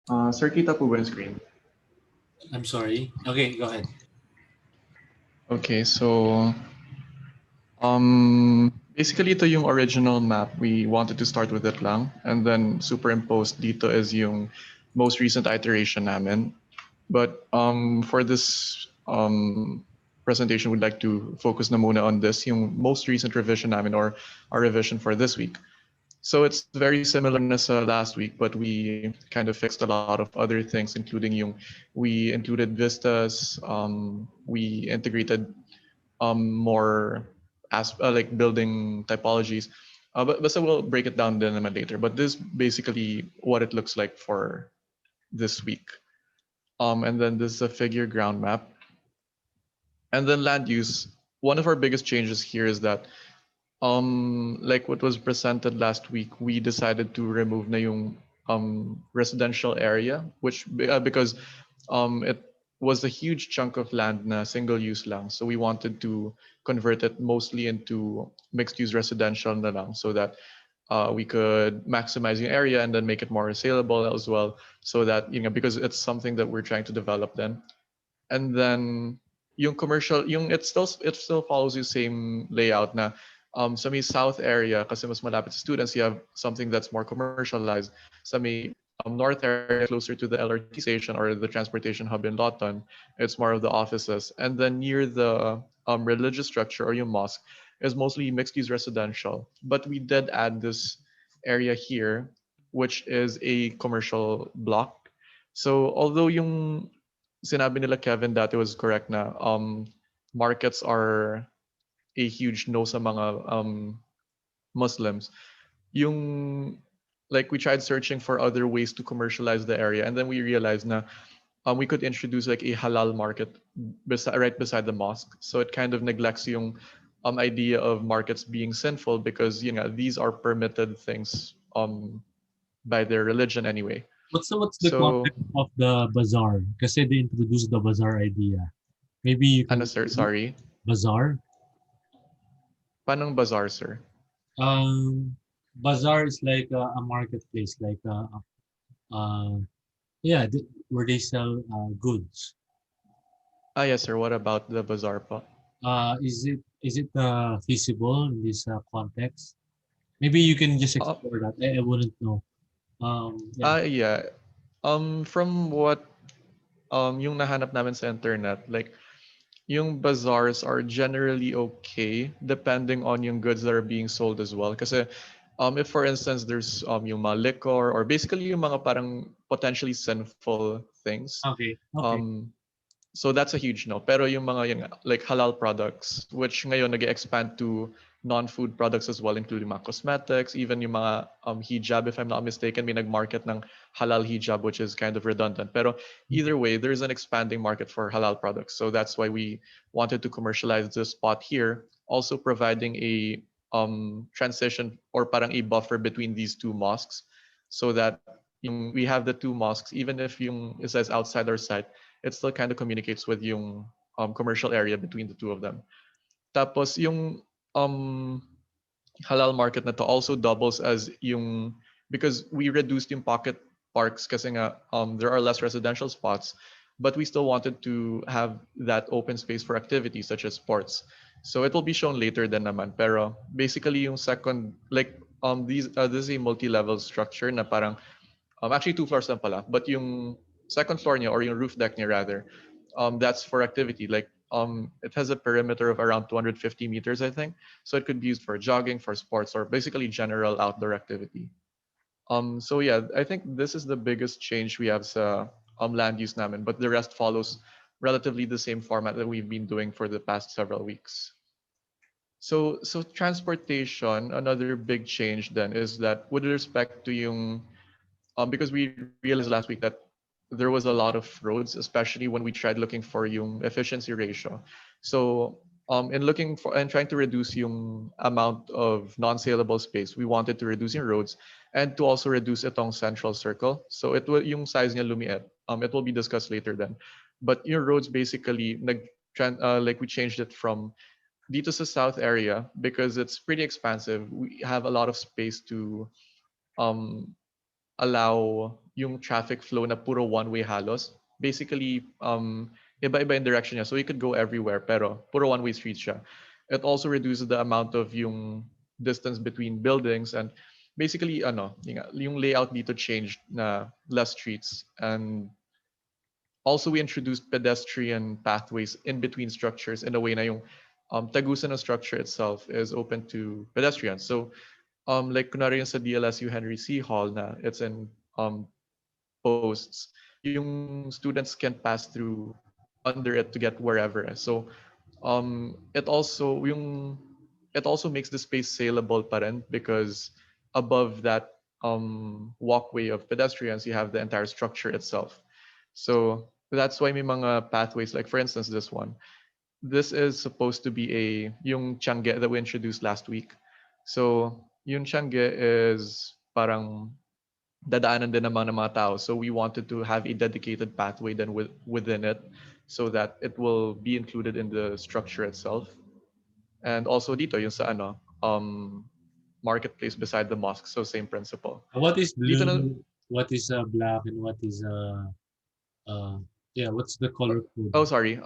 Sir, kita po ba yung screen? I'm sorry. Okay, go ahead. Okay, so basically ito yung original map. We wanted to start with it lang, and then superimposed dito is yung most recent iteration namin. But for this presentation, we'd like to focus na muna on this, yung most recent revision namin or our revision for this week. So it's very similar na sa last week, but we kind of fixed a lot of other things, including yung we included vistas, we integrated more as like building typologies. But so we'll break it down then later. But this is basically what it looks like for this week. And then this is a figure ground map. And then land use. One of our biggest changes here is that like what was presented last week, we decided to remove na yung residential area, which because it was a huge chunk of land na single use lang. So we wanted to convert it mostly into mixed use residential na lang so that we could maximize the area and then make it more saleable as well. So that, because it's something that we're trying to develop then. And then yung commercial, it still follows the same layout na sa may south area kasi mas malapit sa students, you have something that's more commercialized. Sa may north area closer to the LRT station or the transportation hub in Lawton, it's more of the offices. And then near the religious structure or yung mosque is mostly mixed use residential. But we did add this area here, which is a commercial block. So although yung sinabi nila Kevin dati was correct na markets are a huge no sa mga Muslims. Yung like we tried searching for other ways to commercialize the area, and then we realized na we could introduce like a halal market right beside the mosque. So it kind of neglects yung idea of markets being sinful because these are permitted things by their religion anyway. What's the So context of the bazaar? Kasi they introduced the bazaar idea. Maybe you ano can sir, sorry. bazaar. Panong bazaar, sir? Bazaar is like a marketplace, like uh, yeah, where they sell goods. Ah, yes, sir. What about the bazaar po? Is it feasible in this context? Maybe you can just Uh, explore that. I wouldn't know. Yeah. yeah. From what yung nahanap namin sa internet, like yung bazaars are generally okay depending on yung goods that are being sold as well. Kasi if for instance there's yung mga liquor or basically yung mga parang potentially sinful things, Okay. Okay. um, so that's a huge no. Pero yung mga yung like halal products, which ngayon nag-expand to non-food products as well, including mga cosmetics, even yung mga hijab, if I'm not mistaken, may nag-market ng halal hijab, which is kind of redundant. Pero either way, there's an expanding market for halal products. So that's why we wanted to commercialize this spot here, also providing a transition or parang a buffer between these two mosques so that we have the two mosques, even if yung it says outside our site, it still kind of communicates with yung commercial area between the two of them. Tapos yung um, halal market na to also doubles as yung because we reduced yung pocket parks kasi nga there are less residential spots, but we still wanted to have that open space for activities such as sports. So it will be shown later then naman. Pero basically yung second like this is a multi-level structure na parang actually two floors lang pala, but yung second floor niya or yung roof deck niya rather, that's for activity. Like it has a perimeter of around 250 meters, I think. So it could be used for jogging, for sports, or basically general outdoor activity. So yeah, I think this is the biggest change we have sa land use namin, but the rest follows relatively the same format that we've been doing for the past several weeks. So transportation, another big change then is that with respect to yung because we realized last week that there was a lot of roads, especially when we tried looking for yung efficiency ratio. So in looking for and trying to reduce yung amount of non-saleable space, we wanted to reduce yung roads and to also reduce itong central circle. So it will yung size niya lumiit. It will be discussed later then. But your roads basically like we changed it from dito sa south area because it's pretty expansive. We have a lot of space to um allow yung traffic flow na puro one-way halos. Basically, iba-iba yung direction niya. So you could go everywhere, pero puro one-way streets siya. It also reduces the amount of yung distance between buildings, and basically yung layout dito changed na less streets. And also we introduced pedestrian pathways in between structures in a way na yung tagusan ng structure itself is open to pedestrians. So like kunwari yung sa DLSU Henry C. Hall na it's in posts, yung students can pass through under it to get wherever. So it also makes the space saleable pa rin because above that walkway of pedestrians, you have the entire structure itself. So that's why may mga pathways, like for instance this one. This is supposed to be yung Tiangge that we introduced last week. So yung Tiangge is parang dadaanan din naman ng mga tao. So we wanted to have a dedicated pathway then within it so that it will be included in the structure itself. And also dito yung sa marketplace beside the mosque, so same principle. What is Dito na blue? What is black? And what is yeah? What's the color code? oh sorry.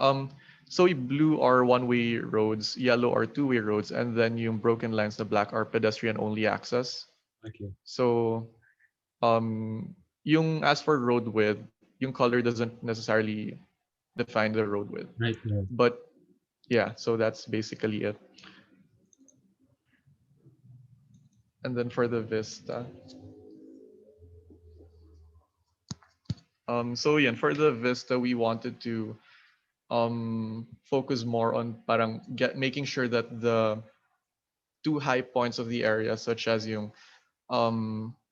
So blue are one-way roads, yellow are two-way roads, and then yung broken lines na black are pedestrian only access. Okay. So yung as for road width, yung color doesn't necessarily define the road width. Right there. But yeah, so that's basically it. And then for the vista, so yeah, for the vista, we wanted to focus more on parang making sure that the two high points of the area, such as yung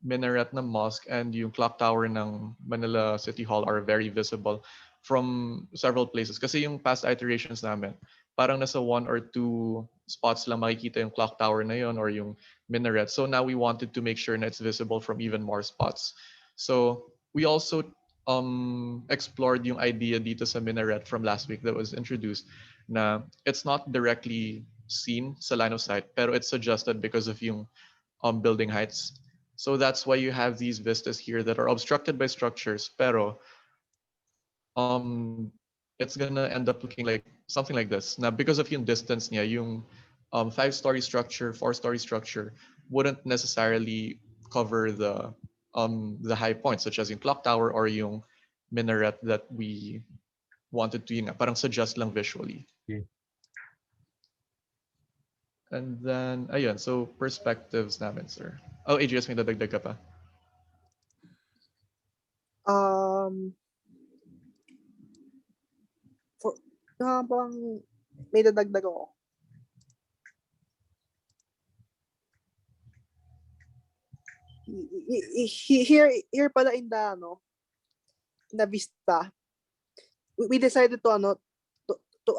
minaret ng mosque and yung clock tower ng Manila City Hall, are very visible from several places. Kasi yung past iterations namin, parang nasa one or two spots lang makikita yung clock tower na yon or yung minaret. So now we wanted to make sure na it's visible from even more spots. So we also explored yung idea dito sa minaret from last week that was introduced na it's not directly seen sa line of sight, pero it's suggested because of yung building heights. So that's why you have these vistas here that are obstructed by structures, pero it's gonna end up looking like something like this. Now, because of yung distance niya, yung five-story structure, four-story structure wouldn't necessarily cover the high points, such as yung clock tower or yung minaret that we wanted to yun nga, parang suggest lang visually. Okay. And then, ayun, so perspectives namin, sir. Oh, AGS, may dadagdag ka pa? For parang may dadagdag ako. Here pala in the in the vista, we decided to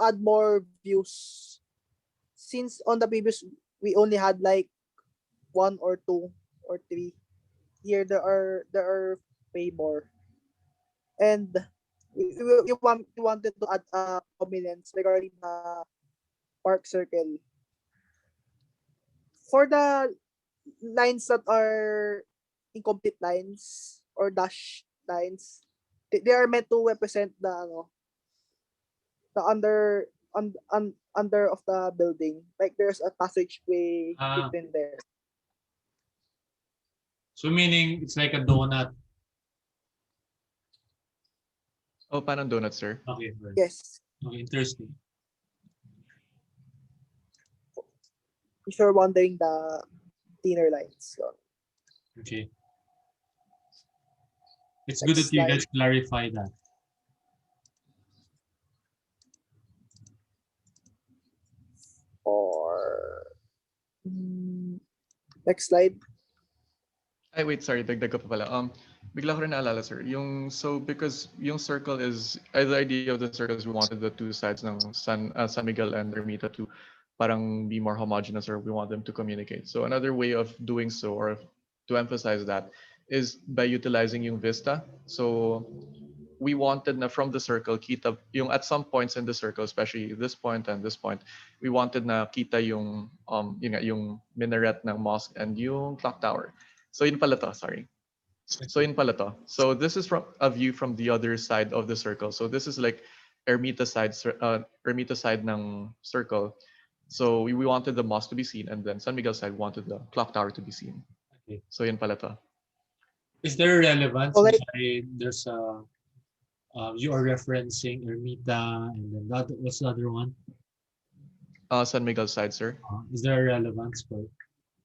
add more views, since on the previous we only had like one or two or three. Here there are way more, and we wanted to add prominence regarding the park circle. For the lines that are incomplete lines or dash lines, they are meant to represent the under of the building. Like there's a passageway between there. So meaning it's like a donut. Oh, parang donut, sir. Okay. Right. Yes. Okay, interesting. If you're wondering the thinner lines. So, Okay. It's good that you guys clarify that. or next slide. Ay, wait, sorry, dagdag ko pa pala. Bigla ko rin naalala, sir. So because yung circle is, the idea of the circle is we wanted the two sides ng San Miguel and Ermita to parang be more homogeneous, or we want them to communicate. So another way of doing so, or to emphasize that, is by utilizing yung vista. So we wanted na from the circle, kita, yung at some points in the circle, especially this point and this point, we wanted na kita yung minaret ng mosque and yung clock tower. So yun pala to, sorry. So Okay. in pala to. So this is from a view from the other side of the circle. So this is like Ermita side ng circle. So we wanted the mosque to be seen, and then San Miguel side wanted the clock tower to be seen. Okay. So yun pala to. Is there relevance So like why there's a you are referencing Ermita and then what's the other one? San Miguel side, sir. Is there a relevance for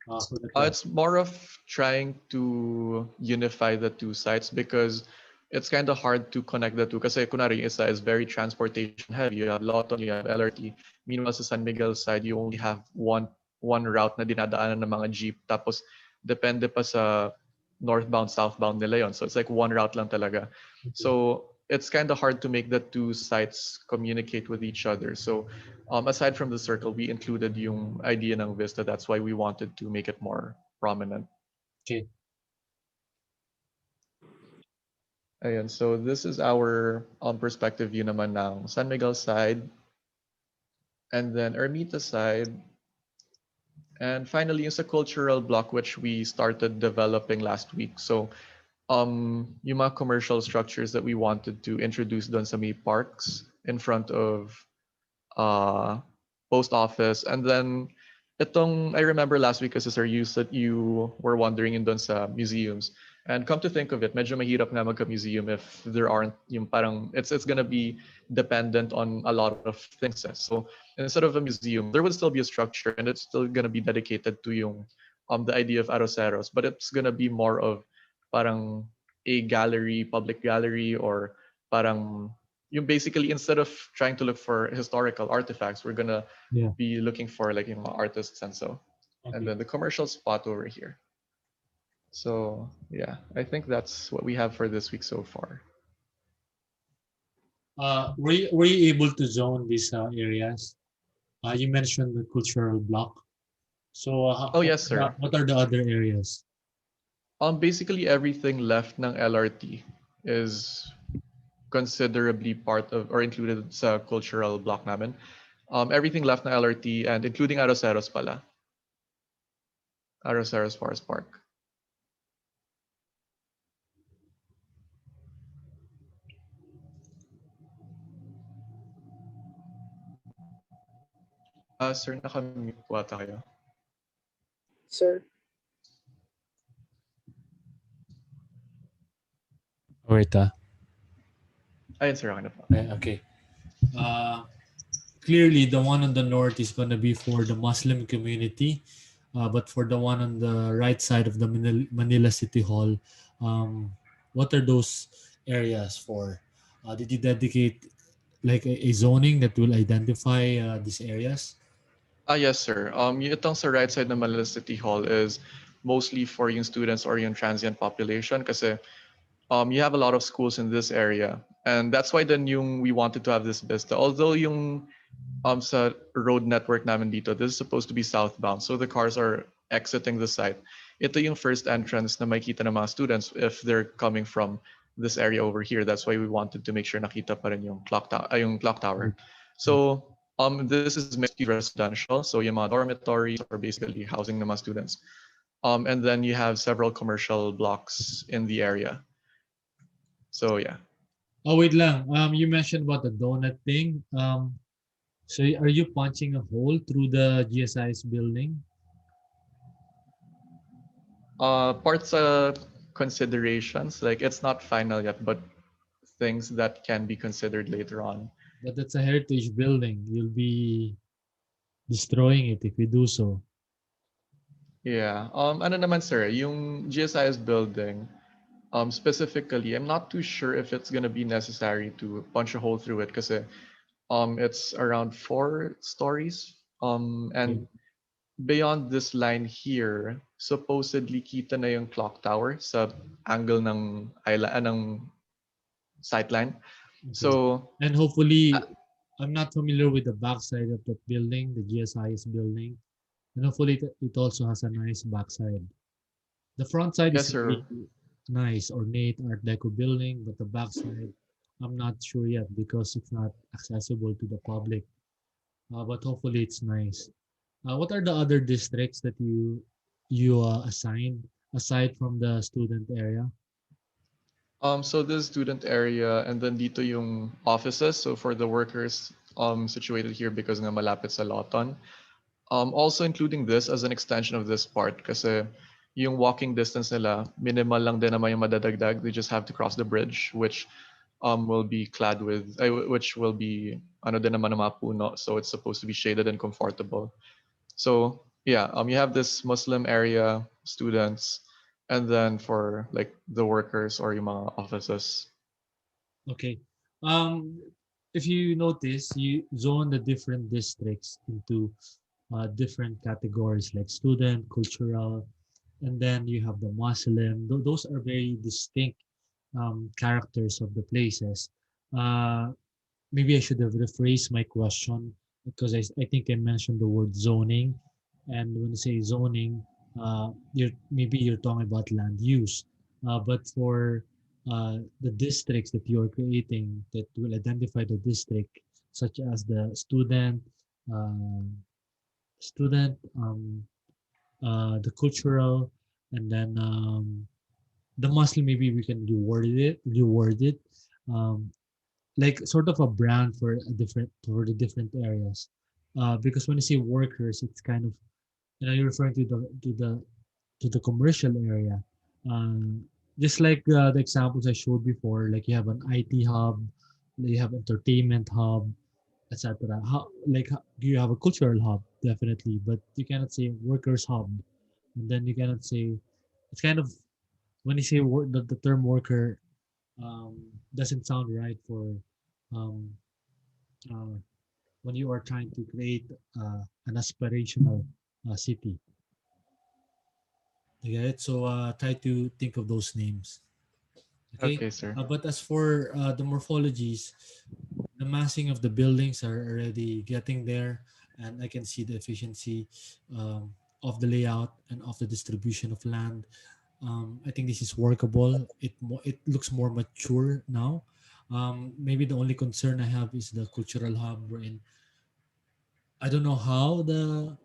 the question? It's more of trying to unify the two sites because it's kind of hard to connect the two. Kasi kunwari, isa is very transportation heavy. You have Loton, you have LRT. Meanwhile, sa San Miguel side, you only have one route na dinadaanan ng mga jeep. Tapos, depende pa sa northbound, southbound nila yon. So it's like one route lang talaga. Okay. So it's kind of hard to make the two sites communicate with each other. So aside from the circle, we included yung idea ng vista. That's why we wanted to make it more prominent. Okay. Ayan, so this is our perspective view naman ng San Miguel side, and then Ermita side, and finally yung sa cultural block which we started developing last week. So yung mga commercial structures that we wanted to introduce doon sa may parks in front of uh, post office. And then itong, I remember last week kasi sir, you said you were wandering in doon sa museums. And come to think of it, medyo mahirap nga magka-museum if there aren't yung parang, it's gonna be dependent on a lot of things. So instead of a museum, there would still be a structure and it's still gonna be dedicated to yung the idea of Aroseros, but it's gonna be more of parang a gallery, public gallery, or parang you basically instead of trying to look for historical artifacts, we're gonna Yeah. be looking for like artists and so, and Okay. then the commercial spot over here. So yeah, I think that's what we have for this week so far. Were you able to zone these areas? You mentioned the cultural block. So Oh yes, sir. what are the other areas? Basically everything left ng LRT is considerably part of or included sa cultural block namin. Everything left ng LRT and including Aroseros pala. Aroseros Forest Park. Sir, naka-mute po ata kayo. sir. Wait. Ayun, sir, okay na po. Okay. Clearly, the one on the north is going to be for the Muslim community, but for the one on the right side of the Manila City Hall, what are those areas for? Did you dedicate like a zoning that will identify these areas? Yes, sir. Itong sa right side ng Manila City Hall is mostly for yung students or yung transient population kasi you have a lot of schools in this area. And that's why then yung we wanted to have this vista. Although yung sa road network namin dito, this is supposed to be southbound. So the cars are exiting the site. Ito yung first entrance na makikita ng mga students if they're coming from this area over here. That's why we wanted to make sure nakita pa rin yung clock tower. So this is mixed use residential. So yung mga dormitories are basically housing ng mga students. And then you have several commercial blocks in the area. So yeah. Oh, wait lang. You mentioned about the donut thing. So are you punching a hole through the GSI's building? Parts considerations, like it's not final yet, but things that can be considered later on. But that's a heritage building. You'll be destroying it if you do so. Yeah. Ano naman sir, yung GSIS building, specifically, I'm not too sure if it's gonna be necessary to punch a hole through it kasi it's around 4 stories. And beyond this line here, supposedly kita na yung clock tower sa angle ng ng sightline. Okay. So And hopefully, I'm not familiar with the backside of that building, the GSIS building. And hopefully it also has a nice backside. The front side yes, is sir. really nice, ornate Art Deco building, but the backside, I'm not sure yet because it's not accessible to the public. But hopefully it's nice. What are the other districts that you assigned aside from the student area? So this student area, and then dito yung offices. So for the workers, situated here because nga malapit sa Loton. Also including this as an extension of this part kasi yung walking distance nila, minimal lang din naman yung madadagdag. They just have to cross the bridge, which will be clad with, which will be ano din naman ng mga puno. So it's supposed to be shaded and comfortable. So yeah, you have this Muslim area, students, and then for like the workers or yung mga offices. Okay. Um, if you notice, you zone the different districts into different categories like student, cultural, and then you have the Muslim. Those are very distinct characters of the places. Uh, Maybe I should have rephrased my question because I think I mentioned the word zoning, and when you say zoning, you're talking about land use, but for the districts that you are creating that will identify the district, such as the uh, student, the cultural, and then the Muslim. Maybe we can reword it, um, like sort of a brand for a different for the different areas. Because when you say workers, it's kind of, you're referring to the commercial area. Um, just like the examples I showed before, like you have an IT hub, you have entertainment hub, etc. You have a cultural hub, definitely, but you cannot say workers hub, and then you cannot say, it's kind of, when you say the term worker, doesn't sound right for um, uh, when you are trying to create an aspirational city. You get it? So try to think of those names. Okay. Okay, sir. But as for the morphologies, the massing of the buildings are already getting there, and I can see the efficiency of the layout and of the distribution of land. I think this is workable. It looks more mature now. Maybe the only concern I have is the cultural hub, wherein I don't know how the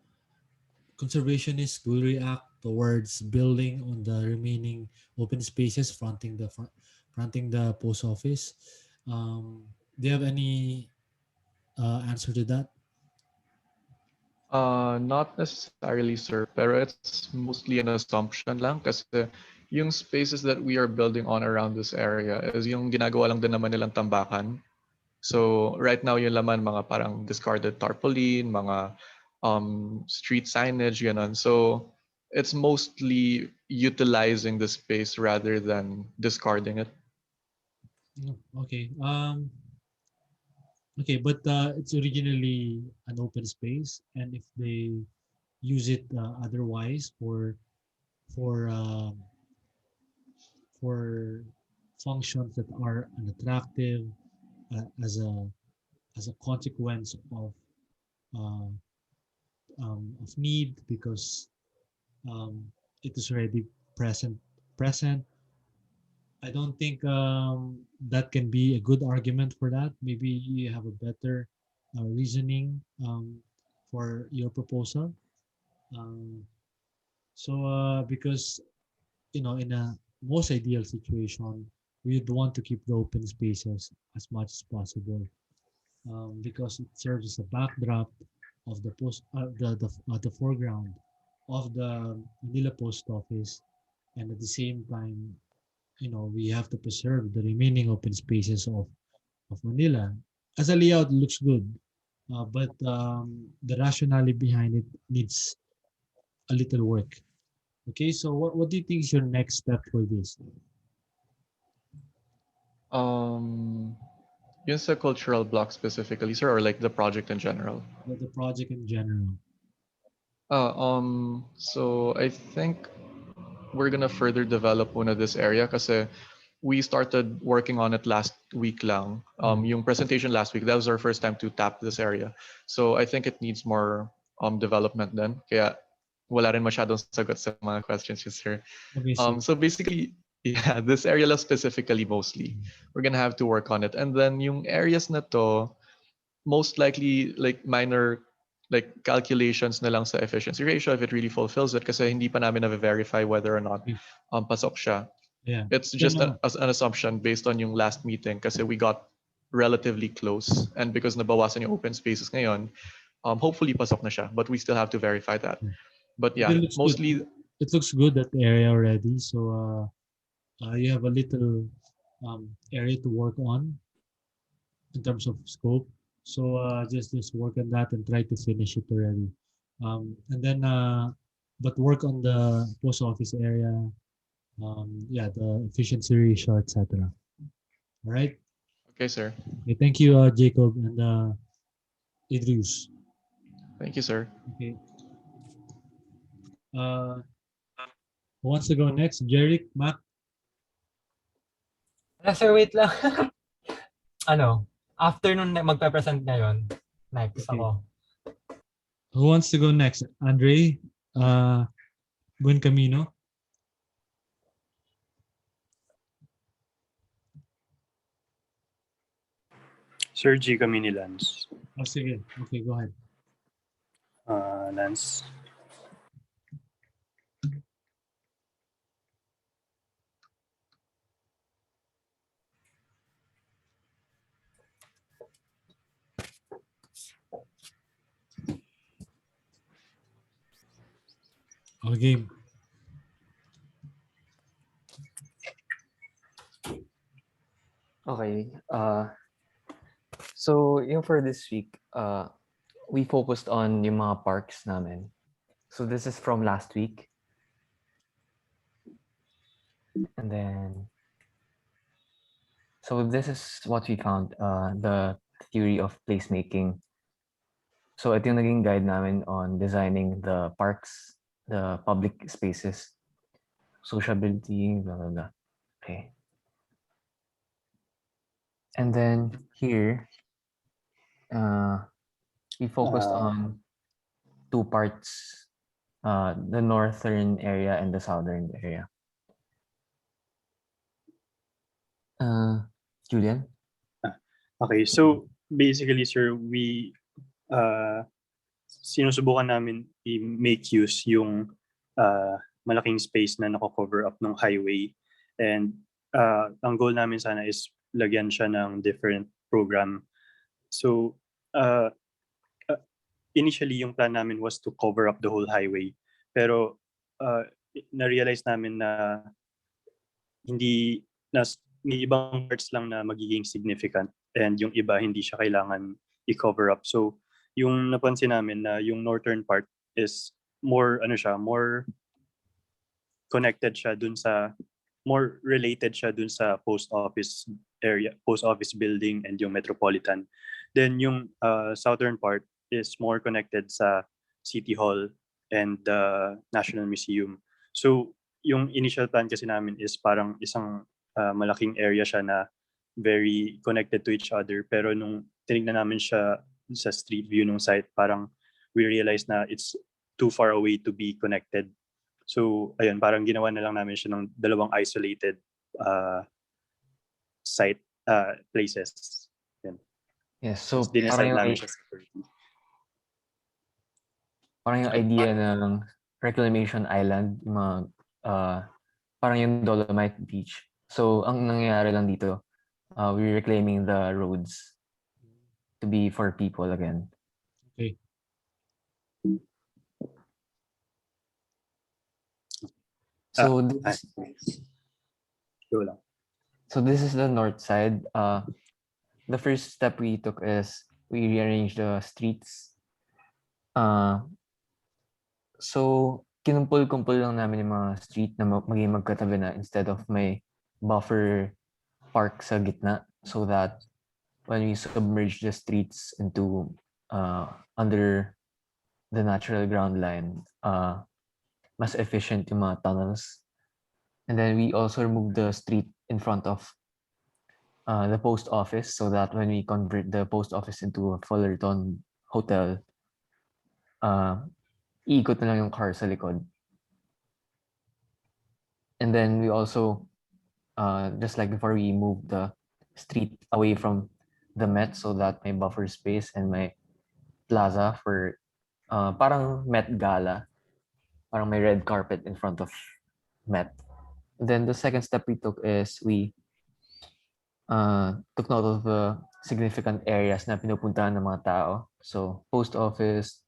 conservationists will react towards building on the remaining open spaces fronting the post office. Do you have any answer to that? Not necessarily, sir, pero it's mostly an assumption lang kasi yung spaces that we are building on around this area is yung ginagawa lang din naman nilang tambakan. So right now yung laman mga parang discarded tarpaulin, mga street signage, ganun. So it's mostly utilizing the space rather than discarding it. No. Okay. Okay, but it's originally an open space, and if they use it otherwise for um, for functions that are unattractive, as a consequence uh, of need, because um, it is already present. I don't think that can be a good argument for that. Maybe you have a better reasoning for your proposal. Um, because in a most ideal situation, we'd want to keep the open spaces as much as possible, because it serves as a backdrop of the foreground of the Manila Post Office, and at the same time, we have to preserve the remaining open spaces of Manila. As a layout, it looks good, but the rationale behind it needs a little work. Okay, so what do you think is your next step for this? Um, yun sa cultural block specifically, sir, or like the project in general? The project in general? So I think we're gonna further develop muna this area kasi we started working on it last week lang. Mm. Yung presentation last week, that was our first time to tap this area. So I think it needs more development then. Kaya wala rin masyadong sagot sa mga questions yun, sir. Okay, so So basically, yeah, this area lang specifically mostly. We're gonna have to work on it. And then yung areas na to, most likely like minor like calculations na lang sa efficiency ratio if it really fulfills it kasi hindi pa namin na-verify whether or not okay. pasok siya. Yeah. It's Then, just an assumption based on yung last meeting kasi we got relatively close, and because nabawasan yung open spaces ngayon, hopefully pasok na siya, but we still have to verify that. But it yeah, looks good. mostly It looks good, that area already. So you have a little area to work on in terms of scope. So just work on that and try to finish it already. And then but work on the post office area. Yeah, the efficiency ratio, etc. All right. okay, sir. Okay, thank you, Jacob and Idris. Thank you, sir. Okay. Uh, who wants to go next? Jeric, Mac? Sir, wait lang. Ano, after nung magpe-present ngayon, next Okay. ako. Who wants to go next? Andre, Buen Camino. Sir G kami ni Lance. Oh, sige. Okay, go ahead. Lance. Okay. Okay. So yung for this week, we focused on yung mga parks namin. So this is from last week. And then, so this is what we found, the theory of placemaking. So ito yung naging guide namin on designing the parks, the public spaces, sociability, blah, blah, blah. Okay. And then here, we focused on two parts, the northern area and the southern area. Julian? Okay, so basically, sir, we sinusubukan namin i-make use yung malaking space na nako-cover up ng highway. And ang goal namin sana is lagyan siya ng different program. So initially, yung plan namin was to cover up the whole highway. Pero na-realize namin na hindi na may ibang parts lang na magiging significant and yung iba hindi siya kailangan i-cover up. So yung napansin namin na yung northern part is more more connected siya dun sa more related siya dun sa post office area, post office building and yung metropolitan. Then yung southern part is more connected sa City Hall and the National Museum. So yung initial plan kasi namin is parang isang malaking area siya na very connected to each other, pero nung tinignan namin siya sa street view nung site, parang we realized na it's too far away to be connected. So ayun, parang ginawa na lang namin siya ng dalawang isolated site places. Yan. Yes, so Dineside namin siya separately. Parang yung idea ng reclamation island, yung mga, parang yung Dolomite Beach. So, ang nangyayari lang dito, we're reclaiming the roads to be for people again. Okay. So, this is the north side. The first step we took is we rearranged the streets. So, kinumpul-kumpul lang namin yung mga street na maging magkatabi na instead of may buffer park sa gitna, so that when we submerge the streets into under the natural ground line, mas efficient yung mga tunnels. And then we also remove the street in front of the post office, so that when we convert the post office into a Fullerton hotel, iikot na lang yung car sa likod. And then we also, just like before, we move the street away from the Met so that may buffer space and may plaza for parang Met Gala. Parang may red carpet in front of Met. Then the second step we took is we took note of the significant areas na pinupuntahan ng mga tao. So post office,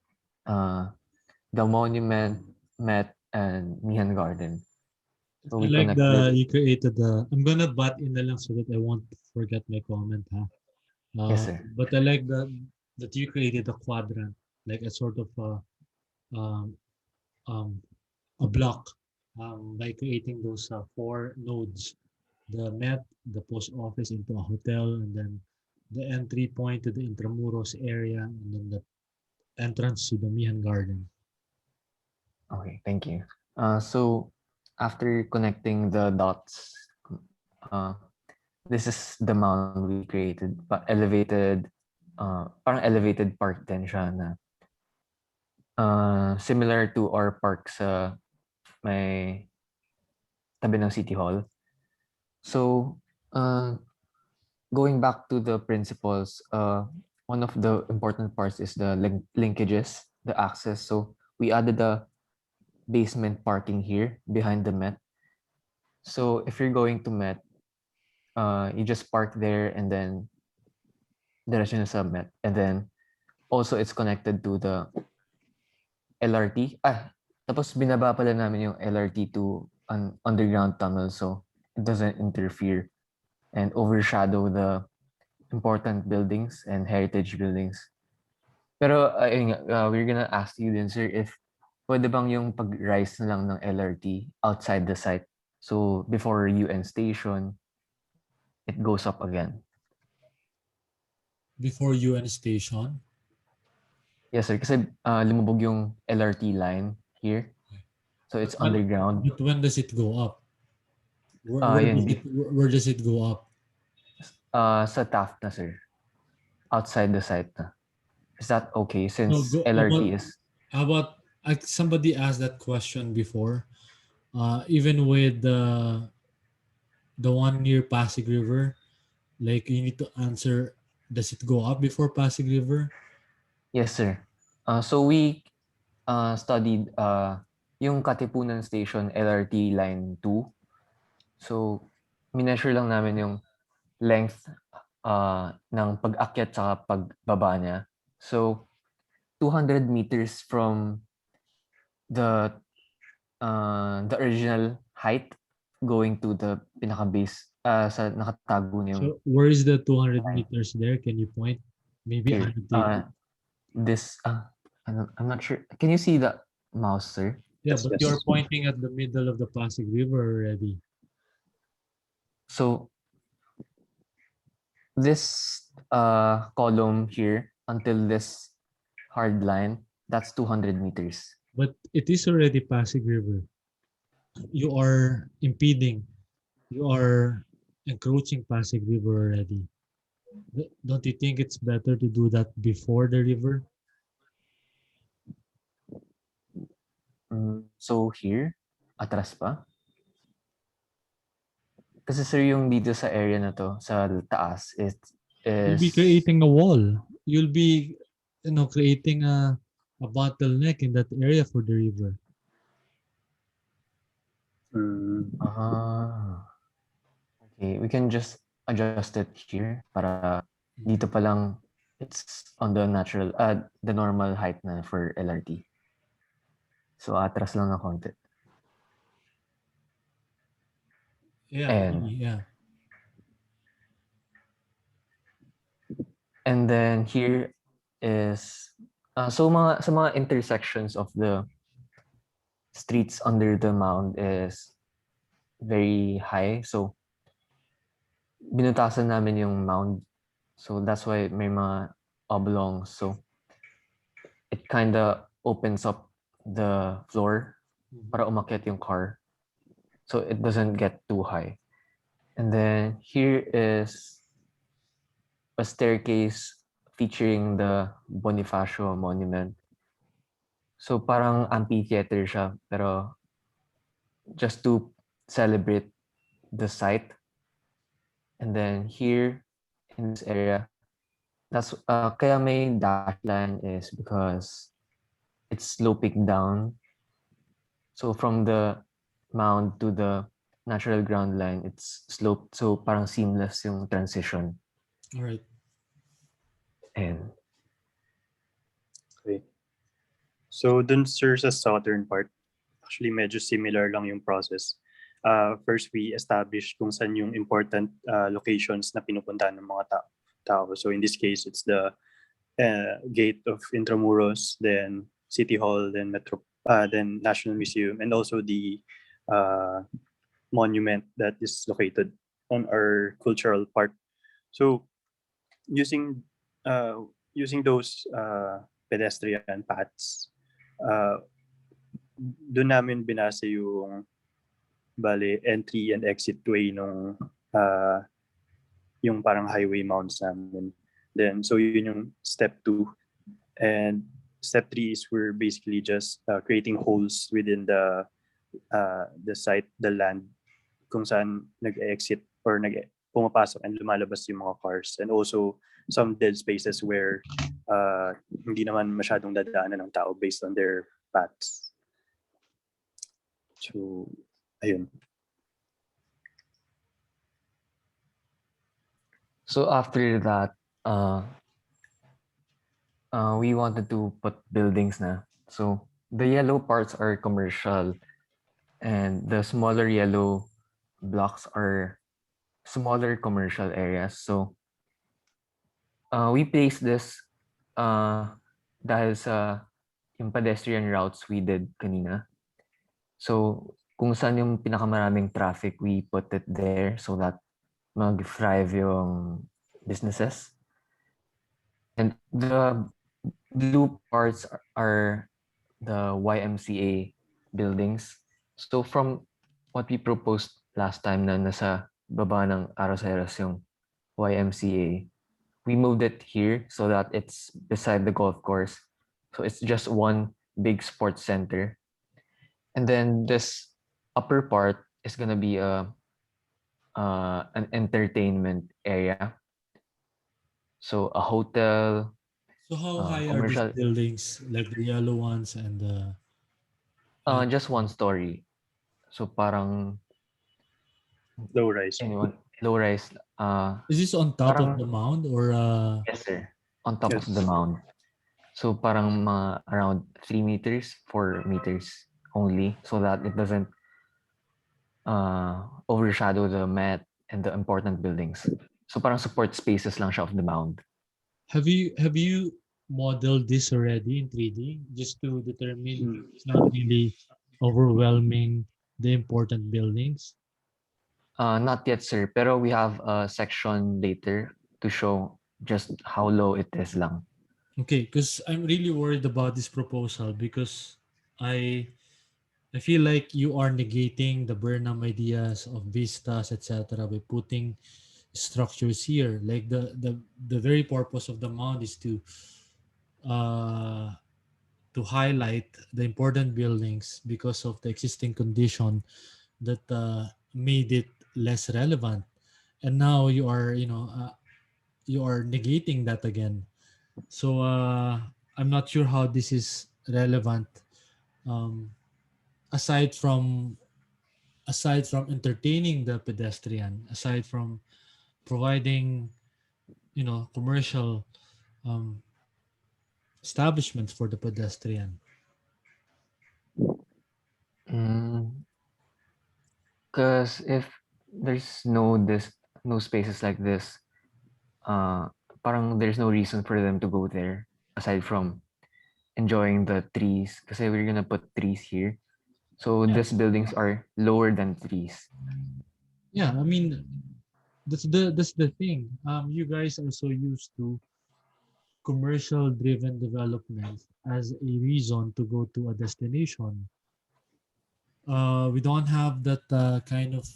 the monument, Met, and Mihan Garden. So I we like connected. you created the. I'm gonna butt in na lang so that I won't forget my comment, huh? Yes, sir. But I like that you created a quadrant, like a sort of um, um, a block, by creating those four nodes: the Met, the post office into a hotel, and then the entry point to the Intramuros area, and then the entrance to the Mihan Garden. Okay, thank you. So after connecting the dots, uh, this is the mound we created, elevated, parang elevated park din siya na similar to our park sa may tabi ng City Hall. So going back to the principles, one of the important parts is the linkages, the access. So we added the basement parking here behind the Met. So if you're going to Met, you just park there and then diretso na sa Met. And then also it's connected to the LRT. Tapos binaba pala namin yung LRT to an underground tunnel so it doesn't interfere and overshadow the important buildings and heritage buildings. Pero ayun nga, we're gonna ask you din, sir, if pwede bang yung pag-rise na lang ng LRT outside the site? So before UN station, it goes up again. Before UN station. Yes, sir. Kasi lumubog yung LRT line here. So it's But underground. But when does it go up? Yun, Where does it go up? sa Taft na, sir. Outside the site na. Is that okay since No, LRT is... How about somebody asked that question before? Even with the one near Pasig River, like you need to answer, does it go up before Pasig River? Yes, sir. So we studied yung Katipunan Station LRT Line 2. So mineasure lang namin yung length ng pag-akyat sa pagbaba niya. So 200 meters from the original height going to the pinaka-base sa nakatago niya yung So where is the 200 meters there? Can you point? Maybe here. annotate. This I'm not sure. Can you see the mouse, sir? Yeah, Yes, but yes. you're pointing at the middle of the Pasig River already. So this column here until this hard line, that's 200 meters. But it is already Pasig River. You are impeding. You are encroaching Pasig River already. Don't you think it's better to do that before the river? So here, atras pa. Kasi sir, yung dito sa area na to, sa taas, it You'll is... be creating a wall. You'll be, creating a bottleneck in that area for the river. Okay, we can just adjust it here para dito pa lang it's on the natural, the normal height na for LRT. So atras lang na konti. Yeah, And yeah. And then here is so sa mga intersections of the streets under the mound is very high. So binutasan namin yung mound. So that's why may mga oblongs. So it kind of opens up the floor para umakyat yung car. So it doesn't get too high. And then here is a staircase featuring the Bonifacio Monument. So parang amphitheater siya, pero just to celebrate the site. And then here in this area, that's kaya may dash line is because it's sloping down. So from the mound to the natural ground line. It's sloped, so parang seamless yung transition. All right. And Okay. So dun sir sa southern part, actually medyo similar lang yung process. First, we establish kung saan yung important locations na pinupuntahan ng mga tao. So in this case, it's the gate of Intramuros, then City Hall, then then National Museum, and also the monument that is located on our cultural park. So using using those pedestrian paths, doon namin binasa yung bale entry and exit way nung yung parang highway mounts namin. Then so yun yung step 2, and step 3 is we're basically just creating holes within the site, the land, kung saan nag-exit or pumapasok and lumalabas yung mga cars, and also some dead spaces where hindi naman masyadong dadaanan ng tao based on their paths. So ayun. so after that, we wanted to put buildings na. So the yellow parts are commercial, and the smaller yellow blocks are smaller commercial areas. So we place this dahil sa yung pedestrian routes we did kanina. So kung saan yung pinakamaraming traffic, we put it there so that mag-thrive yung businesses. And the blue parts are the YMCA buildings. So from what we proposed last time na nasa baba ng Aros yung YMCA, we moved it here so that it's beside the golf course. So it's just one big sports center. And then this upper part is gonna be an entertainment area. So a hotel. So how high are these buildings, like the yellow ones and the? Just one story. So parang low rise. Low rise. Is this on top of the mound or? Yes, sir. On top Yes. of the mound. So parang mga around 3 meters, 4 meters only, so that it doesn't overshadow the mat and the important buildings. So parang support spaces lang siya of the mound. Have you modeled this already in 3D just to determine it's not really overwhelming the important buildings? Not yet, sir. Pero we have a section later to show just how low it is lang. Okay, because I'm really worried about this proposal because I feel like you are negating the Burnham ideas of vistas, etc. by putting structures here. Like the very purpose of the mound is uh, to highlight the important buildings because of the existing condition that made it less relevant. And now you are you are negating that again. So I'm not sure how this is relevant. Um, aside from entertaining the pedestrian, aside from providing commercial um, establishments for the pedestrian. Because if there's no spaces like this, parang there's no reason for them to go there aside from enjoying the trees. Kasi we're gonna put trees here, so these buildings are lower than trees. Yeah, I mean that's the thing. You guys are so used to commercial driven development as a reason to go to a destination. We don't have that kind of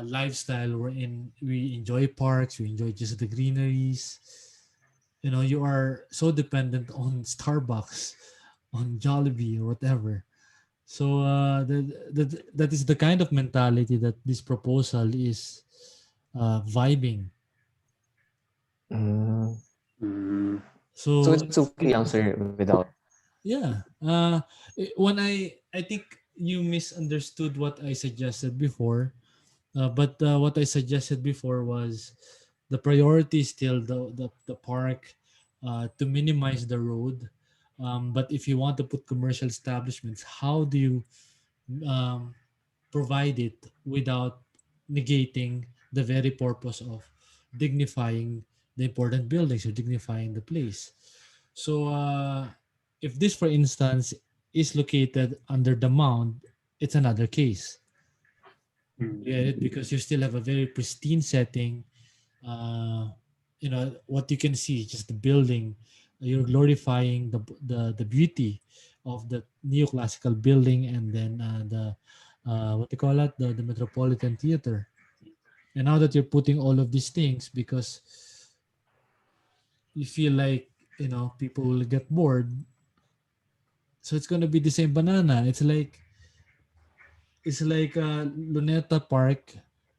lifestyle wherein we enjoy parks, we enjoy just the greeneries. You are so dependent on Starbucks, on Jollibee or whatever. So that is the kind of mentality that this proposal is vibing. So it's okay, answer without. Yeah. When I think you misunderstood what I suggested before. But what I suggested before was the priority is still the park, to minimize the road. But if you want to put commercial establishments, how do you um, provide it without negating the very purpose of dignifying the important buildings or dignifying the place? So, if this, for instance, is located under the mound, it's another case. Mm. You get it? Because you still have a very pristine setting. Uh, what you can see, just the building. You're glorifying the beauty of the neoclassical building, and then the what they call it, the Metropolitan Theater. And now that you're putting all of these things, because you feel like people will get bored, so it's gonna be the same banana. It's like Luneta Park.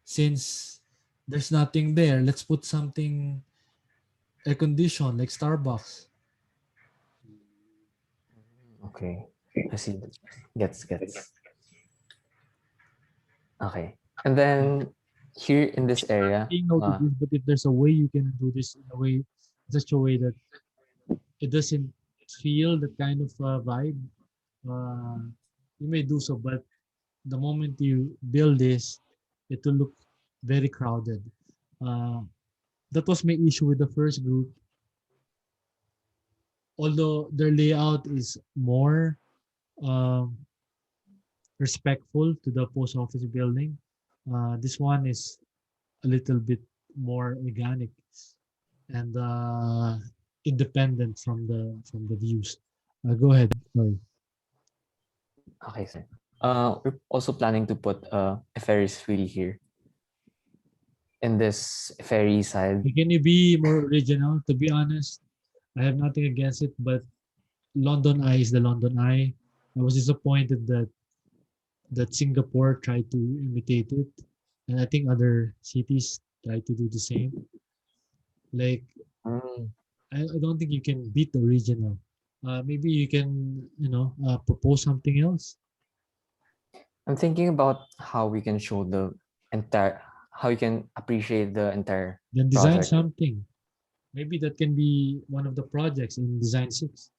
Since there's nothing there, let's put something air conditioned like Starbucks. Okay. I see. Gets. Okay. And then here in this area, Saying no to this, but if there's a way you can do this in a way, such a way that it doesn't feel that kind of vibe, uh, you may do so. But the moment you build this, it will look very crowded. Uh, that was my issue with the first group. Although their layout is more um, respectful to the post office building, this one is a little bit more organic and independent from the views. Go ahead. Sorry. okay, sir. We're also planning to put a Ferris wheel here in this ferry side. Can you be more original? To be honest, I have nothing against it, but London Eye is the London Eye. I was disappointed that Singapore tried to imitate it, and I think other cities try to do the same. Like, Mm, I don't think you can beat the original. Maybe you can, propose something else. I'm thinking about how we can show how you can appreciate the entire Then design project. something. Maybe that can be one of the projects in Design 6.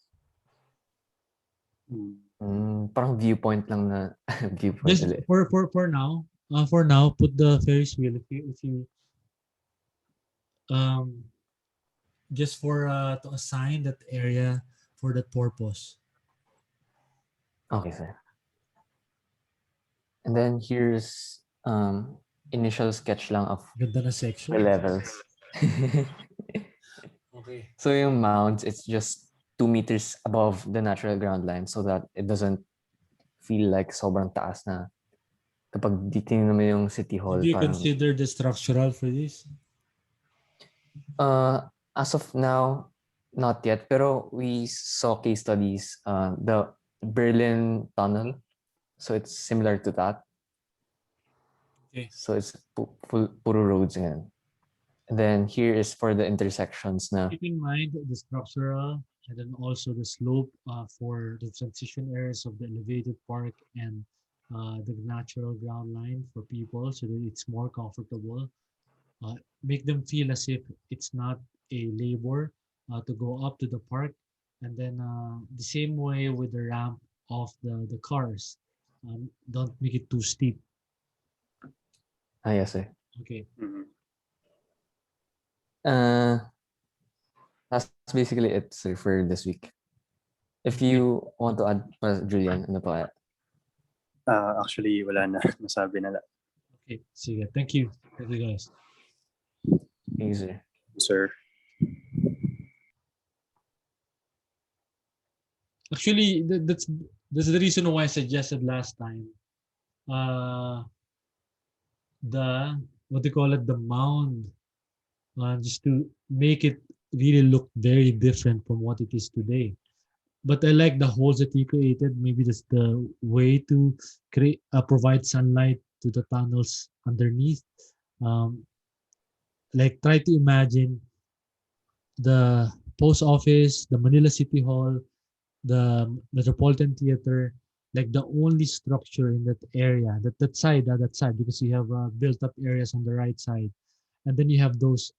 Parang viewpoint lang na viewpoint Just ulit. for now, put the Ferris wheel if you um just for to assign that area for that purpose. Okay, sir. And then here's initial sketch lang of Ganda na the section. levels. Okay. So yung mounds, it's just 2 meters above the natural ground line so that it doesn't feel like sobrang taas na. Kapag titingnan mo yung City Hall, Did you parang consider the structural for this? as of now, not yet. Pero we saw case studies, the Berlin Tunnel. So it's similar to that. Okay. So it's puro roads again. And then here is for the intersections na. Keep in mind the structural and then also the slope for the transition areas of the elevated park and the natural ground line for people so that it's more comfortable. Make them feel as if it's not a labor to go up to the park. And then the same way with the ramp of the cars. Don't make it too steep. Yes, sir. Okay. Mhm. That's basically it, sir, for this week. If you want to add, Julian, ano pa? Actually, wala na. Nasabi na lang. Okay. Sige. Thank you. Thank you, guys. Thank you, sir. Sir. Actually, that's the reason why I suggested last time. The what they call it, the mound, just to make it really look very different from what it is today. But I like the holes that you created. Maybe that's the way to provide sunlight to the tunnels underneath. Like try to imagine the post office, the Manila City Hall, the Metropolitan Theater, like the only structure in that area, that side, because you have built up areas on the right side, and then you have those,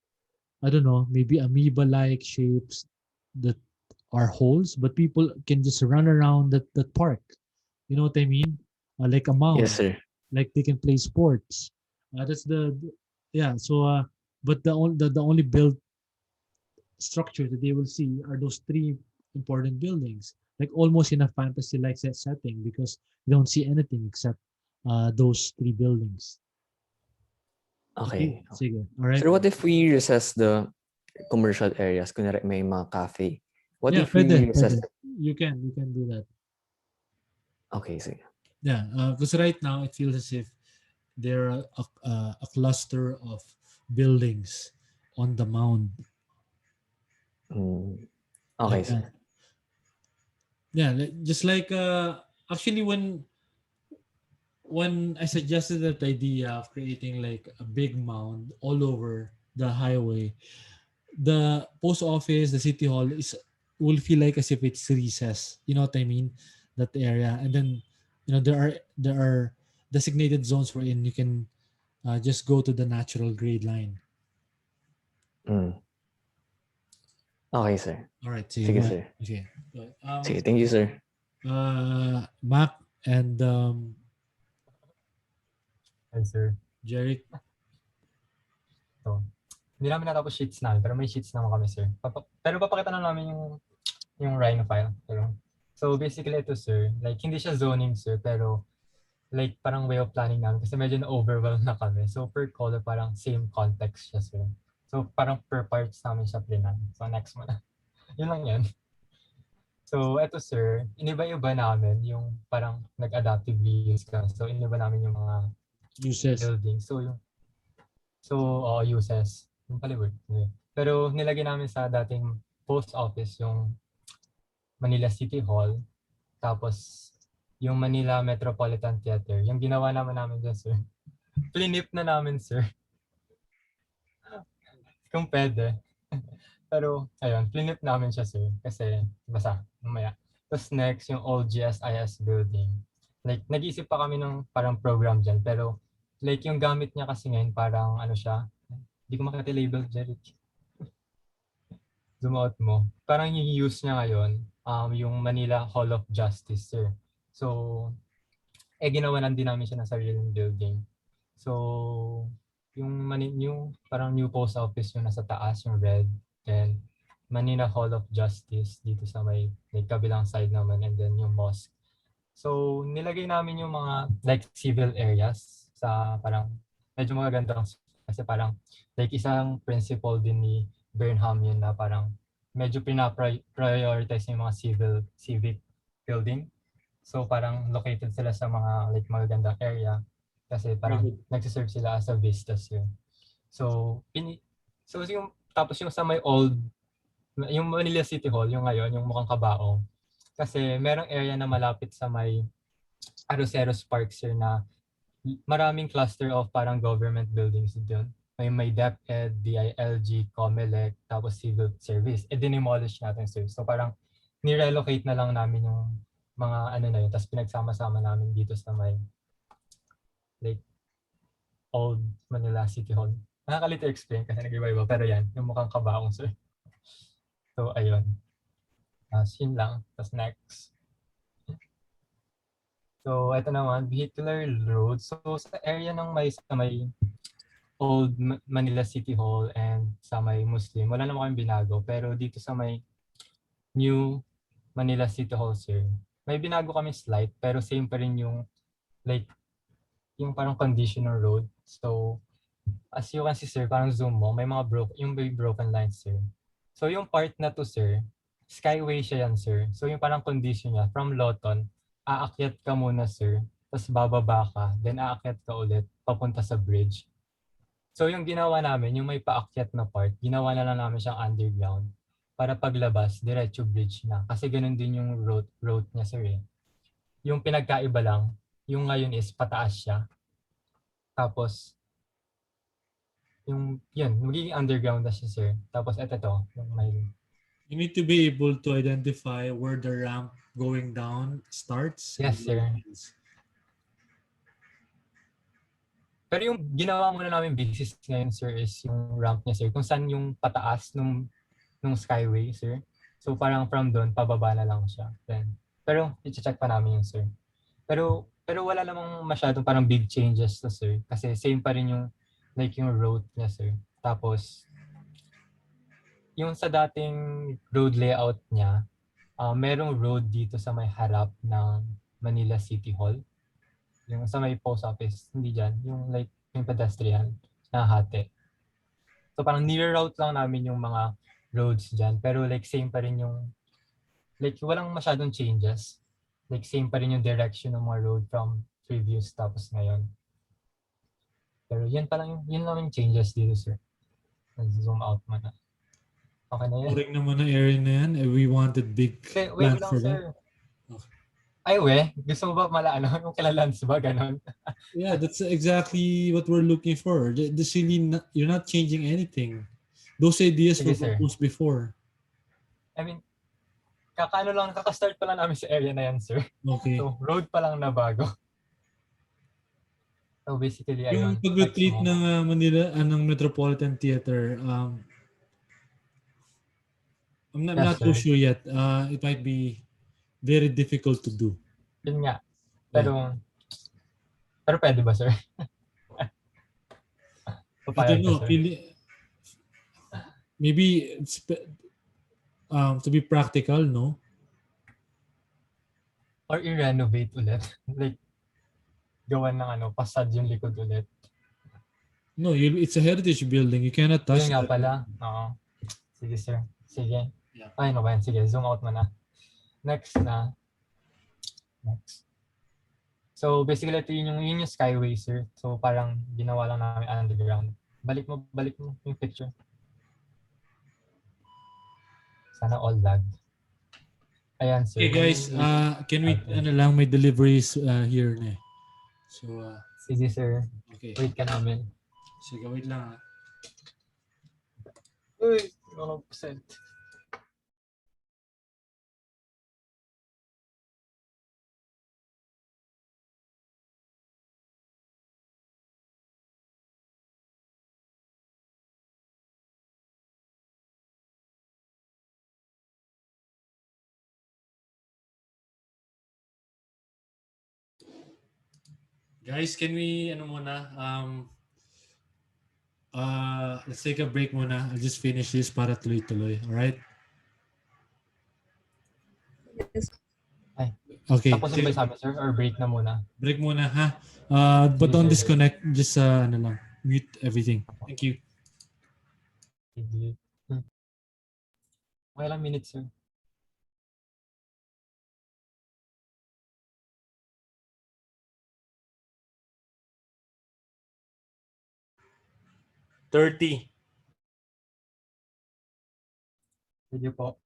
I don't know, maybe amoeba-like shapes that are holes, but people can just run around that park. You know what I mean? Like a Yes, mound, sir. like they can play sports. That's yeah. So, but the only built structure that they will see are those three important buildings, like almost in a fantasy like setting, because you don't see anything except those three buildings. Okay. Sige. All right. Sir, what if we recess the commercial areas? Kunwari may mga cafe. What Yeah, if we recess? pwede. You can do that. Okay, sige. Yeah, because right now it feels as if there are a cluster of buildings on the mound. Okay, Like sir. that. Yeah, just like actually when I suggested that idea of creating like a big mound all over the highway, the post office, the city hall will feel like as if it's recess. You know what I mean? That area, and then there are designated zones wherein you can just go to the natural grade line. Okay, sir. All right, sige, Sige, go ahead. sir. Okay. Go ahead. Sige, thank you, sir. Mac and Ay, sir. Jeric. So, hindi namin natapos sheets namin, pero may sheets naman kami, sir. Pero papakita na namin yung Rhino file. So, basically ito, sir, like, hindi siya zoning, sir, pero like, parang way of planning namin kasi medyo na-overwhelm na kami. So, per color, parang same context siya, sir. So, parang per parts namin siya plinan. So, next mo na. Yun lang yan. So, eto, sir, iniba-iba namin yung parang nag-adaptive reuse kami. So, iniba namin yung mga Uses. building. So, uses. Yung pala word. Yeah. Pero nilagay namin sa dating post office yung Manila City Hall. Tapos yung Manila Metropolitan Theater. Yung ginawa namin dyan, sir. Plinip na namin, sir. Kung pwede. Pero, ayun, plinip namin siya, sir. Kasi, basta, mamaya. Tapos next, yung old GSIS building. Like, nag-iisip pa kami ng parang program dyan. Pero, like, yung gamit niya kasi ngayon, parang, ano siya, hindi ko makita-label, Jeric. Zoom out mo. Parang yung use niya ngayon, yung Manila Hall of Justice, sir. So, ginawanan din namin siya ng sariling building. So, yung parang new post office yung nasa taas, yung red, and Manila Hall of Justice dito sa may kabilang side naman, and then yung mosque. So, nilagay namin yung mga like civil areas sa parang medyo magagandang kasi parang like isang principle din ni Burnham yun na parang medyo pina-prioritize yung mga civic building. So, parang located sila sa mga like magagandang area kasi parang nagsiserve sila as a vistas yun. So, tapos yung sa may old, yung Manila City Hall, yung ngayon, yung mukhang kabaong. Kasi merong area na malapit sa may Aroseros Park, sir, na maraming cluster of parang government buildings doon. May DepEd, DILG, COMELEC, tapos Civil Service. Dinimolish natin, sir. So parang nirelocate na lang namin yung mga ano na yun. Tapos pinagsama-sama namin dito sa may like old Manila City Hall. Nakakalito explain kasi nag-iba-iba. Pero yan, yung mukhang kabaong, sir. So ayun. Yun lang. Tapos next. So, ito naman, vehicular road. So, sa area ng sa may old Manila City Hall and sa may Muslim, wala naman kami binago. Pero dito sa may new Manila City Hall, sir, may binago kami slight, pero same pa rin yung like, yung parang conditional road. So, as you can see, sir, parang zoom mo, may mga may broken lines, sir. So, yung part na to, sir, skyway siya yan, sir. So, yung parang condition niya, from Lawton, aakyat ka muna, sir, tapos bababa ka, then aakyat ka ulit, papunta sa bridge. So, yung ginawa namin, yung may paakyat na part, ginawa na lang namin siyang underground para paglabas, diretso bridge na. Kasi ganun din yung road niya, sir, eh. Yung pinagkaiba lang, yung ngayon is pataas siya. Tapos, yun, magiging underground na siya, sir. Tapos, eto to, yung may You need to be able to identify where the ramp going down starts and Yes, where it sir. ends. Pero yung ginawa muna namin basis ngayon, sir, is yung ramp niya, sir. Kung saan yung pataas nung skyway, sir. So parang from doon, pababa na lang siya. Then, pero i-check pa namin yun, sir. Pero wala namang masyadong parang big changes to, sir. Kasi same pa rin yung like yung road niya, sir. Tapos, yung sa dating road layout niya, merong road dito sa may harap ng Manila City Hall. Yung sa may post office, hindi dyan. Yung like yung pedestrian na hati. So parang nire-route lang namin yung mga roads dyan. Pero like same pa rin yung, like walang masyadong changes. Like same pa rin yung direction ng mga road from previous tapos ngayon. Pero yun pa lang, yun lang yung changes dito, sir. Zoom out mo na. Okay na yun. Boring naman ang area na yan. We wanted big Wait plans lang, for sir. that. Okay. Ay, gusto mo ba malaano yung kilalans ba? Ganon. Yeah, that's exactly what we're looking for. This really you're not changing anything. Those ideas Sige, were sir. proposed before. I mean, kakastart pa lang namin sa area na yan, sir. Okay. So, road pa lang na bago. So, basically, Yung ayun. pag-retreat Next mo. ng Manila, ng Metropolitan Theater, I'm Yes, not so sir. sure yet. It might be very difficult to do. Yun nga. Yeah. Pero pwede ba, sir? I Papayag don't ka, know. sir. Maybe it's, to be practical, no? Or i-renovate ulit. Like, gawan ng facade yung likod ulit. No, it's a heritage building. You cannot touch Yun nga that. pala. Oo. Sige, sir. Sige. Yeah. Ay, no ba yan? Sige, zoom out mo na. Next na. Next. So, basically, ito yun yung skyway, sir. So, parang ginawa lang namin underground. Balik mo yung picture. Sana all lag. Ayan, sir. Okay, guys. Can we, may deliveries here na. So, sige, sir. okay. Wait ka namin. Sige, wait lang. Uy, 1%. Guys, can we, let's take a break muna. I'll just finish this para tuloy-tuloy. Alright? Yes. Ay. Okay. Tapos ba sabi, sir? Or break na muna? Break muna, ha? But don't disconnect. Just, mute everything. Thank you. Sige. Okay lang minutes, sir. Sige po.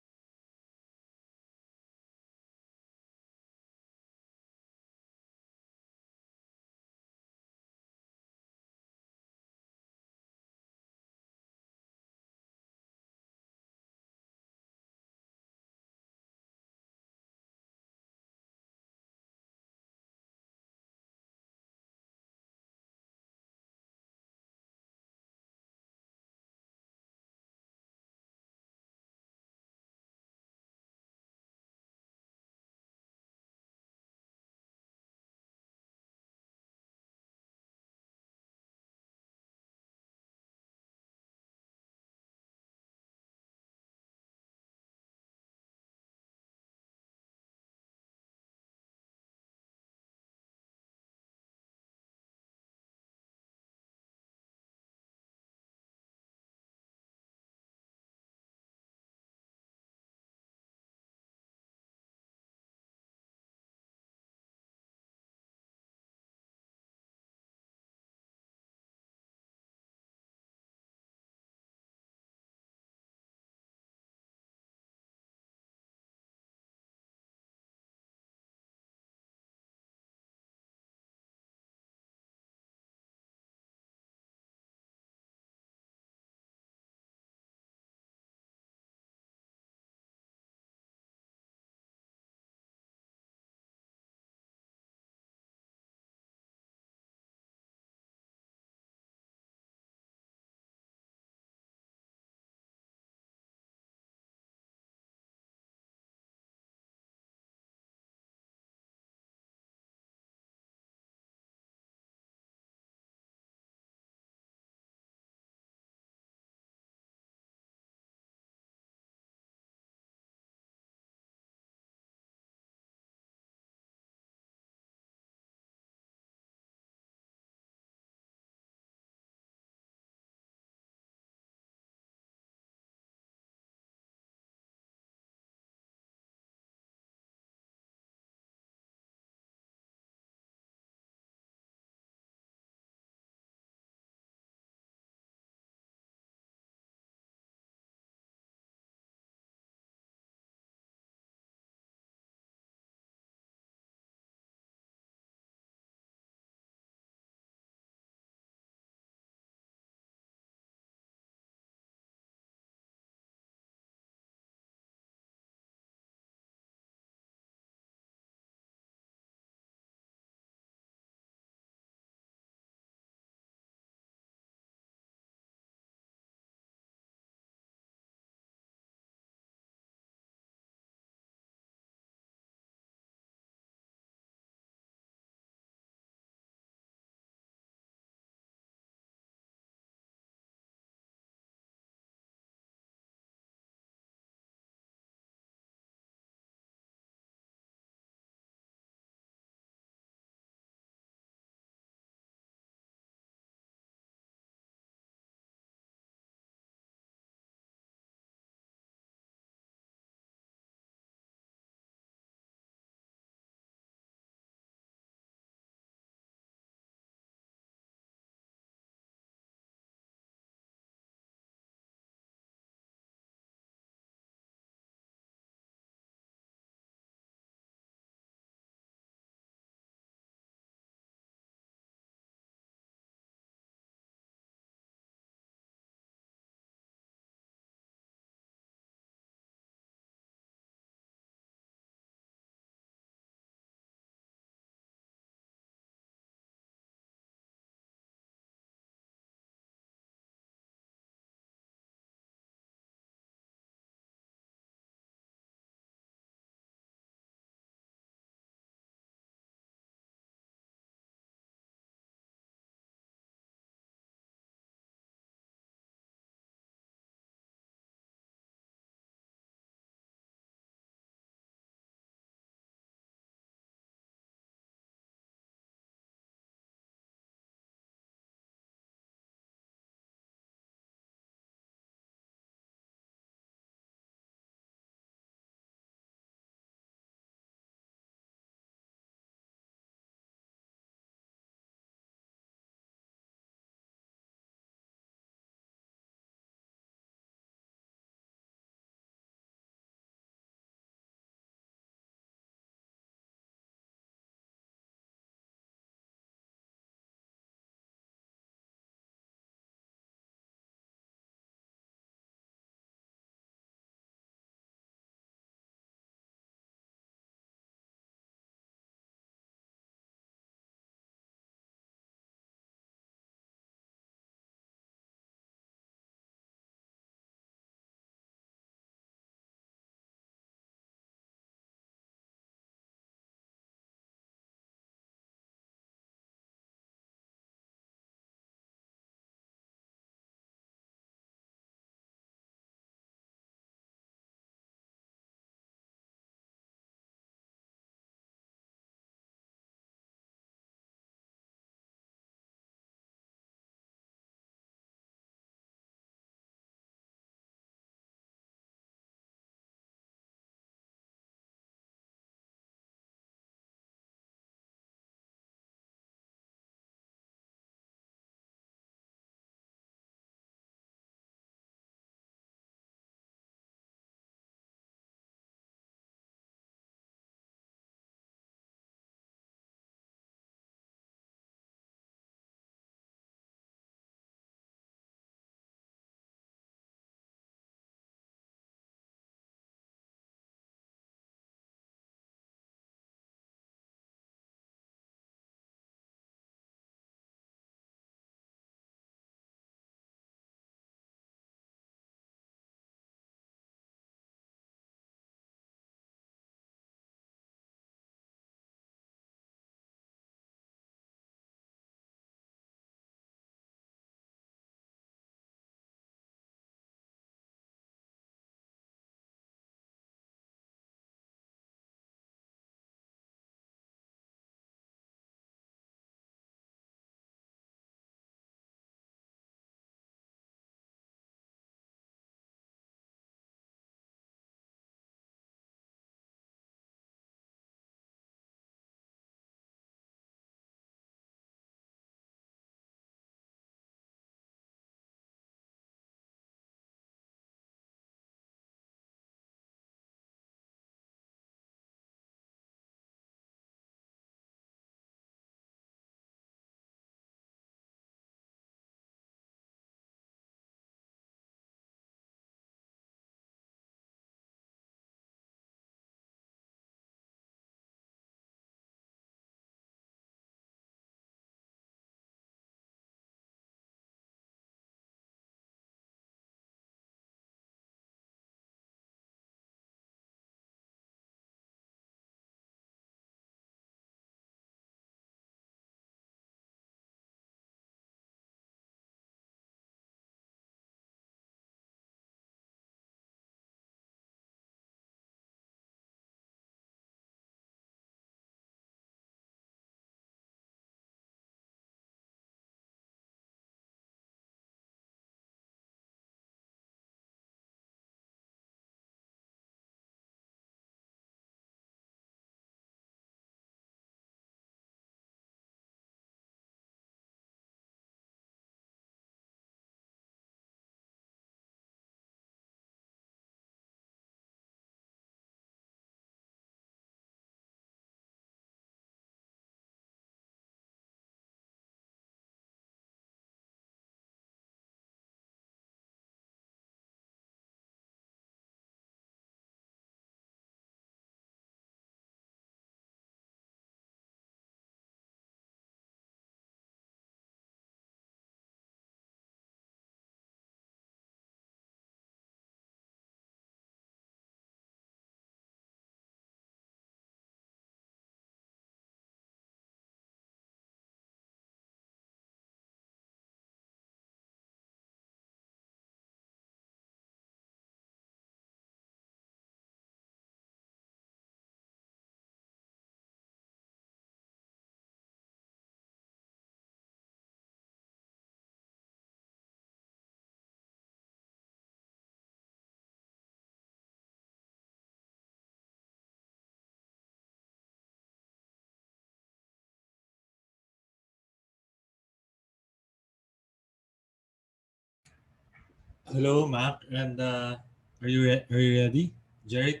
Hello, Mac, and are you ready, Jeric?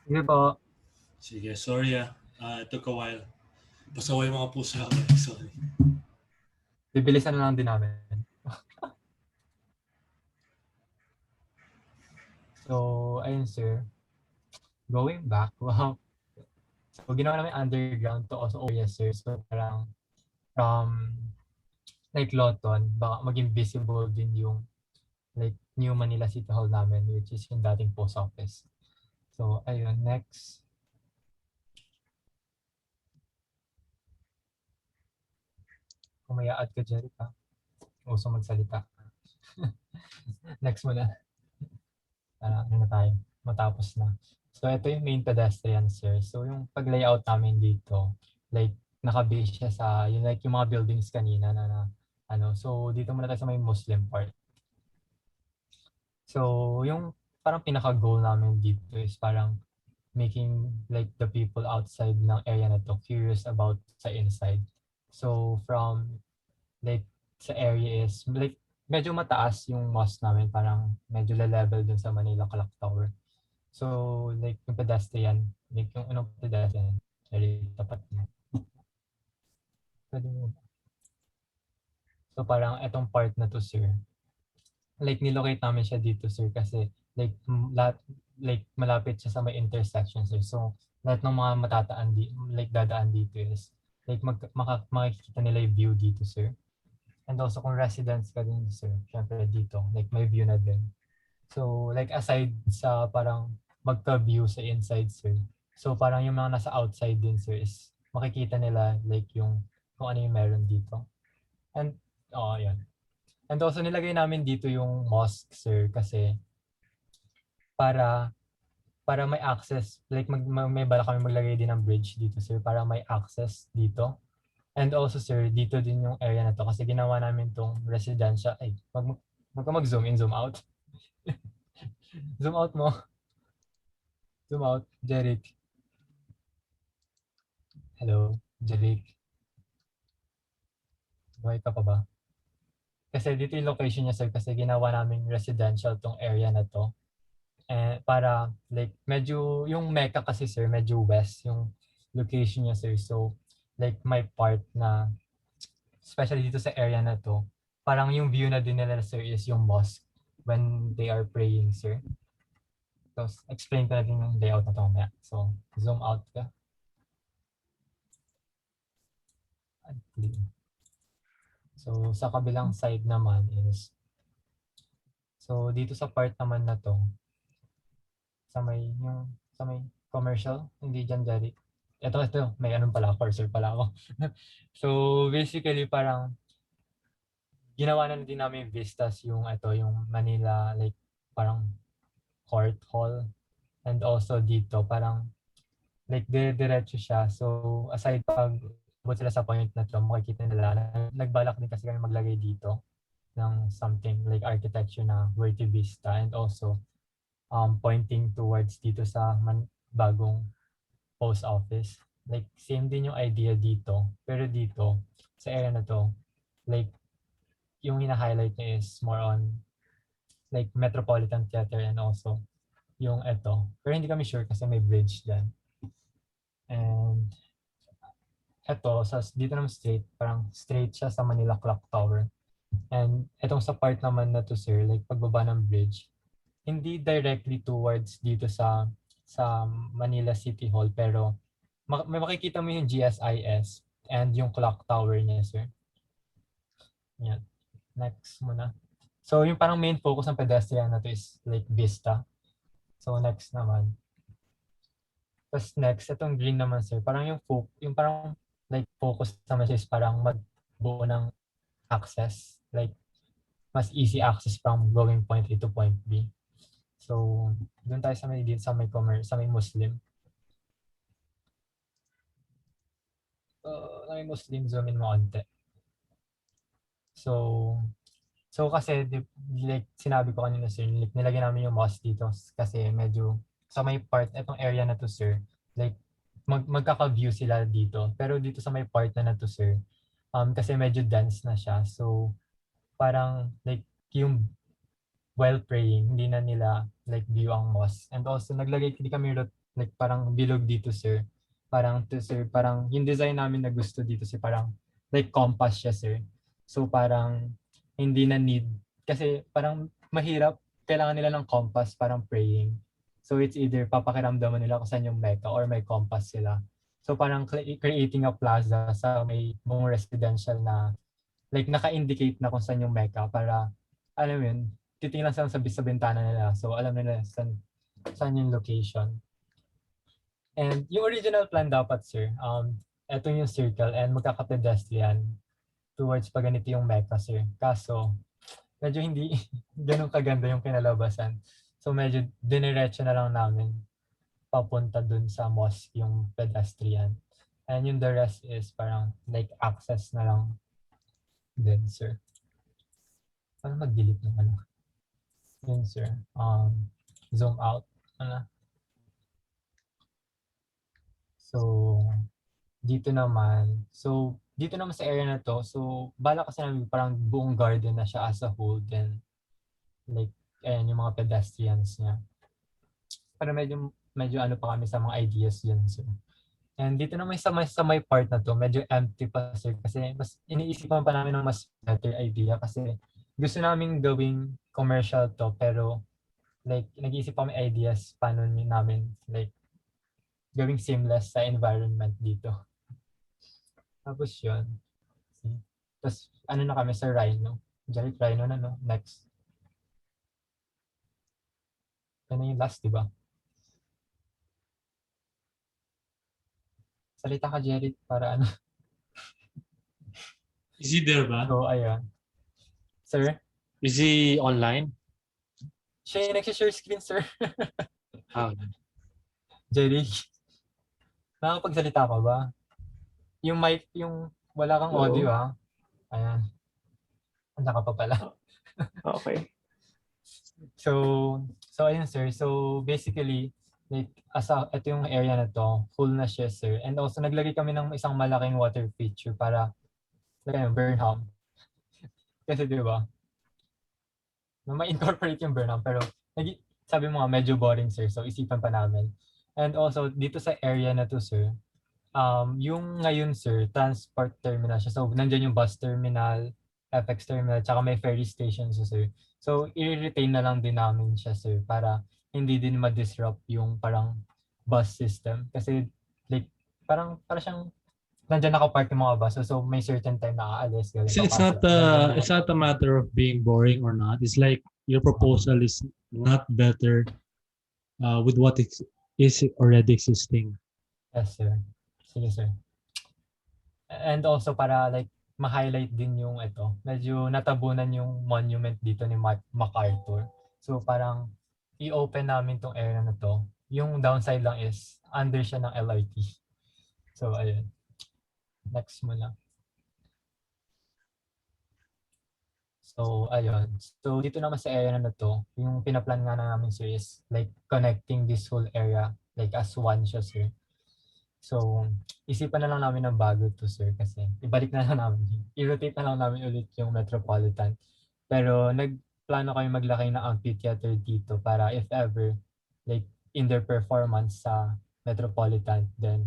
Sige po. Sige, sorry it took a while. Pasaway mga pusa ako. Sorry. Bibilisan na lang din namin. So, ayun sir. Going back, wow. So, ginawa namin underground to also area sir. So, parang from like Loton, baka maging visible din yung like New Manila City Hall namin, which is yung dating post office. So, ayun, next. Kung may add ka, Jerica. Uso magsalita. Next muna. Ano na tayo, matapos na. So, ito yung main pedestrian, sir. So, yung pag-layout namin dito, like, nakabase siya sa, yung like yung mga buildings kanina na ano. So, dito muna tayo sa may Muslim part. So, yung parang pinaka-goal namin dito is parang making like the people outside ng area na to curious about sa inside. So, from like sa area is like medyo mataas yung mosque namin, parang medyo level dun sa Manila Clock Tower. So, like yung pedestrian, like yung unang pedestrian, very tapat mo. Pwede mo ba? So, parang etong part na to, sir. Like, nilocate namin siya dito, sir, kasi like, like malapit siya sa may intersection, sir. So, lahat ng mga matataan, like dadaan dito is, like makikita nila yung view dito, sir. And also, kung residents ka din, sir, syempre dito, like may view na din. So, like aside sa parang magka-view sa inside, sir. So, parang yung mga nasa outside din, sir, is makikita nila like yung kung ano yung meron dito. And, yan. And also, nilagay namin dito yung mosque, sir, kasi para may access, like may bala kami maglagay din ng bridge dito, sir, para may access dito. And also, sir, dito din yung area na to kasi ginawa namin tong residential. Ay, mag-zoom in, zoom out. Zoom out mo. Zoom out, Jeric. Hello, Jeric. Buhay ka pa ba? Kasi dito yung location niya, sir, kasi ginawa namin residential tong area na to. Para, like, medyo, yung Mecca kasi, sir, medyo west yung location niya, sir. So, like, my part na, especially dito sa area na to, parang yung view na din nila, sir, is yung mosque when they are praying, sir. So, explain ko na din yung layout na to mamaya. So, zoom out ka. So, sa kabilang side naman is, so, dito sa part naman na to, sa may commercial, hindi dyan dali. Ito, may anong pala, cursor pala ako. So, basically, parang, ginawa na din namin vistas yung Manila, like, parang court hall. And also dito, parang, like, diretso siya. So, aside pag abot sila sa point na to, makikita nila, nagbalak din kasi kami maglagay dito ng something like architecture na worthy vista and also pointing towards dito sa bagong post office. Like, same din yung idea dito. Pero dito, sa area na to, like, yung hina-highlight niya is more on like Metropolitan Theater and also yung ito. Pero hindi kami sure kasi may bridge dyan. And ito, dito naman straight, parang straight siya sa Manila Clock Tower. And itong sa part naman na to, sir, like pagbaba ng bridge, hindi directly towards dito sa Manila City Hall, pero may makikita mo yung GSIS and yung clock tower niya, sir. Yan. Next muna. So, yung parang main focus ng pedestrian na to is like vista. So, next naman. Tapos next, itong green naman, sir, parang yung parang like focus naman siya is parang magbuo ng access. Like, mas easy access from going point A to point B. So, doon tayo sa may commerce, sa may Muslim. Sa may Muslim, zoom in mo onte. So kasi like sinabi ko kanina, sir, nilagyan namin yung mosque dito kasi medyo sa may part itong area na to, sir, like magkaka-view sila dito. Pero dito sa may part na to, sir, kasi medyo dense na siya. So parang like yung while praying, hindi na nila like view ang mosque. And also naglagay hindi kami like parang bilog dito sir. Parang to sir, parang yung design namin na gusto dito sir, parang like compass siya sir. So parang hindi na need kasi parang mahirap kailangan nila ng compass parang praying. So it's either papakiramdaman nila kung saan yung Mecca or may compass sila. So parang creating a plaza sa may buong residential na like naka-indicate na kung saan yung Mecca para alam mo yun, titingnan sila sa bintana nila. So alam nila saan yung location. And yung original plan dapat sir, eto yung circle and magkaka-pedestrian towards pag ganito yung Mecca sir. Kaso medyo hindi ganun kaganda yung kinalabasan. So medyo diniretso na lang namin papunta dun sa mosque yung pedestrian. And yung the rest is parang like access na lang din sir. Paano mag-delete ng ano? Yun sir. Zoom out. Ano? So, dito naman. So, dito naman sa area na to. So, bala kasi namin parang buong garden na siya as a whole. Then, like, ayan yung mga pedestrians niya. Para medyo ano pa kami sa mga ideas yun sir. And dito naman sa may part na to, medyo empty pa sir. Kasi mas iniisipan pa namin ng mas better idea. Kasi gusto namin gawing commercial to. Pero, like, nag-iisip kami ideas paano namin, like, gawing seamless sa environment dito. Tapos yun. Tapos ano na kami sa Rhino. Jared, Rhino na no? Next. Yan na yung last, di ba? Salita ka, Jared, para ano. Is he there ba? So, ayun. Sir? Is he online? Siya yung nagsishare screen, sir. Ah, Jerry. Nakapagsalita ka ba? Yung mic, yung wala kang Hello? audio, ha? Ayan. Anda ka pa pala. Okay. So ayun sir. So basically, like ito yung area na to, full na siya sir. And also naglagay kami ng isang malaking water feature para like Burnham. Kasi di ba? Ma-incorporate yung Burnham pero sabi mo nga medyo boring sir. So isipan pa namin. And also dito sa area na to sir, yung ngayon sir, transport terminal siya. So nandiyan yung bus terminal, FX terminal, tsaka may ferry station siya sir. So i-retain na lang din namin siya sir para hindi din ma-disrupt yung parang bus system. Kasi like parang siyang nandiyan nakapark yung mga bus. So may certain time na aalis. it's not a matter of being boring or not. It's like your proposal is not better with what is already existing. Yes sir. Sige sir. And also para like ma-highlight din yung ito. Medyo natabunan yung monument dito ni MacArthur. So parang i-open namin tong area na to. Yung downside lang is under siya ng LRT. So ayun. Next muna. So ayun. So dito naman sa area na to, yung pinaplan nga na namin sir is like connecting this whole area like as one siya sir. So, isipan na lang namin ng bago to sir kasi ibalik na lang namin. I-rotate na lang namin ulit yung Metropolitan. Pero nagplano kami maglaki ng amphitheater dito para if ever like in their performance sa Metropolitan then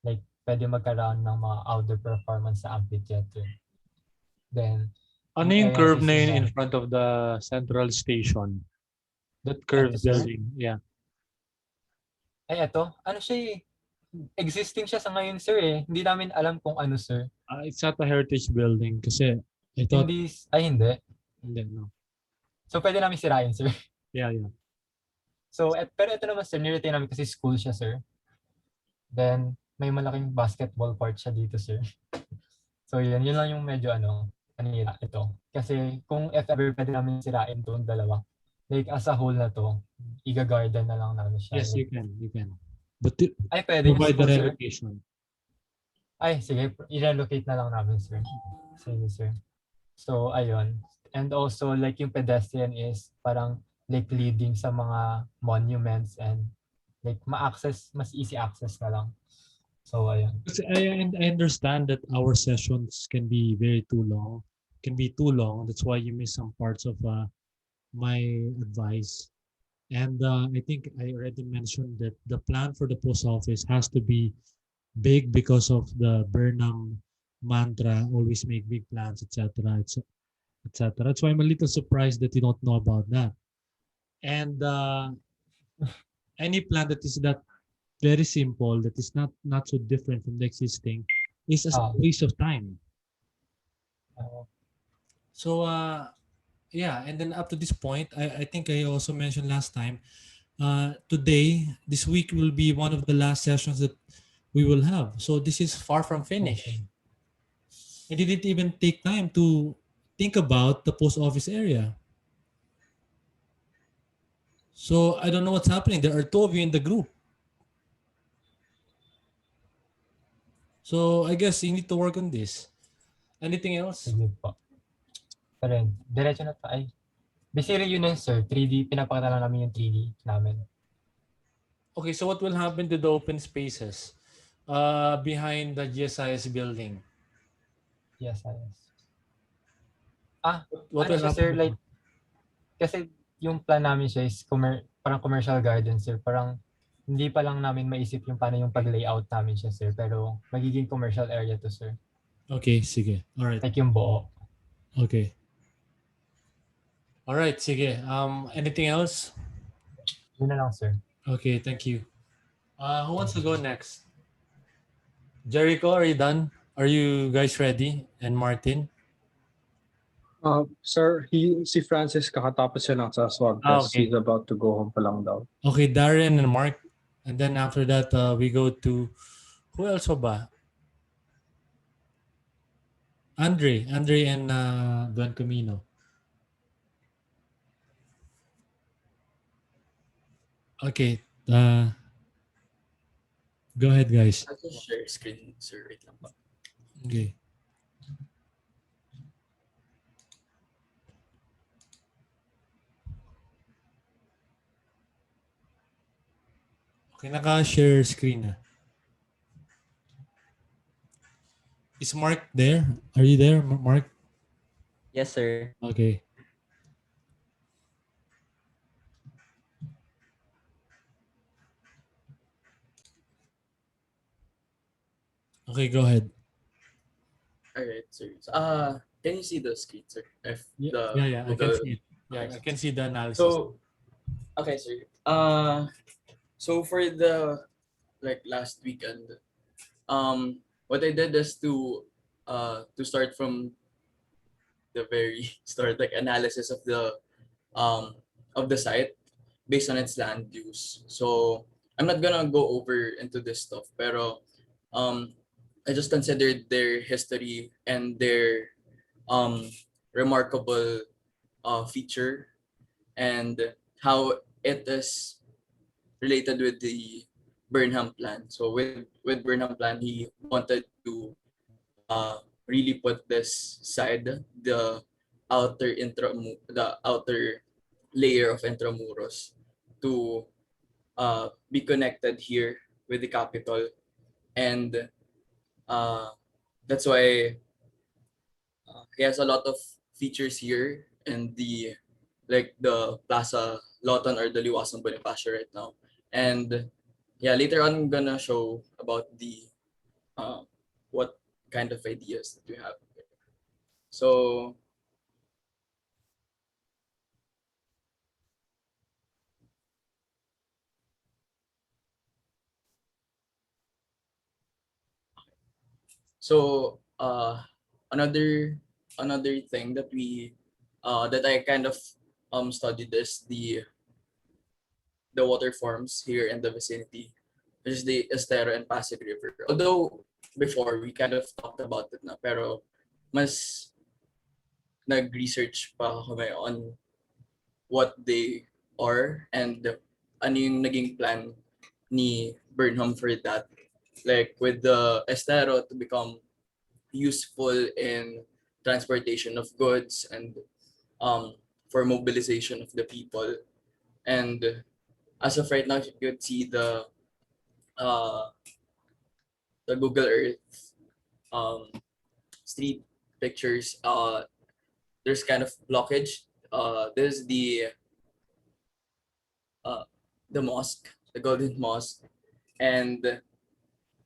like pwede magkaroon ng mga outdoor performance sa amphitheater. Then Ano yung curve na yun in front of the central station? That curved building, yeah. Ay, eto. Ano siya existing siya sa ngayon, sir eh. Hindi namin alam kung ano, sir. It's not a heritage building kasi I thought... Hindi. Hindi, no. So, pwede namin sirain, sir. Yeah. So, pero ito naman, sir, niretain namin kasi school siya, sir. Then, may malaking basketball court siya dito, sir. So, yun lang yung medyo kanila ito. Kasi kung if ever pwede namin sirain itong dalawa, like as a whole na to, iga-garden na lang namin siya. Yes, like, you can. But ay, pwede provide yung the school, relocation. Ay, sige, i-relocate na lang namin, sir. Sige, sir. So, ayun. And also, like yung pedestrian is parang like leading sa mga monuments and like mas easy access na lang. So, ayun. I understand that our sessions can be very too long. can be too long. That's why you miss some parts of my advice. And I think I already mentioned that the plan for the post office has to be big because of the Burnham mantra, always make big plans, etc., etc. That's why I'm a little surprised that you don't know about that. And any plan that is that very simple, that is not so different from the existing, is a Ah, waste of time. ah, So yeah, and then up to this point, I think I also mentioned last time, today, this week will be one of the last sessions that we will have. So this is far from okay. finished. I didn't even take time to think about the post office area. So I don't know what's happening. There are two of you in the group. So I guess you need to work on this. Anything else? Sige po. Pero yun, diretso na tayo. Basically yun sir, 3D, pinapakita lang namin yung 3D namin. Okay, so what will happen to the open spaces behind the GSIS building? Yes, yes. Ah, What ano will siya happen sir, to like, kasi yung plan namin siya is parang commercial garden sir. Parang hindi pa lang namin maisip yung paano yung pag-layout namin siya sir. Pero magiging commercial area to sir. Okay, sige. All right. Like yung buo. Okay. All right, sige. Anything else? Yun na lang sir. Okay, thank you. Who wants to go next? Jericho, are you done? Are you guys ready? And Martin? Sir, si Francis kakatapos siya lang sa swab test. Okay. He's about to go home pa lang daw. Okay, Darren and Mark. And then after that, we go to, who else pa ba? Andre and Don Camino. Okay, go ahead guys. I'll just share screen, sir. Wait lang po. Okay. Okay, naka-share screen na. Is Mark there? Are you there, Mark? Yes, sir. Okay. Okay, go ahead. All right, sir. So, can you see the screen, sir? If the Yeah, I can Google. see it. Yeah, Okay. I can see the analysis. So, okay, sir. So for the like last weekend, what I did is to start from the very start, like analysis of the site based on its land use. So I'm not gonna go over into this stuff, pero I just considered their history and their um remarkable feature and how it is related with the Burnham plan. So with Burnham plan, he wanted to really put this side, the the outer layer of intramuros, to be connected here with the capital, and uh, that's why he has a lot of features here in the like the Plaza Lotan or the Liwasang Bonifacio right now. And yeah, later on I'm gonna show about the uh, what kind of ideas that we have. So so another thing that we that I kind of studied is the water forms here in the vicinity, which is the Estero and Pasig River. Although before we kind of talked about it na, pero mas nag-research pa kami on what they are and ano yung naging plan ni Burnham for that. Like with the Estero to become useful in transportation of goods and um, for mobilization of the people. And as of right now, you could see uh, the Google Earth um, street pictures. there's kind of blockage. This is the mosque, the Golden Mosque, and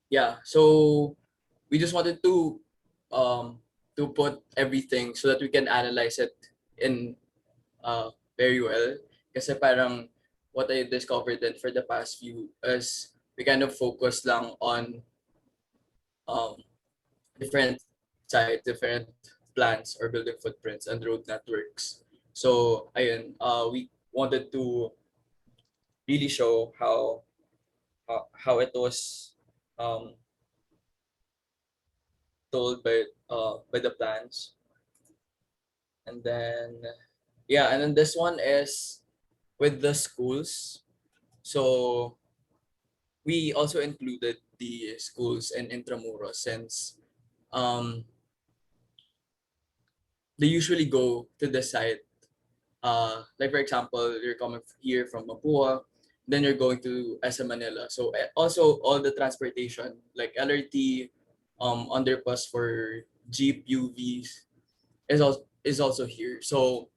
yeah, so we just wanted to put everything so that we can analyze it in very well. Kasi parang what I discovered then for the past few is we kind of focus lang on um, different sites, different plans or building footprints and road networks. So ayun, we wanted to really show how it was um, told by the plans. And then yeah, and then this one is with the schools. So we also included the schools in Intramuros since um, they usually go to the site. Like for example, you're coming here from Mapua, then you're going to SM Manila. So also all the transportation like LRT, underpass for Jeep, UVs is also here. So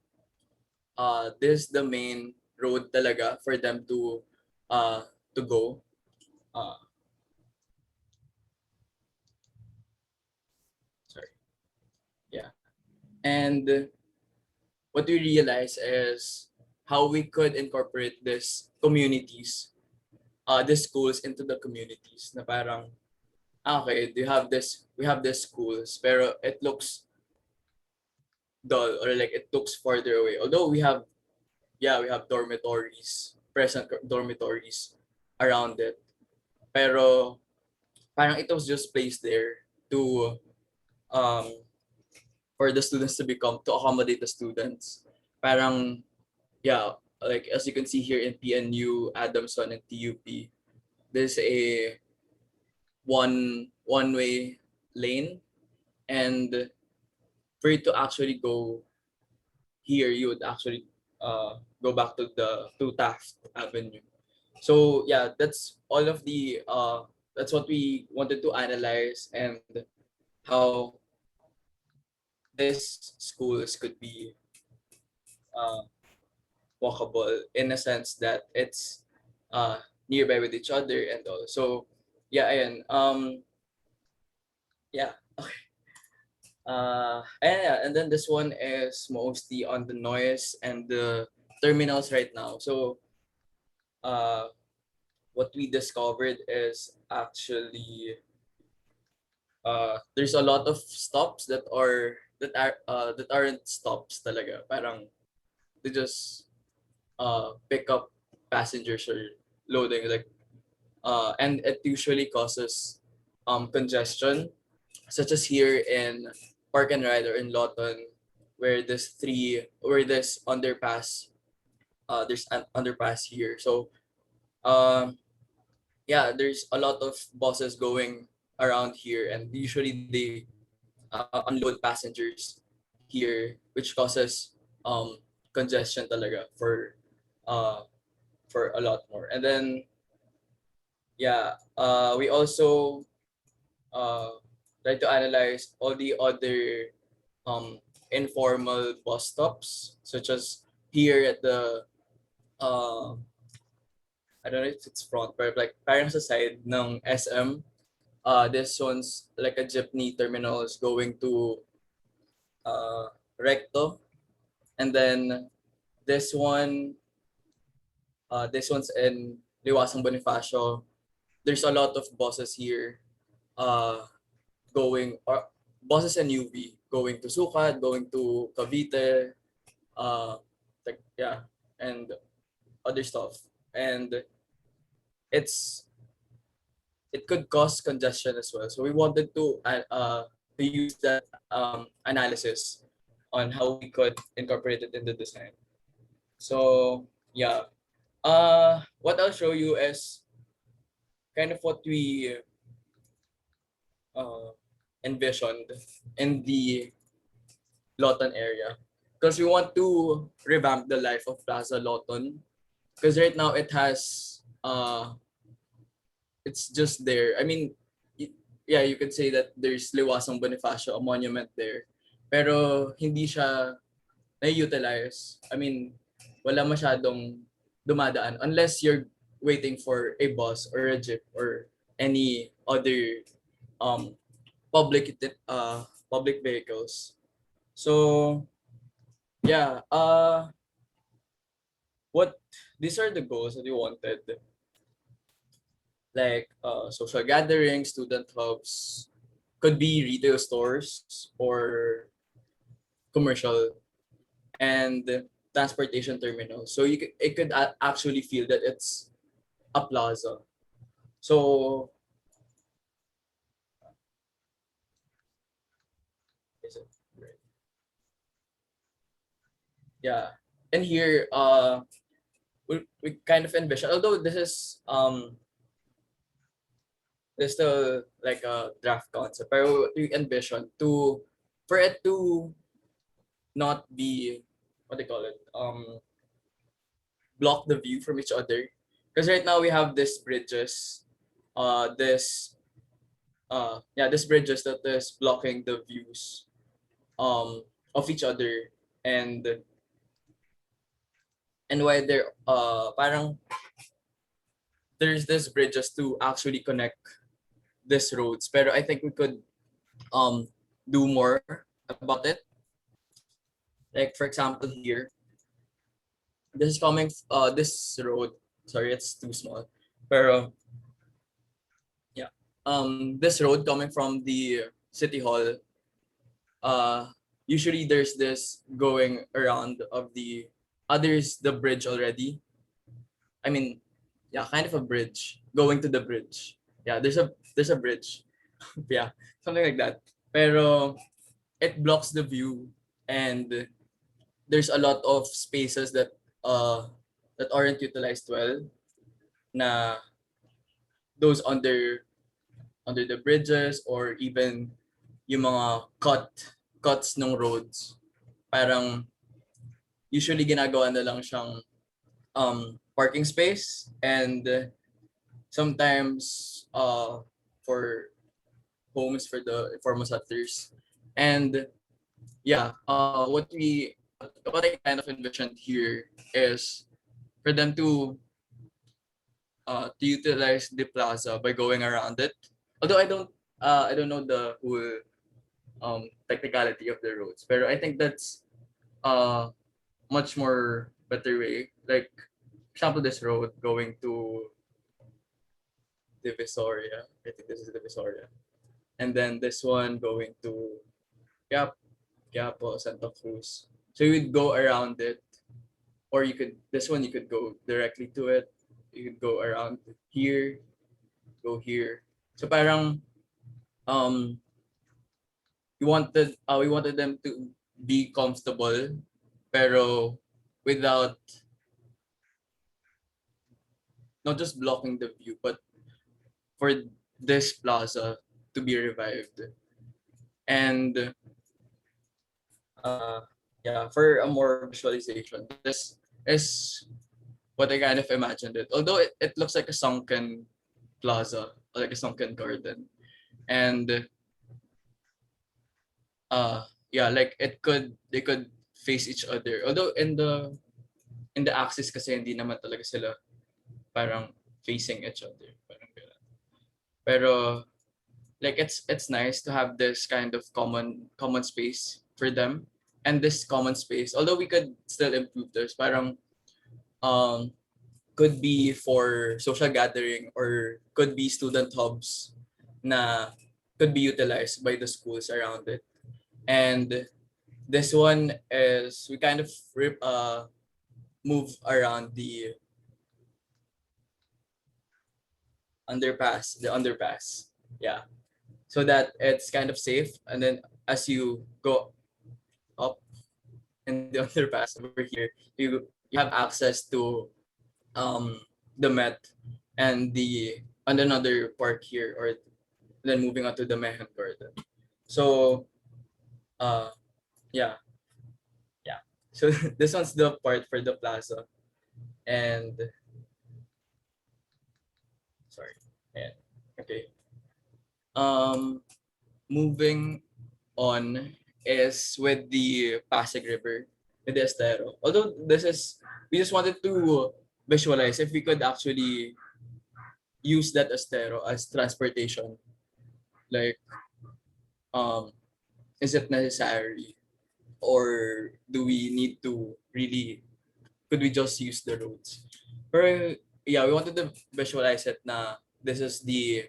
this is the main road talaga for them uh to go. Uh, sorry, yeah, and what we realize is how we could incorporate this communities, the schools into the communities. Na parang okay, we have this schools, pero it looks dull or like it looks farther away. Although we have dormitories, present dormitories around it. Pero parang it was just placed there to um for the students to accommodate the students. Parang yeah, like as you can see here in PNU, Adamson, and TUP, there's a one way lane, and for you to actually go here, you would actually go back to the to Taft Avenue. So yeah, that's all of the that's what we wanted to analyze and how these schools could be uh, walkable in a sense that it's uh, nearby with each other and all. So yeah, ayan. Yeah. And then this one is mostly on the noise and the terminals right now. So uh, what we discovered is actually there's a lot of stops that aren't stops talaga. Parang they just pick up passengers or loading like and it usually causes congestion, such as here in Park and Ride or in Lawton, where this underpass there's an underpass here. So um yeah, there's a lot of buses going around here, and usually they unload passengers here, which causes congestion talaga uh for a lot more. And then yeah, we also uh try to analyze all the other um informal bus stops, such as here at the uh I don't know if it's front, but like parang sa side ng SM. This one's like a jeepney terminals going to uh Recto, and then this one this one's in Liwasang Bonifacio. There's a lot of buses here uh going or buses and UV going to Sukat, going to Cavite, uh like yeah, and other stuff. And it's it could cause congestion as well. So we wanted to use that analysis on how we could incorporate it in the design. So yeah, what I'll show you is kind of what we uh, envisioned in the Lawton area, because we want to revamp the life of Plaza Lawton, because right now it's just there. I mean, yeah, you could say that there's Liwasang Bonifacio, a monument there. Pero hindi siya na-utilize. I mean, wala masyadong dumadaan unless you're waiting for a bus or a jeep or any other um public vehicles. So yeah, what these are the goals that we wanted, like social gatherings, student hubs, could be retail stores or commercial, and transportation terminals. So it could actually feel that it's a plaza. So is it right? Yeah, and here we kind of envision, although this is still like a draft concept, but we envision to for it to not be, what they call it, block the view from each other, because right now we have these bridges, this this bridges that is blocking the views of each other, and why there parang there's this bridges to actually connect these roads, pero I think we could um do more about it. Like for example here, this is coming this road, sorry it's too small, pero yeah, this road coming from the city hall, uh usually there's this going around of the others, the bridge already, I mean, yeah, kind of a bridge going to the bridge, yeah, there's a bridge, yeah, something like that, pero it blocks the view, and there's a lot of spaces that aren't utilized well, na those under the bridges, or even yung mga cuts ng roads, parang usually ginagawa na lang siyang parking space, and sometimes for homes for the informal settlers. And yeah, what I kind of envisioned here is for them to utilize the plaza by going around it. Although I don't know the whole technicality of the roads, but I think that's uh much more better way. Like example, this road going to Divisoria. I think this is Divisoria, and then this one going to Quiapo, Santa Cruz. So you would go around it, or you could go directly to it. You could go around here, go here. So parang um we wanted them to be comfortable, pero without not just blocking the view, but for this plaza to be revived. And uh yeah, for a more visualization, this is what I kind of imagined it. Although it looks like a sunken plaza, like a sunken garden. And yeah, like they could face each other. Although in the axis kasi hindi naman talaga sila parang facing each other. Parang ganun. Pero like it's nice to have this kind of common space for them. And this common space, although we could still improve this, parang um could be for social gathering, or could be student hubs na could be utilized by the schools around it. And this one is we kind of move around the underpass. Yeah. So that it's kind of safe. And then as you go up in the underpass over here, you have access to the Met and the and another park here, or then moving on to the Mehan Garden. So yeah, yeah. So this one's the part for the plaza. And sorry. And okay. Um moving on is with the Pasig River. with the estero. Although we just wanted to visualize if we could actually use that estero as transportation. Like, um, is it necessary, or do we need to really? Could we just use the roads? But yeah, we wanted to visualize it. Na this is the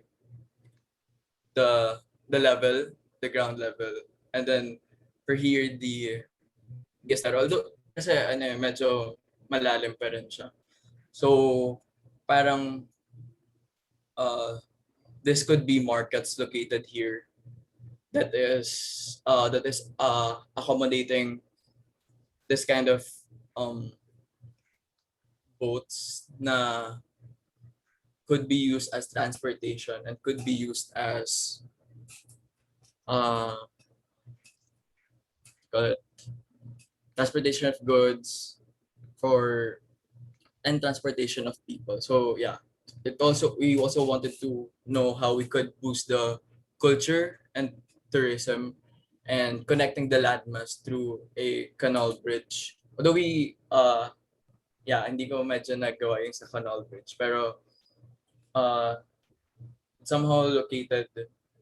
the level, the ground level, and then for here the estero. Although kasi ano medyo malalim pa rin siya. So parang uh this could be markets located here that is accommodating this kind of um boats na could be used as transportation and could be used as uh call it transportation of goods for and transportation of people. So yeah, we also wanted to know how we could boost the culture and tourism and connecting the landmass through a canal bridge. Although hindi ko medyo nagawa yung sa canal bridge, pero uh somehow located,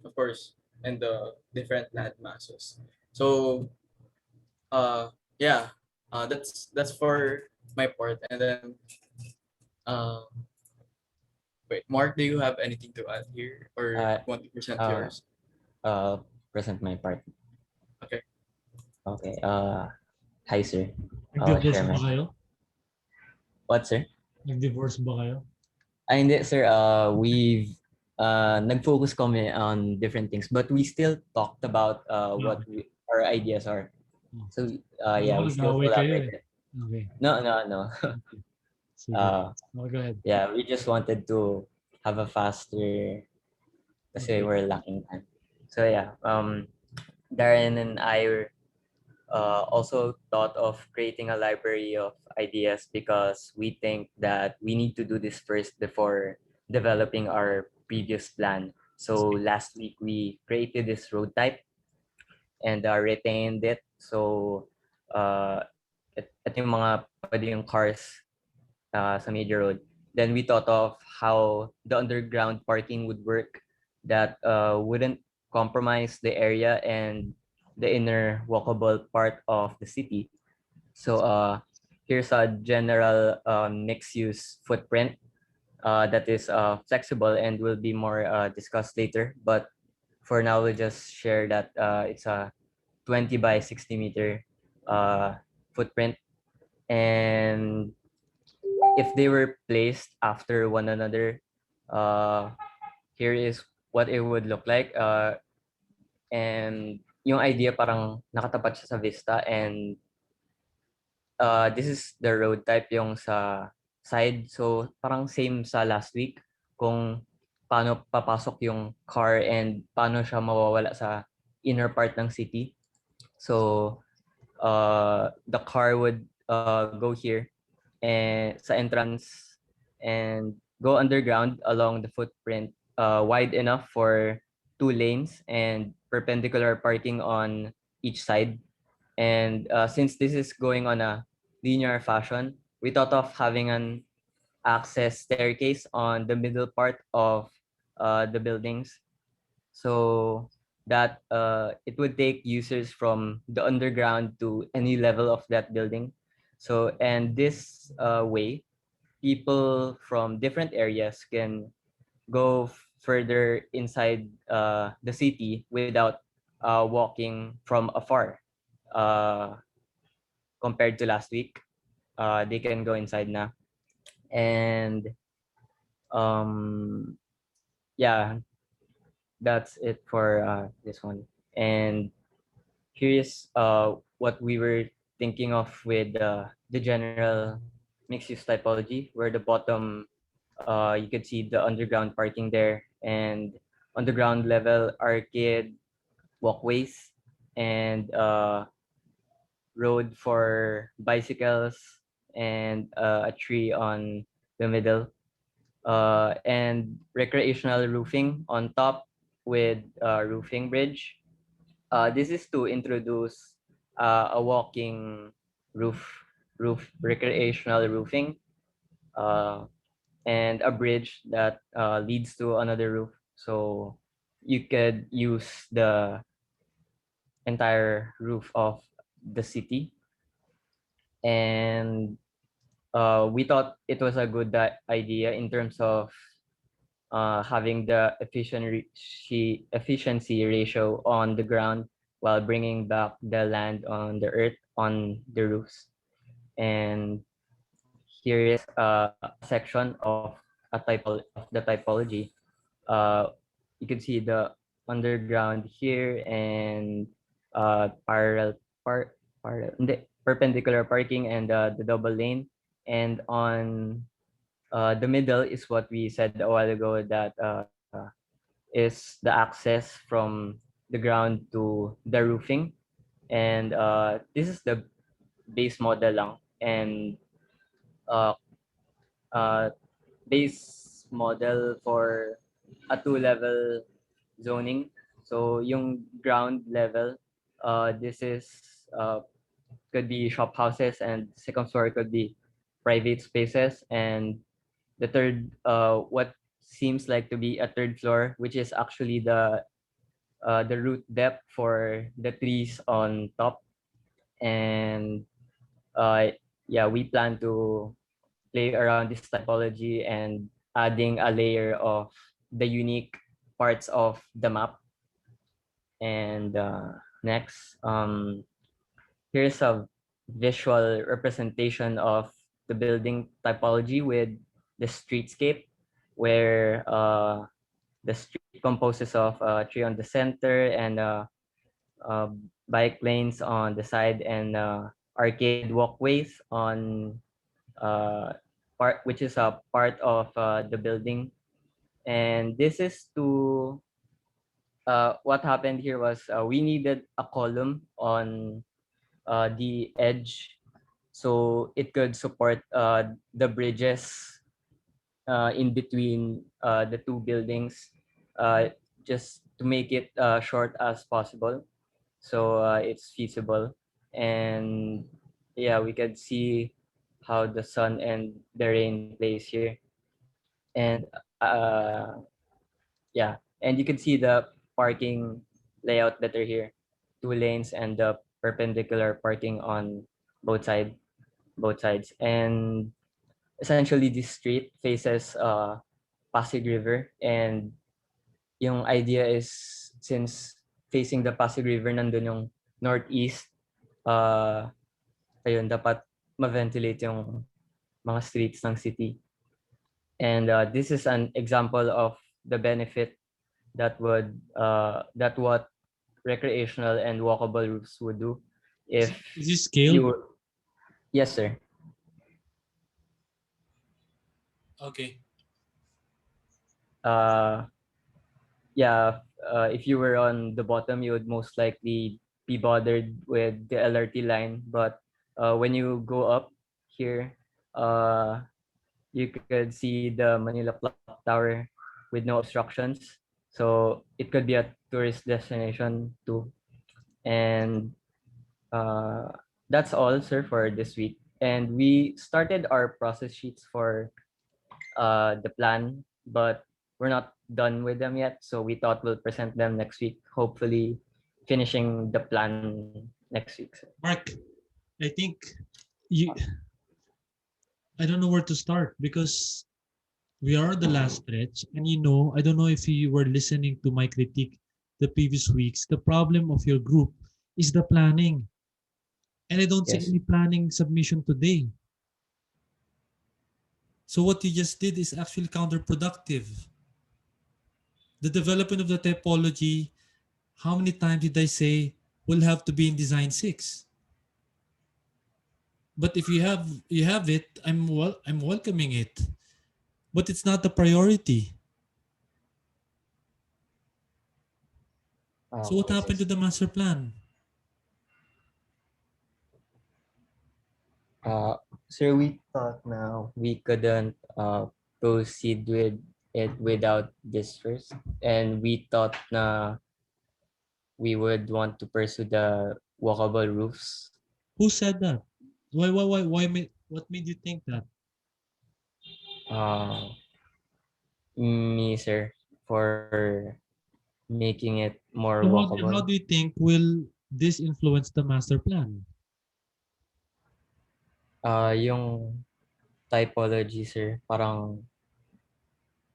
of course, in the different land masses. So yeah, that's for my part. And then uh wait, Mark, do you have anything to add here, or Uh, want to present uh, yours? Present my part. Okay. Okay. Hi, sir. Nag-divorce ba Chairman. kayo? What, sir? Nag-divorce ba kayo? Hindi, sir. We've nag-focus kami on different things, but we still talked about what our ideas are. So, yeah, we still Nag-away kayo collaborated. Okay. No. Sige. Go ahead. Yeah, we just wanted to have a faster, kasi we're lacking time. So yeah, Darren and I also thought of creating a library of ideas because we think that we need to do this first before developing our previous plan. So last week we created this road type and retained it. So ito yung mga pwede yung cars sa major road. Then we thought of how the underground parking would work that wouldn't compromise the area and the inner walkable part of the city. So here's a general mixed-use footprint that is flexible and will be more discussed later. But for now, we'll just share that it's a 20 by 60 meter footprint. And if they were placed after one another, here is what it would look like. And yung idea parang nakatapat siya sa vista, and this is the road type yung sa side. So parang same sa last week kung paano papasok yung car and paano siya mawawala sa inner part ng city. So the car would go here and sa entrance and go underground along the footprint wide enough for 2 lanes and perpendicular parking on each side. And since this is going on a linear fashion, we thought of having an access staircase on the middle part of the buildings so that it would take users from the underground to any level of that building. So, and this way, people from different areas can go further inside the city without walking from afar. Compared to last week, they can go inside now. And yeah, that's it for this one. And here's what we were thinking of with the general mixed-use typology, where the bottom you could see the underground parking there, and on the ground level arcade walkways and road for bicycles and a tree on the middle, and recreational roofing on top with roofing bridge. This is to introduce a walking roof recreational roofing, uh, and a bridge that leads to another roof. So you could use the entire roof of the city. And we thought it was a good idea in terms of having the efficiency ratio on the ground while bringing back the land on the earth on the roofs. And here is a section of the typology. Uh, you can see the underground here and parallel hindi, perpendicular parking and the double lane. And on the middle is what we said a while ago, that is the access from the ground to the roofing. And this is the base model lang. And uh, uh, base model for a two-level zoning. So yung ground level, this is could be shop houses, and second floor could be private spaces, and the third, what seems like to be a third floor, which is actually the root depth for the trees on top. And uh, yeah, we plan to play around this typology and adding a layer of the unique parts of the map. And next, here's a visual representation of the building typology with the streetscape, where the street composes of a tree on the center and uh, bike lanes on the side, and arcade walkways on which is a part of the building. And this is to what happened here was we needed a column on the edge so it could support the bridges in between the two buildings, uh, just to make it short as possible, so it's feasible. And yeah, we could see how the sun and the rain plays here. And yeah, and you can see the parking layout better here, two lanes and the perpendicular parking on both sides. And essentially this street faces Pasig River, and yung idea is, since facing the Pasig River, nandun yung northeast, uh, ayun, dapat ma-ventilate yung mga streets ng city. And this is an example of the benefit that what recreational and walkable routes would do if Is this scale? you. Yes, sir. Okay. Yeah, if you were on the bottom, you would most likely be bothered with the LRT line. But when you go up here, you could see the Manila Clock Tower with no obstructions. So it could be a tourist destination too. And that's all, sir, for this week. And we started our process sheets for the plan, but we're not done with them yet. So we thought we'll present them next week, hopefully finishing the plan next week, sir. Mark, I think I don't know where to start because we are the last stretch. And I don't know if you were listening to my critique the previous weeks. The problem of your group is the planning. And I don't see Yes. any planning submission today. So what you just did is actually counterproductive. The development of the typology, how many times did I say will have to be in design 6? But if you have it, I'm welcoming it. But it's not the priority. So what Okay, happened to the master plan? sir, we thought now we couldn't proceed with it without this first, and we thought na we would want to pursue the walkable roofs. Who said that? What made you think that? Me, sir, for making it more So walkable. how do you think will this influence the master plan? Yung typology, sir, parang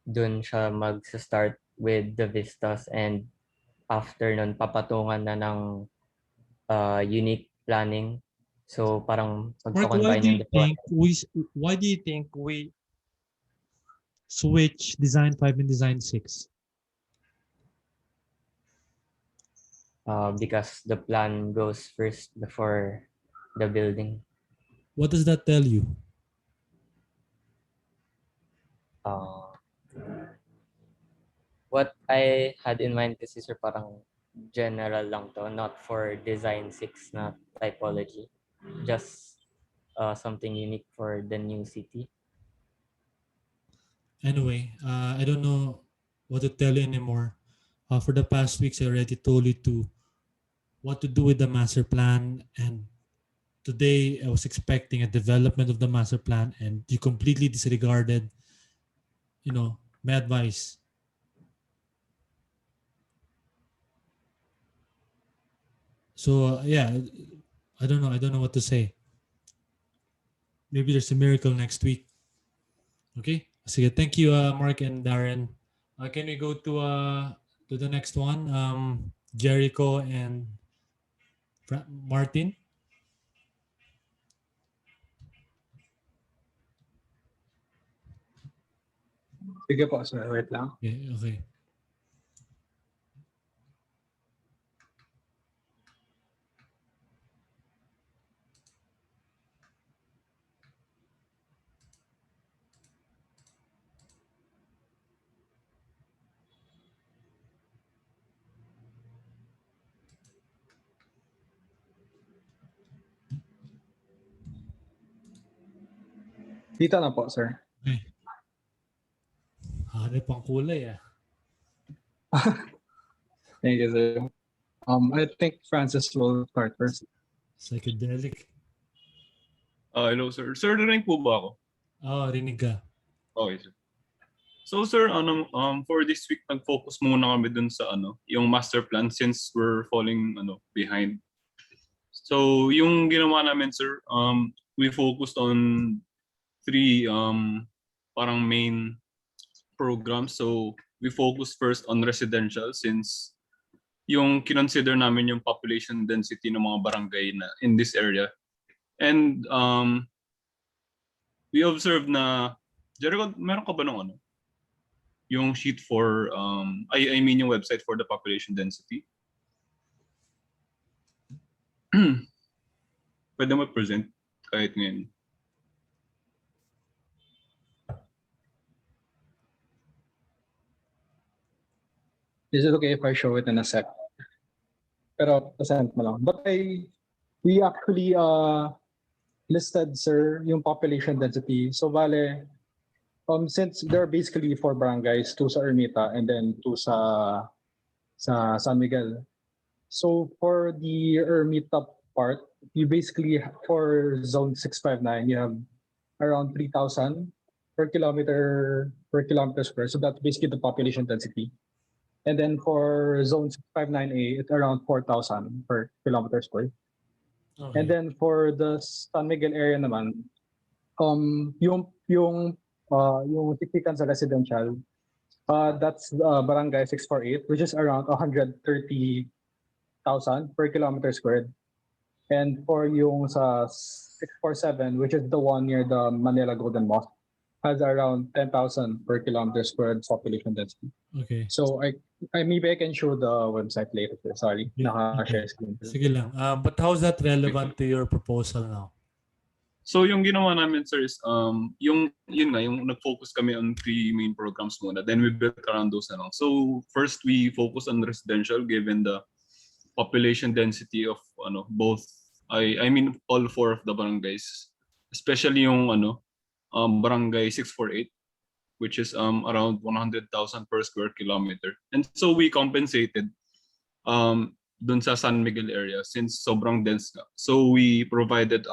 dun siya mag-start with the vistas, and after nun papatungan na ng unique planning. So parang Mark, why magko-combine do yung you dalawa. think we switch design 5 and design 6? Because the plan goes first before the building. What does that tell you? Uh, what I had in mind kasi sir, parang general lang to, not for design 6 na typology. Just something unique for the new city. Anyway, I don't know what to tell you anymore. For the past weeks, I already told you what to do with the master plan, and today I was expecting a development of the master plan, and you completely disregarded, my advice. So yeah, I don't know. I don't know what to say. Maybe there's a miracle next week. Okay. So thank you, Mark and Darren. Can we go to the next one? Jericho and Martin. Sige po, sir. Wait lang. Okay. Okay. Dito na po, sir. Okay. Hanip ang kulay ah. Thank you, sir. I think Francis will start first. Psychedelic. Hello, sir. Sir, narinig po ba ako? Oo, rinig ka. Okay, sir. So, sir, for this week, nag-focus muna kami dun sa yung master plan since we're falling behind. So, yung ginawa namin, sir, we focused on three parang main programs. So, we focused first on residential since yung kinonsider namin yung population density ng mga barangay na in this area. And we observed na, Jericho, meron ka ba ng yung sheet for, I mean yung website for the population density? Pwede mo present kahit ngayon. Is it okay if I show it in a sec? Pero present mo lang. But we actually listed, sir, yung population density. So bale, since there are basically 4 barangays, 2 sa Ermita and then 2 sa San Miguel. So for the Ermita part, you basically, for zone 659, you have around 3,000 per kilometer square. So that's basically the population density. And then for zone 659A, it's around 4,000 per kilometer square. Okay. And then for the San Miguel area naman, yung titikan sa residential, that's barangay 648, which is around 130,000 per kilometer squared. And for yung sa 647, which is the one near the Manila Golden Mosque, has around 10,000 per kilometer squared population density. Okay. So maybe I can show the website later. Sorry, Yeah, naka-share okay. screen. Sige lang. But how's that relevant to your proposal now? So yung ginawa namin, sir, is yung nag-focus kami on 3 main programs muna. Then we built around those na lang. So first we focus on residential given the population density of both, I mean all 4 of the barangays. Especially yung barangay 648, which is around 100,000 per square kilometer. And so we compensated dun sa San Miguel area since sobrang dense nga. So we provided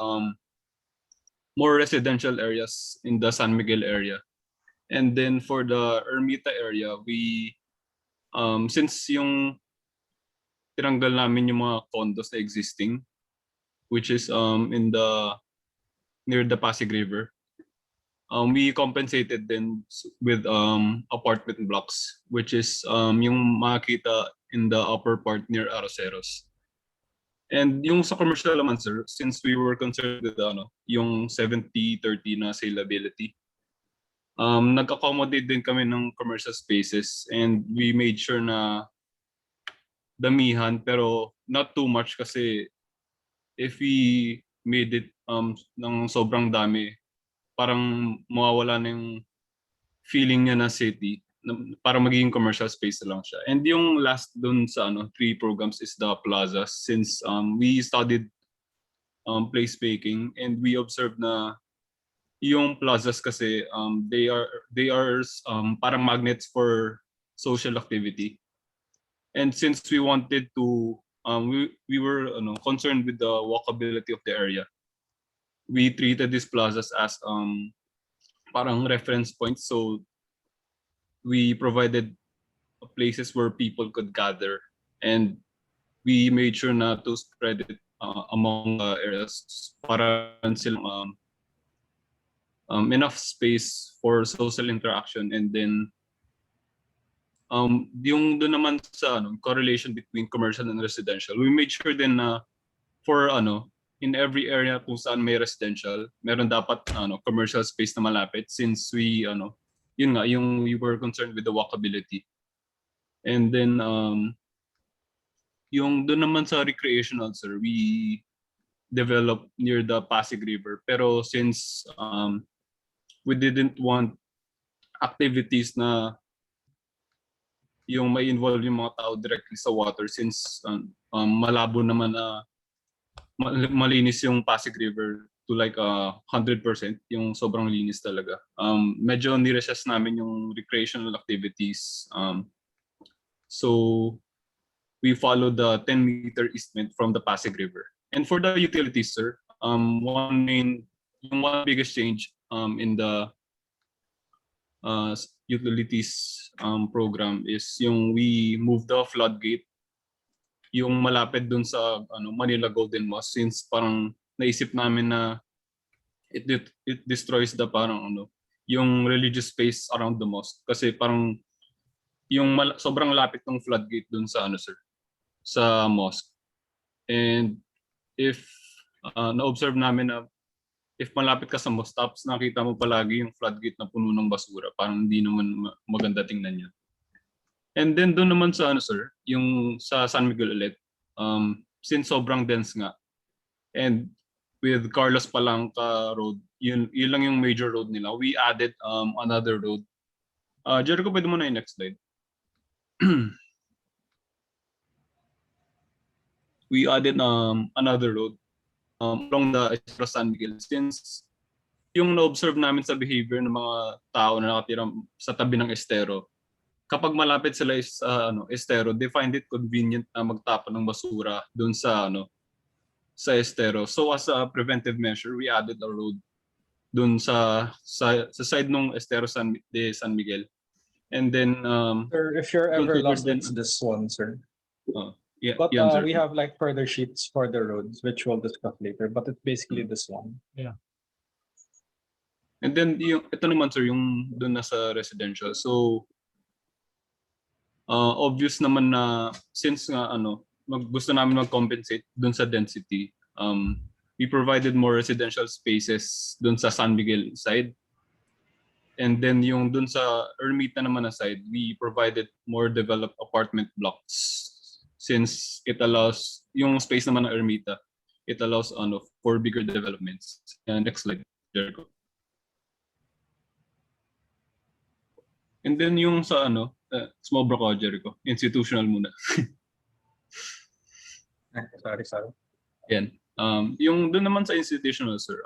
more residential areas in the San Miguel area. And then for the Ermita area, we since yung tinanggal namin yung mga condos na existing, which is in the near the Pasig River, we compensated then with apartment blocks, which is yung makita in the upper part near Aroseros. And yung sa commercial naman, sir, since we were concerned with yung 70-30 na saleability, nag-accommodate din kami ng commercial spaces and we made sure na damihan pero not too much kasi if we made it ng sobrang dami, parang mawawala na yung feeling niya na city, para magiging commercial space lang siya. And yung last dun sa 3 programs is the plazas, since we studied place making and we observed na yung plazas kasi they are parang magnets for social activity. And since we wanted to we were concerned with the walkability of the area, we treated these plazas as parang reference points. So we provided places where people could gather, and we made sure not to spread it among areas para silang enough space for social interaction. And then yung doon naman sa correlation between commercial and residential, we made sure din na for in every area kung saan may residential, meron dapat commercial space na malapit, since we yun nga yung we were concerned with the walkability. And then yung doon naman sa recreational, sir, we developed near the Pasig River, pero since we didn't want activities na yung may involve yung mga tao directly sa water, since malabo naman na malinis yung Pasig River to like 100%, yung sobrang linis talaga. Medyo nireses namin yung recreational activities. So we follow the 10-meter easement from the Pasig River. And for the utilities, sir, one biggest change in the utilities program is yung we moved the floodgate yung malapit dun sa Manila Golden Mosque, since parang naisip namin na it destroys the parang yung religious space around the mosque, kasi parang yung sobrang lapit ng floodgate dun sa sir, sa mosque. And if na-observe namin na if malapit ka sa mosque tapos nakita mo palagi yung floodgate na puno ng basura, parang hindi naman maganda tingnan yun. And then doon naman sa sir, yung sa San Miguel ulit, since sobrang dense nga, and with Carlos Palanca Road, yun lang yung major road nila, we added another road. Jericho, pwede mo na yung next slide. We added another road along the San Miguel, since yung na-observe namin sa behavior ng mga tao na nakatira sa tabi ng estero, kapag malapit sila sa estero, they find it convenient na magtapon ng basura doon sa sa estero. So as a preventive measure, we added a road doon sa side ng estero de San Miguel. And then Sir, if you're ever lost, it's this one, sir. Yeah, But yan, sir. we have like further sheets for the roads, which we'll discuss later. But it's basically this one. Yeah. And then ito naman, sir, yung doon na sa residential. So obvious naman na since nga gusto namin mag-compensate doon sa density, we provided more residential spaces doon sa San Miguel side. And then yung doon sa Ermita naman na side, we provided more developed apartment blocks, since it allows yung space naman ng Ermita, it allows for bigger developments. Next slide, Jericho. And then yung sa sumobra ko, Jericho, institutional muna. Sorry. Yan. Yung doon naman sa institutional, sir,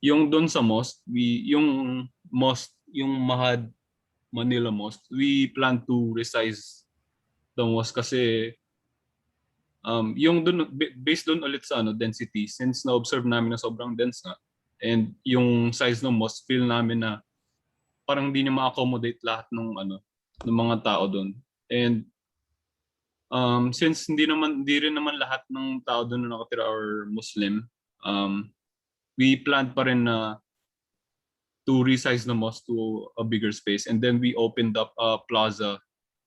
yung doon sa mosque, yung Mahad Manila Mosque, we plan to resize the mosque kasi yung doon based doon ulit sa density, since na-observe namin na sobrang dense nga, And yung size ng mosque, feel namin na parang hindi niya ma-accommodate lahat ng ng mga tao doon. And since hindi rin naman lahat ng tao doon na nakatira or Muslim, we planned pa rin na to resize the mosque to a bigger space, and then we opened up a plaza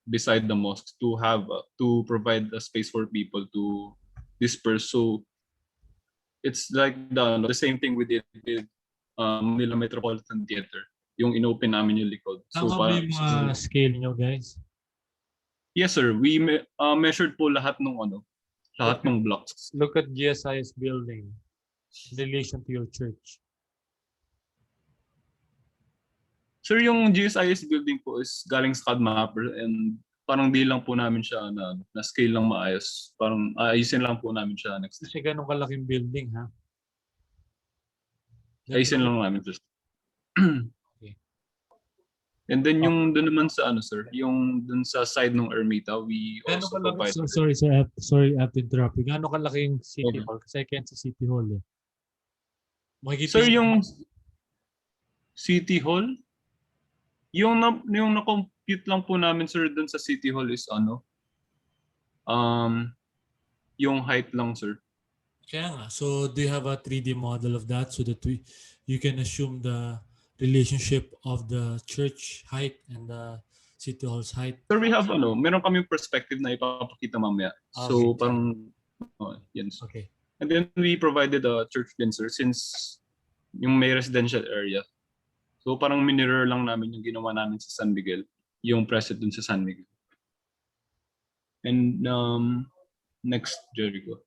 beside the mosque to have to provide a space for people to disperse. So it's like the same thing we did with Manila Metropolitan Theater, yung inopen namin yung likod. So Tama ba yung mga scale nyo, guys? Yes sir, we measured po lahat ng lahat ng blocks. Look at GSI's building in relation to your church. Sir, yung GSIS building po is galing sa CAD mapper, and parang di lang po namin siya na scale lang maayos. Parang ayusin lang po namin siya next time. Kasi ganun kalaking building, ha? Ayusin lang namin siya. Okay. And then yung doon naman sa sir, yung doon sa side ng Ermita, we also provide. Sorry, I have to interrupt you. Gaano kalaking City Hall? Kasi I can't sa City Hall eh. Makikita Sir, yung City Hall, yung na-compute lang po namin sir doon sa City Hall is yung height lang sir. Kaya nga. So do you have a 3D model of that so that you can assume the relationship of the church height and the City Hall's height? Sir, we have meron kaming perspective na ipapakita mamaya. So Okay. parang yan. Okay. And then we provided a church din sir, since yung may residential area. So parang mirror lang namin yung ginawa namin sa San Miguel, yung preset dun sa San Miguel. And next, Jericho.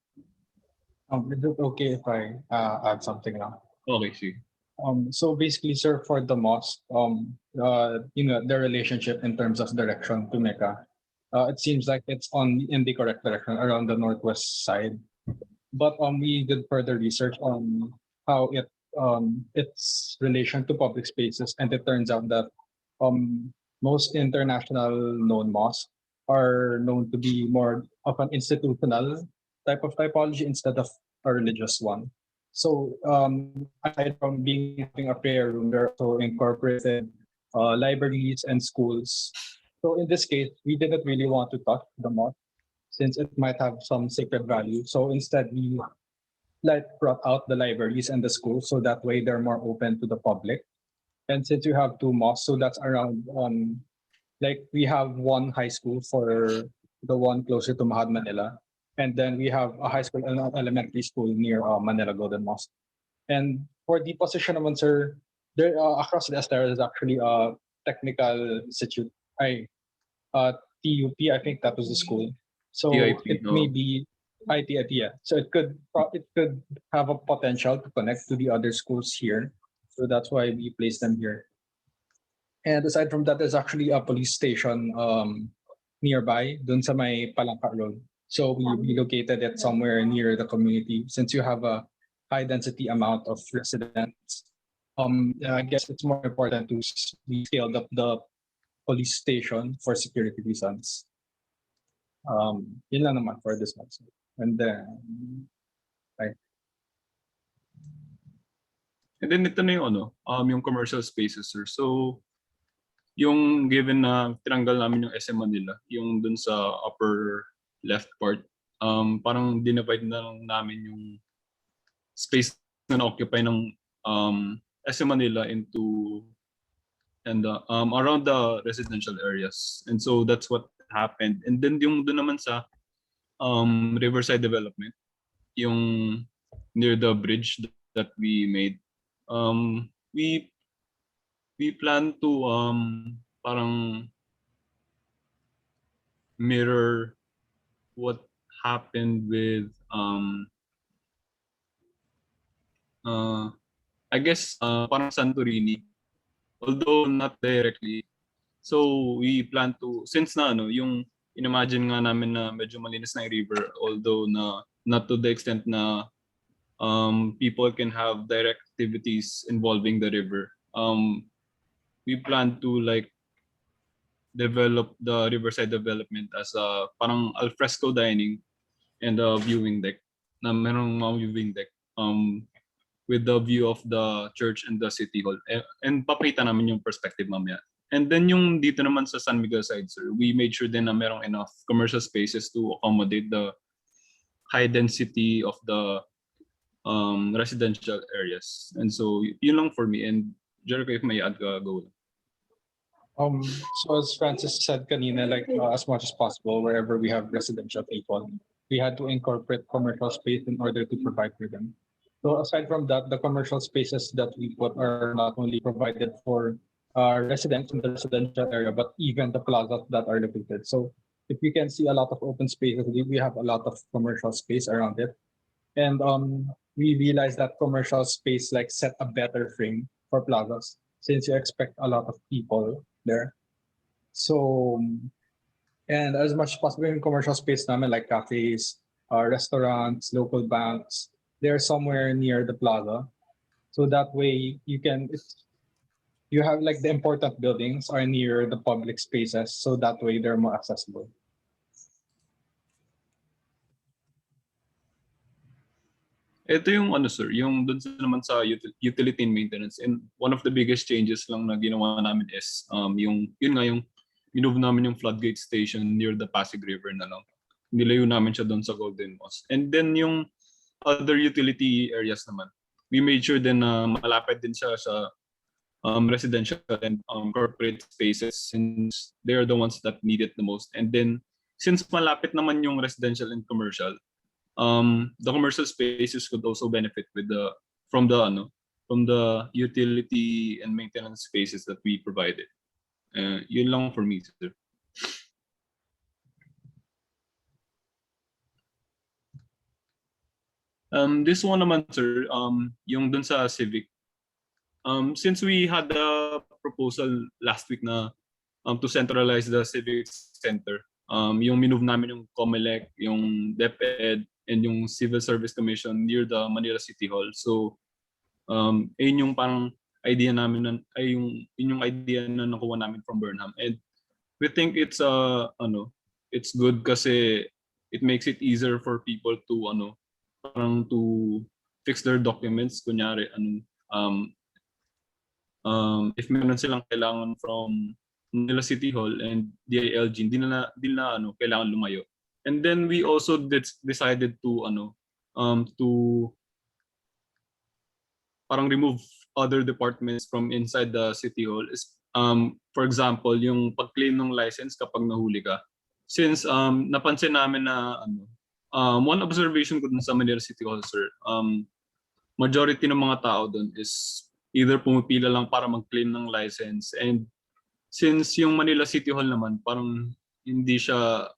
Is it okay if I add something now? Okay, see. So basically, sir, for the mosque, the relationship in terms of direction to Mecca, it seems like it's in the correct direction around the northwest side. But we did further research on how its relation to public spaces, and it turns out that most international known mosques are known to be more of an institutional type of typology instead of a religious one. So aside from having a prayer room, they're also incorporated libraries and schools. So in this case, we didn't really want to touch the mosque since it might have some sacred value. So instead, we brought out the libraries and the schools, so that way they're more open to the public. And since you have two mosques, so that's around we have one high school for the one closer to Mahad Manila, and then we have a high school and an elementary school near Manila Golden Mosque. And for the position naman, sir, there across the there is actually a technical institute. TUP, I think that was the school. So TIP, it may be ITIP, yeah. So it could have a potential to connect to the other schools here. So that's why we placed them here. And aside from that, there's actually a police station nearby, dun sa may Palangka Road. So we relocated it somewhere near the community since you have a high density amount of residents. I guess it's more important to scale up the police station for security reasons. Yun lang naman for this one. And then, right. And then ito na yung yung commercial spaces sir. So yung given na tinanggal namin yung SM Manila, yung dun sa upper left part, parang dinivide na lang namin yung space na na-occupy ng SM Manila into and around the residential areas. And so that's what happened. And then yung doon naman sa Riverside development, yung near the bridge that we made, we plan to parang mirror what happened with I guess parang Santorini, although not directly. So we plan to, since na yung imagine nga namin na medyo malinis na yung river, although not to the extent na people can have direct activities involving the river. We plan to develop the Riverside development as a parang alfresco dining and a viewing deck. Na merong mga viewing deck. with the view of the church and the city hall. And papakita namin yung perspective mamaya. And then yung dito naman sa San Miguel side, sir, we made sure din na merong enough commercial spaces to accommodate the high density of the residential areas. And so yun lang for me. And Jericho, if may add ka, go. So as Francis said kanina, like as much as possible, wherever we have residential people, we had to incorporate commercial space in order to provide for them. So aside from that, the commercial spaces that we put are not only provided for residents in the residential area, but even the plazas that are located. So if you can see a lot of open spaces, we have a lot of commercial space around it. And we realized that commercial space like set a better frame for plazas since you expect a lot of people there. So, and as much as possible in commercial space namin, like cafes, restaurants, local banks, they're somewhere near the plaza. So that way you have like the important buildings are near the public spaces. So that way they're more accessible. Ito yung ano sir, yung dun sa naman sa utility and maintenance. And one of the biggest changes lang na ginawa namin is yung minove namin yung floodgate station near the Pasig River na lang. Nilayo namin siya doon sa Golden Mosque. And then yung other utility areas naman, we made sure din na malapit din siya sa residential and corporate spaces since they are the ones that need it the most. And then since malapit naman yung residential and commercial, the commercial spaces could also benefit from the utility and maintenance spaces that we provided. Yun lang for me, sir. This one naman, sir, yung dun sa civic. Since we had a proposal last week na to centralize the civic center, yung minove namin yung COMELEC, yung DepEd, and yung Civil Service Commission near the Manila City Hall. So, ayun yung parang idea namin yung idea na nakuha namin from Burnham. And we think it's good kasi it makes it easier for people to parang to fix their documents. Kunyari if meron silang kailangan from Manila City Hall and DILG, hindi na kailangan lumayo. And then we also decided to parang remove other departments from inside the City Hall. For example, yung pag-claim ng license kapag nahuli ka. Since napansin namin na one observation ko dun sa Manila City Hall, sir, majority ng mga tao dun is either pumipila lang para mag-claim ng license, and since yung Manila City Hall naman parang hindi siya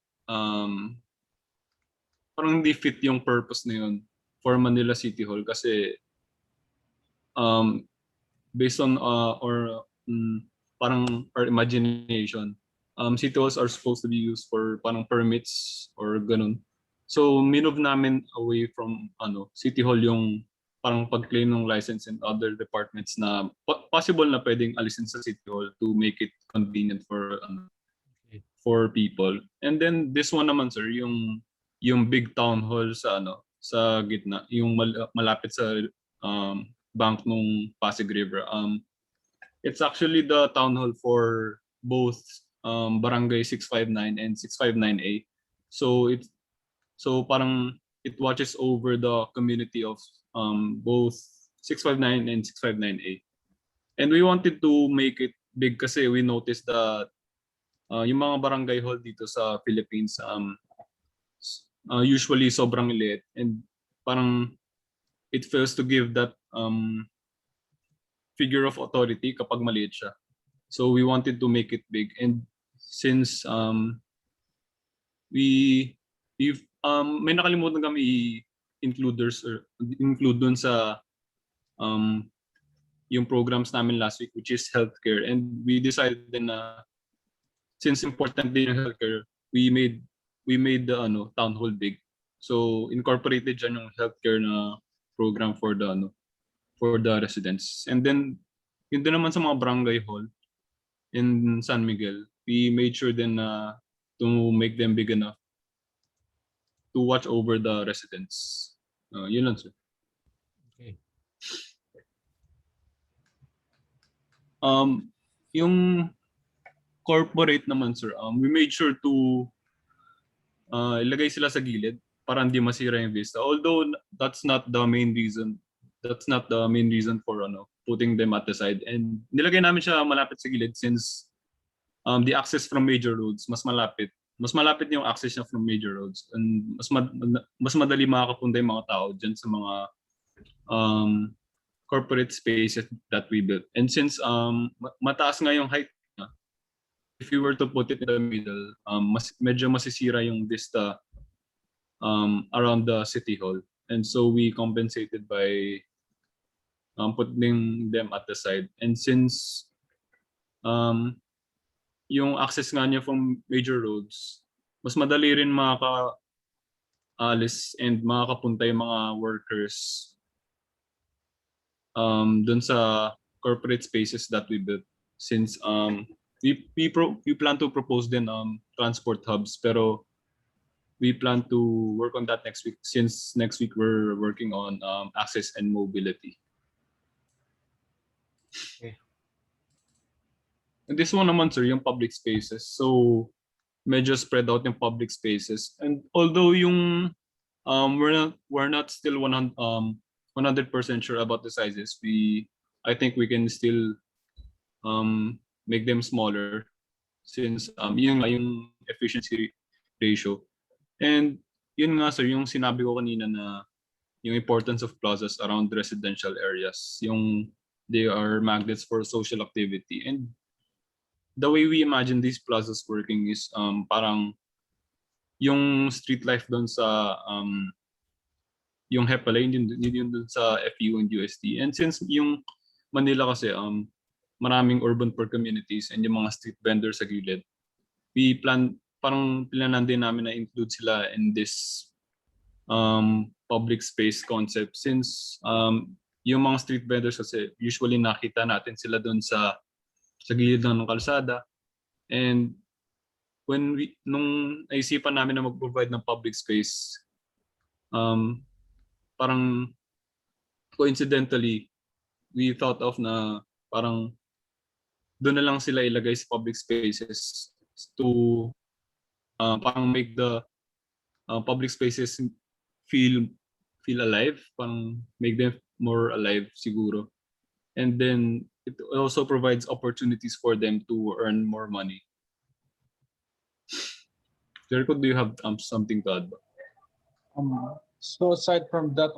parang hindi fit yung purpose na yun for Manila City Hall kasi based on parang our imagination, city halls are supposed to be used for parang permits or ganun. So minove namin away from City Hall yung parang pag-claim ng license and other departments na possible na pwedeng alisin sa City Hall to make it convenient for people. And then this one naman, sir, yung big town hall sa gitna, yung malapit sa bank nung Pasig River. It's actually the town hall for both Barangay 659 and 659A. So parang it watches over the community of both 659 and 659A. And we wanted to make it big kasi we noticed that yung mga barangay hall dito sa Philippines usually sobrang liit, and parang it fails to give that figure of authority kapag maliit siya. So we wanted to make it big, and since may nakalimutan kami include dun sa yung programs namin last week, which is healthcare, and we decided na since important din yung healthcare, we made the town hall big. So incorporated dyan yung healthcare na program for the residents. And then yun din naman sa mga barangay hall in San Miguel, we made sure then to make them big enough to watch over the residents. Yun lang, sir. Okay. Yung corporate naman, sir, we made sure to ilagay sila sa gilid para hindi masira yung vista. Although that's not the main reason. That's not the main reason for putting them at the side. And nilagay namin siya malapit sa gilid since the access from major roads mas malapit. Mas malapit yung access niya from major roads, and mas madali makakapunta yung mga tao dyan sa mga corporate spaces that we built. And since mataas nga yung height niya, if you were to put it in the middle, medyo masisira yung vista around the City Hall. And so we compensated by putting them at the side. And since yung access nga niya from major roads, mas madali rin makaka-alis and makakapunta yung mga workers dun sa corporate spaces that we built. Since we plan to propose din transport hubs, pero we plan to work on that next week, since next week we're working on access and mobility. Okay. And this one naman, sir, yung public spaces. So medyo spread out yung public spaces. And although yung we're not still 100% sure about the sizes, I think we can still make them smaller, since yun nga yung efficiency ratio. And yun nga, sir, yung sinabi ko kanina na yung importance of plazas around residential areas, yung they are magnets for social activity. And the way we imagine these plazas working is parang yung street life doon sa yung HEPA lane, yun doon sa FU and UST. And since yung Manila kasi maraming urban poor communities and yung mga street vendors sa gilid, parang planan din namin na include sila in this public space concept, since yung mga street vendors kasi usually nakita natin sila doon sa gilid ng kalsada. And nung naisipan namin na mag-provide ng public space, parang coincidentally, we thought of na parang doon na lang sila ilagay sa public spaces to parang make the public spaces feel alive, parang make them more alive siguro. And then it also provides opportunities for them to earn more money. Jericho, do you have something to add? So aside from that,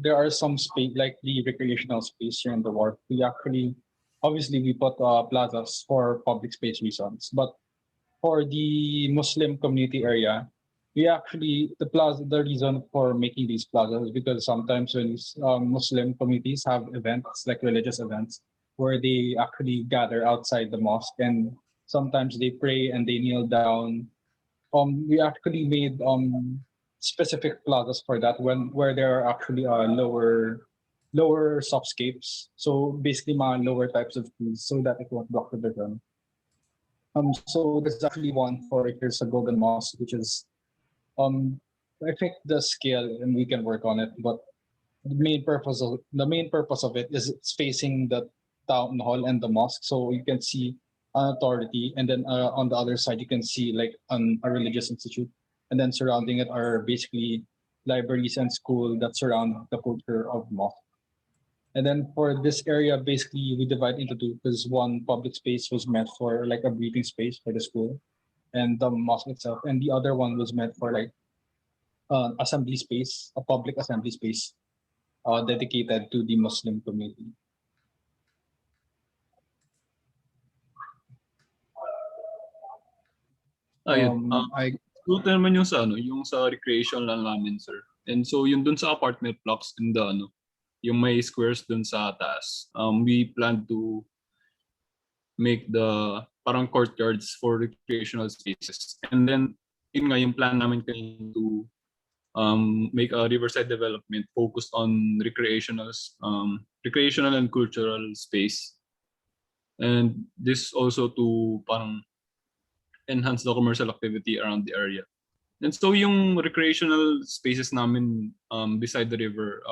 there are some space like the recreational space here in the wharf. Obviously we put plazas for public space reasons, but for the Muslim community area, the reason for making these plazas is because sometimes when Muslim communities have events like religious events where they actually gather outside the mosque, and sometimes they pray and they kneel down. We actually made specific plazas for that where there are actually lower softscapes. So basically mga lower types of trees so that it won't block the vision. So there's actually one for here's a Golden Mosque, which is I think the scale, and we can work on it, but the main purpose of it is it's facing the town hall and the mosque, so you can see an authority, and then on the other side you can see like a religious institute, and then surrounding it are basically libraries and school that surround the culture of mosque. And then for this area, basically we divide into two, because one public space was meant for like a breathing space for the school and the mosque itself, and the other one was meant for like assembly space, a public assembly space dedicated to the Muslim community. Ayun. I Ito naman yung sa recreation lang namin, sir. And so yung dun sa apartment blocks in the yung may squares dun sa taas. We plan to make the parang courtyards for recreational spaces. And then yun nga yung plan namin kanina to make a riverside development focused on recreational and cultural space. And this also to parang enhance the commercial activity around the area. And so yung recreational spaces namin beside the river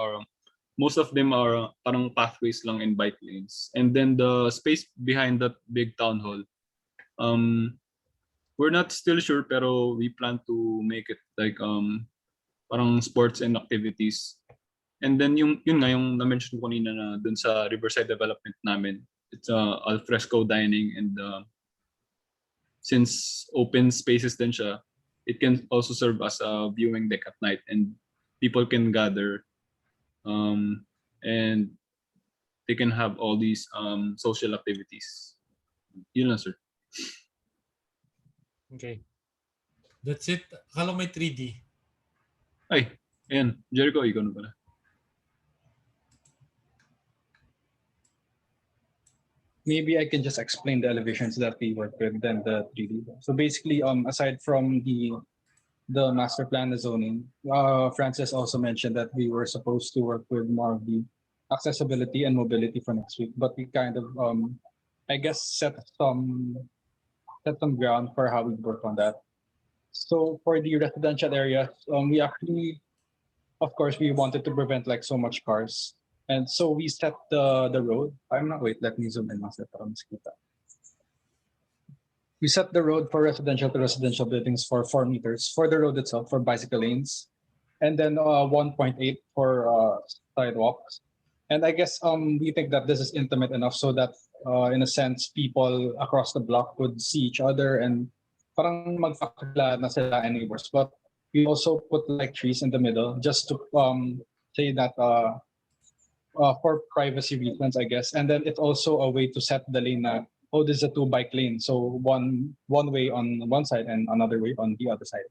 most of them are parang pathways lang and bike lanes. And then the space behind that big town hall, we're not still sure pero we plan to make it like parang sports and activities. And then yun nga yung na-mention ko kanina na dun sa Riverside development namin, it's al fresco dining, and since open spaces din siya, it can also serve as a viewing deck at night, and people can gather and they can have all these social activities. Yun lang, sir. Okay. That's it. Akala may 3D. Ay, ayan. Jericho, ikaw na pala. Maybe I can just explain the elevations that we work with and the 3D. So basically, aside from the master plan, the zoning, Francis also mentioned that we were supposed to work with more of the accessibility and mobility for next week, but we kind of, I guess, set some ground for how we work on that. So for the residential areas, we actually, of course, we wanted to prevent like so much cars. And so we set the road. Wait, let me zoom in. We set the road for residential to residential buildings for 4 meters for the road itself, for bicycle lanes, and then 1.8 for sidewalks. And I guess we think that this is intimate enough so that in a sense, people across the block would see each other and parang magkakilala na sila and neighbors. But we also put like trees in the middle just to say that for privacy reasons, I guess. And then it's also a way to set the lane na, oh, this is a 2-bike lane. So one way on one side and another way on the other side.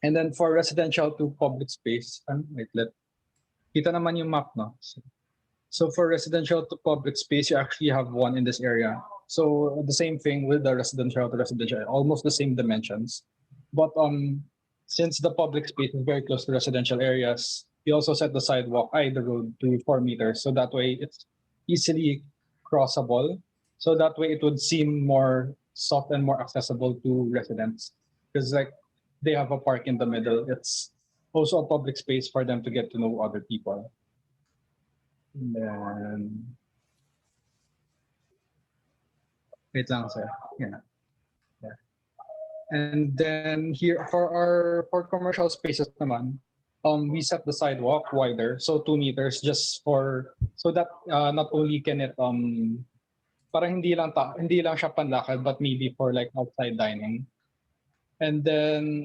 And then for residential to public space, kita naman yung map, no? So for residential to public space, you actually have one in this area. So the same thing with the residential to residential, almost the same dimensions. But since the public space is very close to residential areas, we also set the sidewalk, the road to 4 meters. So that way it's easily crossable. So that way it would seem more soft and more accessible to residents. Because like they have a park in the middle. It's also a public space for them to get to know other people. And then, wait lang, sir. Yeah. And then here for commercial spaces naman, we set the sidewalk wider, so 2 meters, just so that not only can it parang hindi lang siya panlakad, but maybe for like outside dining. And then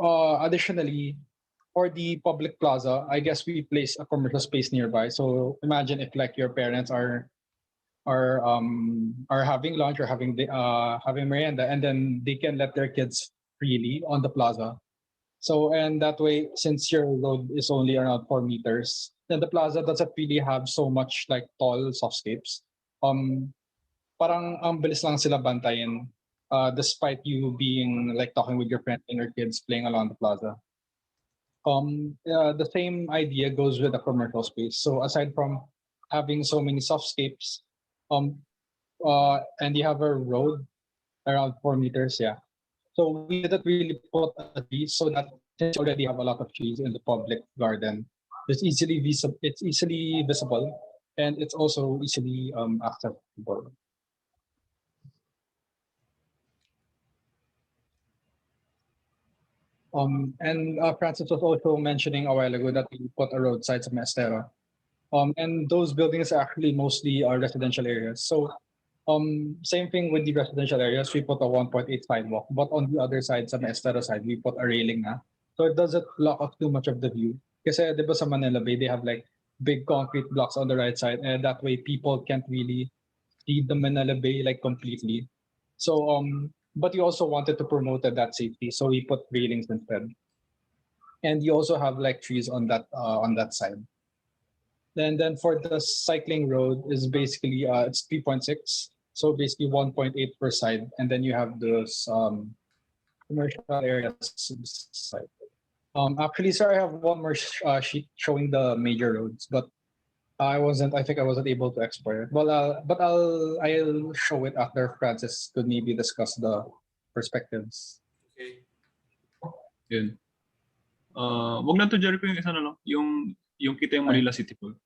additionally, for the public plaza, I guess we place a commercial space nearby. So imagine if like your parents are having lunch or having merienda, and then they can let their kids freely on the plaza. So and that way, since your road is only around 4 meters, then the plaza doesn't really have so much like tall softscapes. Parang bilis lang sila bantayin, despite you being like talking with your friends and your kids playing along the plaza. The same idea goes with the commercial space. So aside from having so many softscapes, and you have a road around 4 meters, yeah. So we didn't really put a tree, so that since you already have a lot of trees in the public garden, it's easily visible, and it's also easily accessible. And Francis was also mentioning a while ago that we put a roadside sa Mestero. And those buildings are actually mostly residential areas. So same thing with the residential areas, we put a 1.8 sidewalk, but on the other side, sa Mestero side, we put a railing na. So it doesn't block off too much of the view. Kasi di ba sa Manila Bay, they have like big concrete blocks on the right side, and that way people can't really see the Manila Bay like completely. So but you also wanted to promote that safety, so we put railings instead. And you also have like trees on that side. And then for the cycling road is basically it's 3.6, so basically 1.8 per side, and then you have those commercial areas side. Actually, sir, I have one more sheet showing the major roads, but I think I wasn't able to export it. Well, but I'll show it after Francis could maybe discuss the perspectives. Okay. Yun. Wag na to, Jericho, yung isa na lang. Yung Yung kita yung Manila City Hall.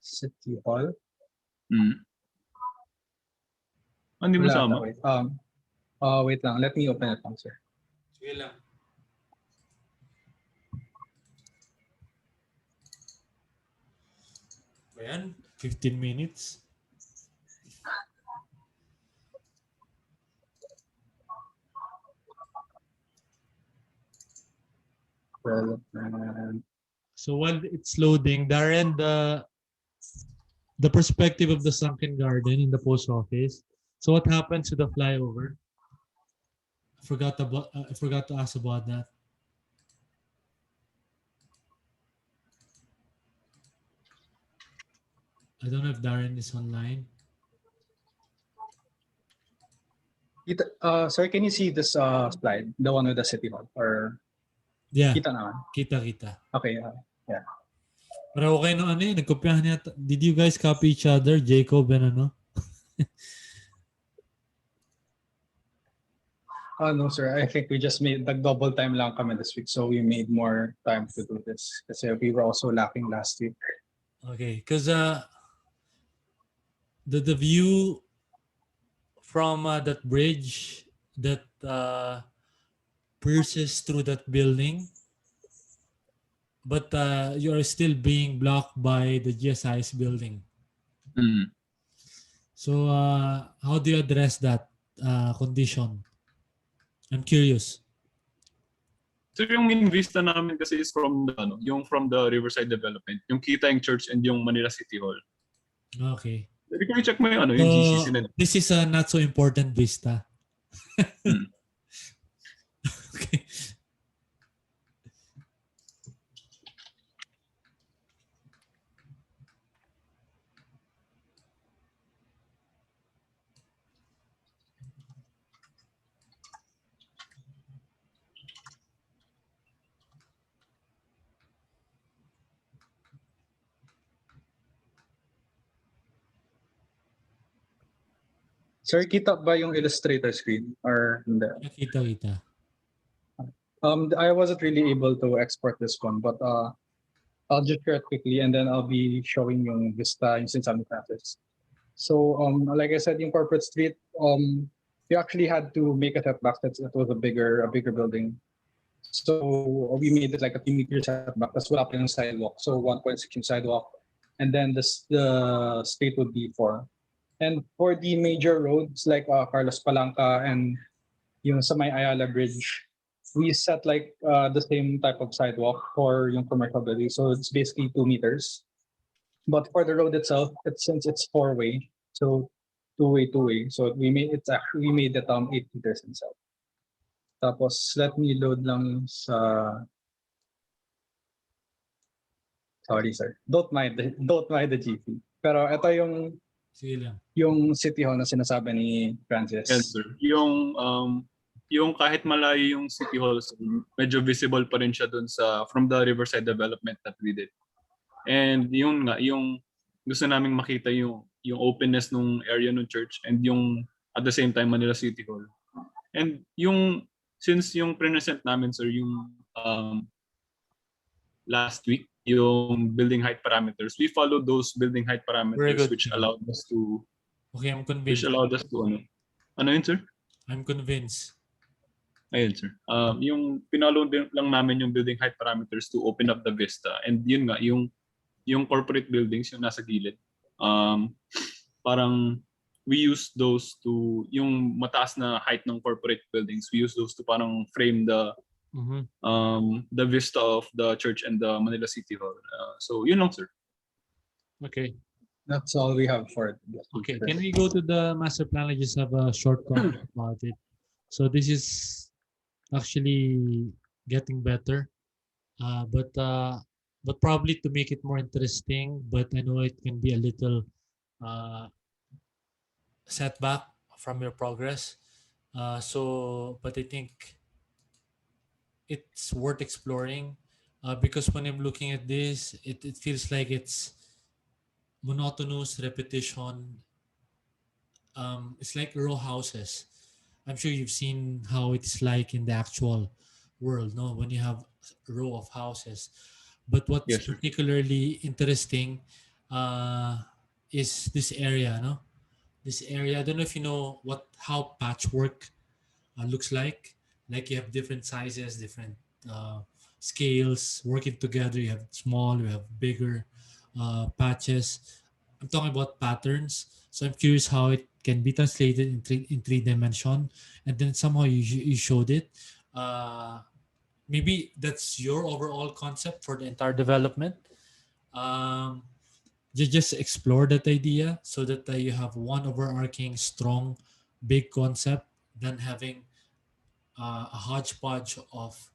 City Hall? Hindi mo Wala sama? ata, wait. Wait lang. Let me open it lang, sir. Sige lang. Ayan, 15 minutes. So while it's loading, Darren, the perspective of the sunken garden in the post office. So what happens to the flyover? I forgot to ask about that. I don't know if Darren is online. Sir, can you see this slide? The one with the City Hall? Or Yeah, kita naman? kita. Okay, yeah. Pero okay no ano eh, nagkopyahan niya. Did you guys copy each other, Jacob and ano? No, sir. I think we just made double time lang kami this week. So we made more time to do this. Kasi we were also lacking last week. Okay, because the view from that bridge that pierces through that building, but you are still being blocked by the GSI's building. So how do you address that condition? I'm curious. So yung main vista namin kasi is from the from the Riverside Development, yung kita yung church and yung Manila City Hall. Okay. Can you check mo yung yung So GCC na. this is a not so important vista. Okay. Sir, kita ba yung Illustrator screen? Or hindi? Kita. I wasn't really able to export this one, but I'll just share it quickly and then I'll be showing yung vista yung Sinsan Francis. So like I said, yung Corporate Street, we actually had to make a setback since it was a bigger building. So we made it like a 2-meter setback. That's wala pa yung sidewalk. So 1.6 yung sidewalk. And then the street would be 4. And for the major roads like Carlos Palanca and yung sa may Ayala Bridge, we set like the same type of sidewalk for yung commercial building. So it's basically 2 meters. But for the road itself, since it's 4-way, so two-way. So we made it 8 meters inside. Tapos let me load lang sa. Sorry sir, don't mind the GP. Pero ito yung Sige lang. yung City Hall na sinasabi ni Francis. Yes, sir. Yung kahit malayo yung City Hall, sir, medyo visible pa rin siya dun from the Riverside Development that we did. And yung gusto naming makita yung openness ng area ng church and yung at the same time Manila City Hall. And since yung present namin, sir, yung last week, yung building height parameters, we followed those building height parameters which allowed us to. Okay, I'm convinced. Which allowed us to ano yun, sir? I'm convinced. Ayun, sir. Yung pinalo lang namin yung building height parameters to open up the vista. And yun nga, yung corporate buildings, yung nasa gilid, parang we use those to, yung mataas na height ng corporate buildings, we use those to parang frame the vista of the church and the Manila City Hall. So yun lang, sir. Okay. That's all we have for it. Okay, can we go to the master plan? I just have a short comment about it. So this is actually getting better, but probably to make it more interesting. But I know it can be a little setback from your progress. But I think it's worth exploring because when I'm looking at this, it feels like it's monotonous repetition. It's like row houses. I'm sure you've seen how it's like in the actual world, no? When you have a row of houses. But what's Yes, sir. particularly interesting is this area, no? This area. I don't know if you know how patchwork looks like. Like you have different sizes, different uh, scales working together. You have small, you have bigger patches. I'm talking about patterns. So I'm curious how it can be translated in three dimension, and then somehow you showed it. Uh, Maybe that's your overall concept for the entire development. Um, just explore that idea so that you have one overarching strong big concept than having a hodgepodge of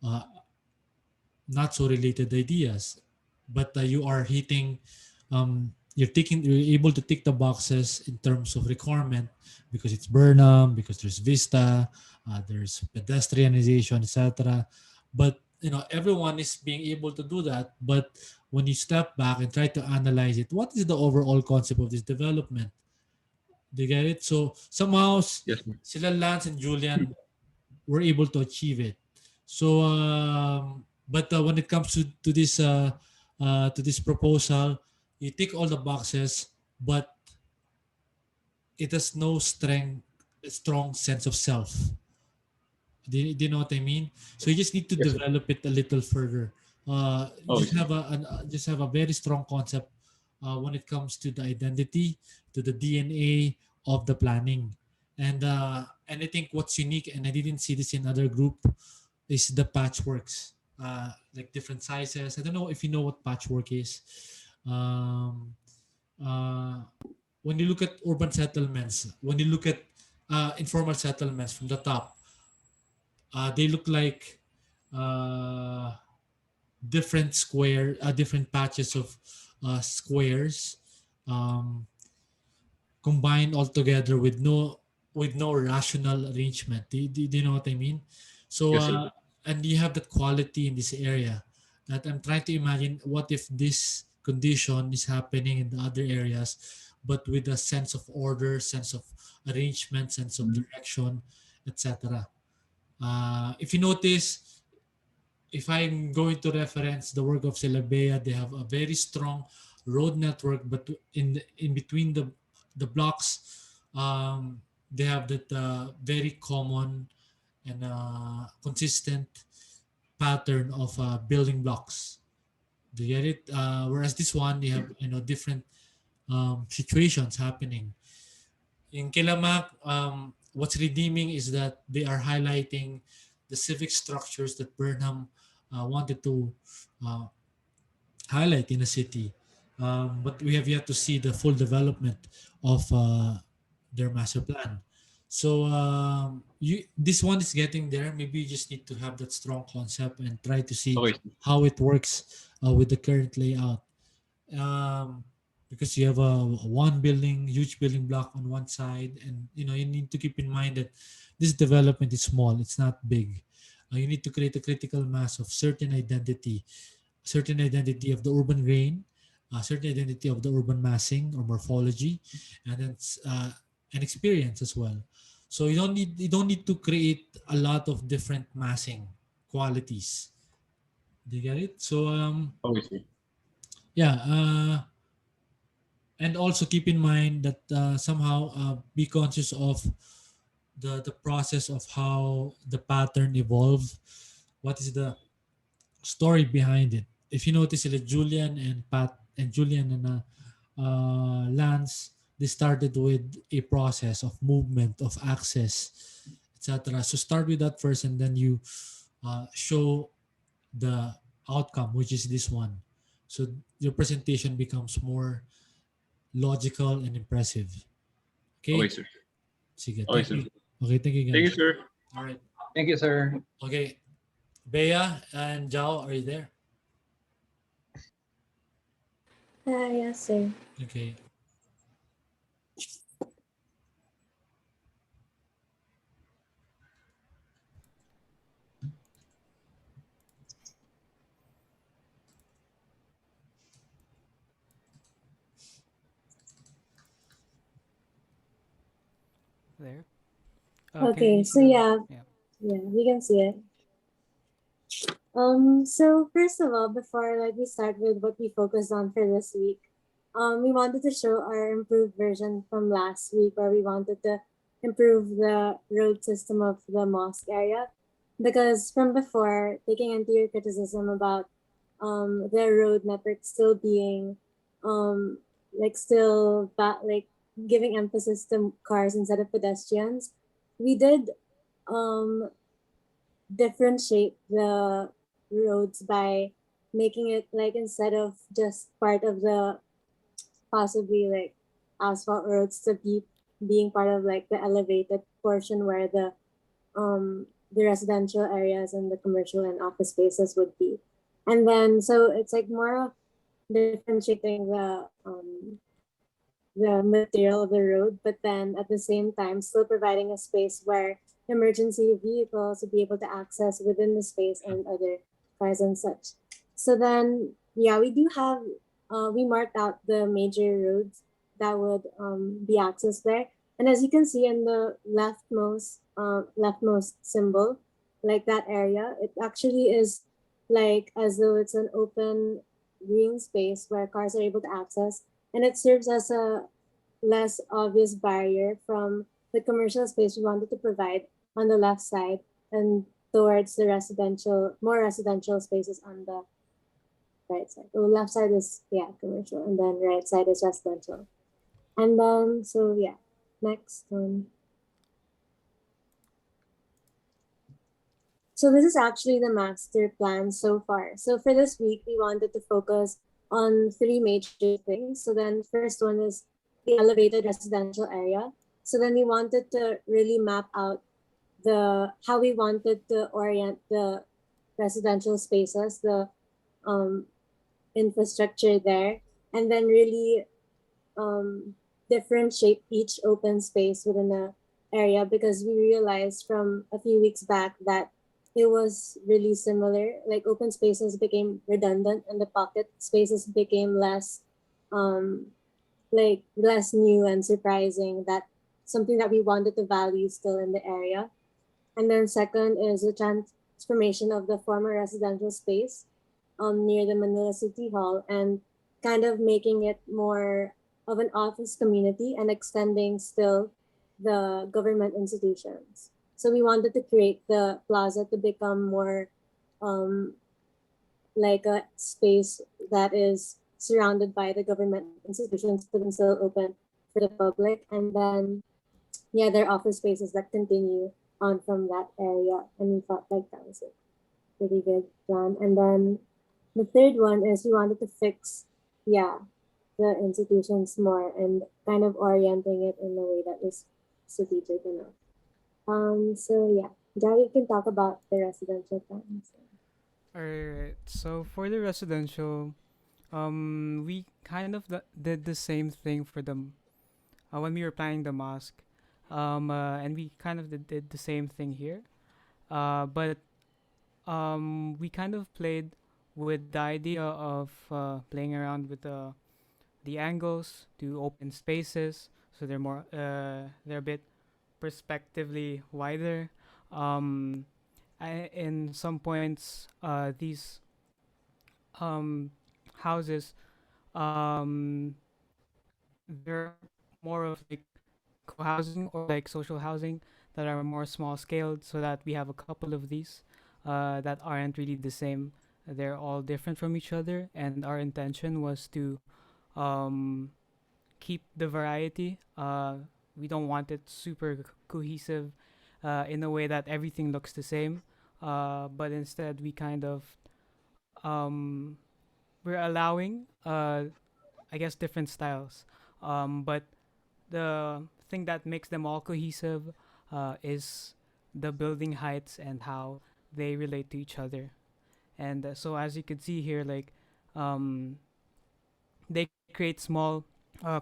uh, not so related ideas, but you are hitting you're able to tick the boxes in terms of requirement because it's Burnham, because there's Vista, there's pedestrianization, etc. But everyone is being able to do that. But when you step back and try to analyze it, what is the overall concept of this development? Do you get it? So somehow Yes, sir. sila Lance and Julian were able to achieve it. So, but when it comes to this proposal, you tick all the boxes, but it has no strong sense of self. Do you know what I mean? So you just need to Yes, sir. develop it a little further. Oh, I see. Just have a very strong concept when it comes to the identity, to the DNA of the planning, and I think what's unique, and I didn't see this in other group, is the patchworks, like different sizes. I don't know if you know what patchwork is. Um, uh, when you look at urban settlements, when you look at informal settlements from the top, they look like uh, different patches of squares um, combined all together with no rational arrangement. Do you know what I mean? So Yes, sir. and you have that quality in this area that I'm trying to imagine what if this condition is happening in the other areas, but with a sense of order, sense of arrangement, sense of direction, etc. If you notice, if I'm going to reference the work of Silabea, they have a very strong road network, but in between the blocks, they have that very common and consistent pattern of building blocks. Do you get it? Whereas this one, they have different situations happening. In Kilamak, what's redeeming is that they are highlighting the civic structures that Burnham wanted to uh, highlight in a city. But we have yet to see the full development of their master plan. So this one is getting there. Maybe you just need to have that strong concept and try to see Okay. how it works with the current layout. um, because you have a one building, huge building block on one side, and you need to keep in mind that this development is small; it's not big. You need to create a critical mass of certain identity of the urban grain, certain identity of the urban massing or morphology, and then an experience as well. So you don't need to create a lot of different massing qualities. Do you get it? So Okay, sir. yeah. And also keep in mind that somehow be conscious of the process of how the pattern evolved. What is the story behind it? If you notice, like Julian and Lance, they started with a process of movement, of access, etc. So start with that first, and then you show the outcome, which is this one. So your presentation becomes more logical and impressive. Okay, Okay? sir. Sige, Okay, thank sir. you. Okay, thank you Thank you, guys. sir. All right. Thank you, sir. Okay. Bea and Jao, are you there? Yes, sir. Okay. Okay, so yeah, we can see it. So first of all, before like we start with what we focused on for this week, we wanted to show our improved version from last week, where we wanted to improve the road system of the mosque area, because from before, taking into your criticism about the road network still being like still like giving emphasis to cars instead of pedestrians, we did um differentiate the roads by making it like instead of just part of the possibly like asphalt roads to be being part of like the elevated portion where the residential areas and the commercial and office spaces would be. And then so it's like more of differentiating the material of the road, but then at the same time still providing a space where emergency vehicles would be able to access within the space and other cars and such. So then, yeah, we do have, we marked out the major roads that would be accessed there. And as you can see in the leftmost symbol, like that area, it actually is like as though it's an open green space where cars are able to access, and it serves as a less obvious barrier from the commercial space we wanted to provide on the left side and towards the more residential spaces on the right side. The left side is, yeah, commercial, and then right side is residential. And then, so yeah, next one. So this is actually the master plan so far. So for this week, we wanted to focus on three major things. So then first one is the elevated residential area. So then we wanted to really map out how we wanted to orient the residential spaces, the infrastructure there, and then really differentiate each open space within the area, because we realized from a few weeks back that it was really similar. Like open spaces became redundant and the pocket spaces became less like less new and surprising, that something that we wanted to value still in the area. And then second is the transformation of the former residential space near the Manila City Hall, and kind of making it more of an office community and extending still the government institutions. So we wanted to create the plaza to become more like a space that is surrounded by the government institutions but then still open for the public. And then, yeah, there are office spaces that continue on from that area. And we thought like that was a pretty good plan. And then the third one is we wanted to fix, yeah, the institutions more and kind of orienting it in a way that is strategic enough. So yeah, Jerry can talk about the residential plans. Alright, so for the residential, we kind of did the same thing for them when we were planning the mosque, and we kind of did the same thing here. But we kind of played with the idea of playing around with the angles to open spaces, so they're a bit perspectively wider. Um, in some points, these houses, um, they're more of like co-housing or like social housing that are more small scaled, so that we have a couple of these that aren't really the same. They're all different from each other, and our intention was to um, keep the variety. We don't want it super cohesive in a way that everything looks the same. But instead, we kind of um, we're allowing, I guess, different styles. But the thing that makes them all cohesive is the building heights and how they relate to each other. And so, as you can see here, like um, they create small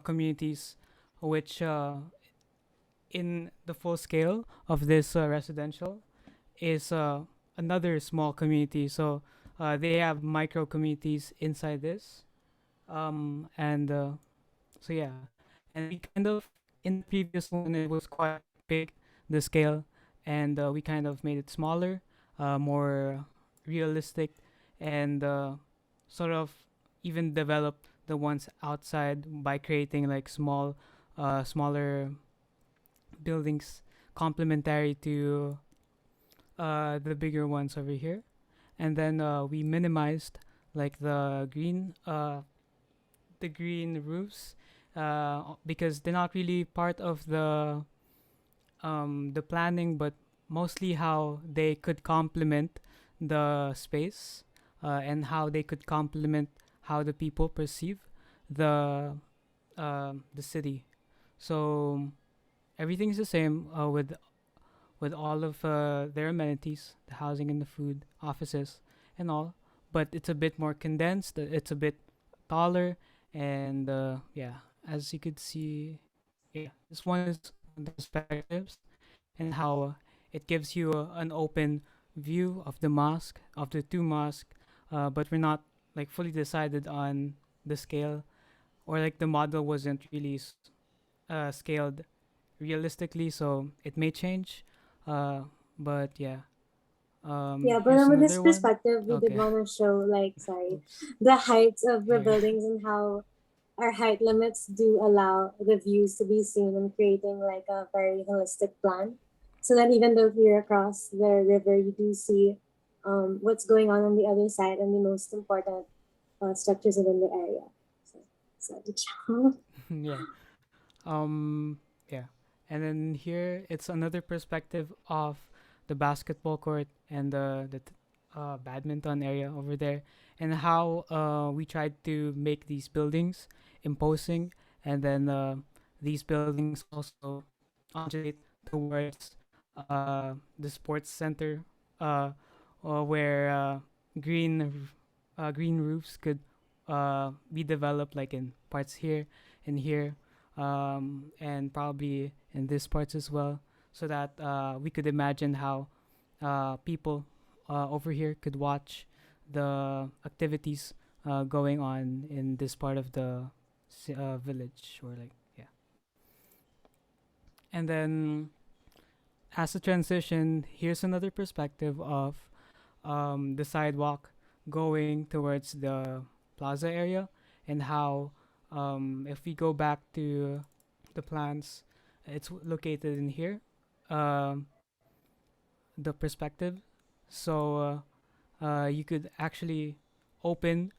communities, which in the full scale of this residential is another small community. So they have micro communities inside this, and so yeah, and we kind of in the previous one it was quite big, the scale, and we kind of made it smaller, more realistic and sort of even develop the ones outside by creating like smaller buildings complementary to the bigger ones over here. And then we minimized like the green roofs because they're not really part of the planning, but mostly how they could complement the space and how they could complement how the people perceive the the city. So everything's the same with all of their amenities, the housing and the food, offices, and all. But it's a bit more condensed. It's a bit taller, and yeah, as you could see, yeah, this one is one of the perspectives and how it gives you an open view of the mosque, of the two mosques. But we're not like fully decided on the scale, or like the model wasn't really scaled realistically, so it may change. Uh, but yeah, Yeah, but here's with this another one. perspective, we did Okay. want to show, like, sorry, Oops. the heights of the Here. buildings and how our height limits do allow the views to be seen and creating like a very holistic plan. So that even though you're across the river, you do see what's going on the other side and the most important structures within the area. So good job. Yeah. Yeah. And then here it's another perspective of the basketball court and the badminton area over there, and how we tried to make these buildings imposing, and then these buildings also undulate towards the sports center, uh, where green roofs could be developed like in parts here and here, and probably in these parts as well, so that we could imagine how people over here could watch the activities going on in this part of the village, or like, yeah. And then as a transition, here's another perspective of the sidewalk going towards the plaza area, and how if we go back to the plans, it's located in here, um, the perspective. So you could actually open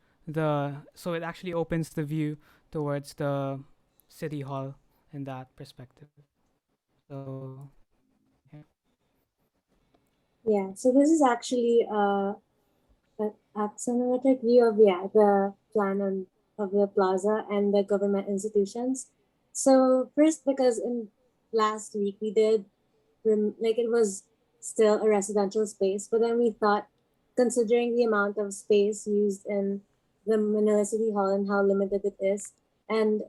so it actually opens the view towards the city hall in that perspective. So yeah. Yeah, so this is actually an axiomatic view of, yeah, the plan of the plaza and the government institutions. So first, because in last week we did like it was still a residential space, but then we thought, considering the amount of space used in the Manila City Hall and how limited it is, and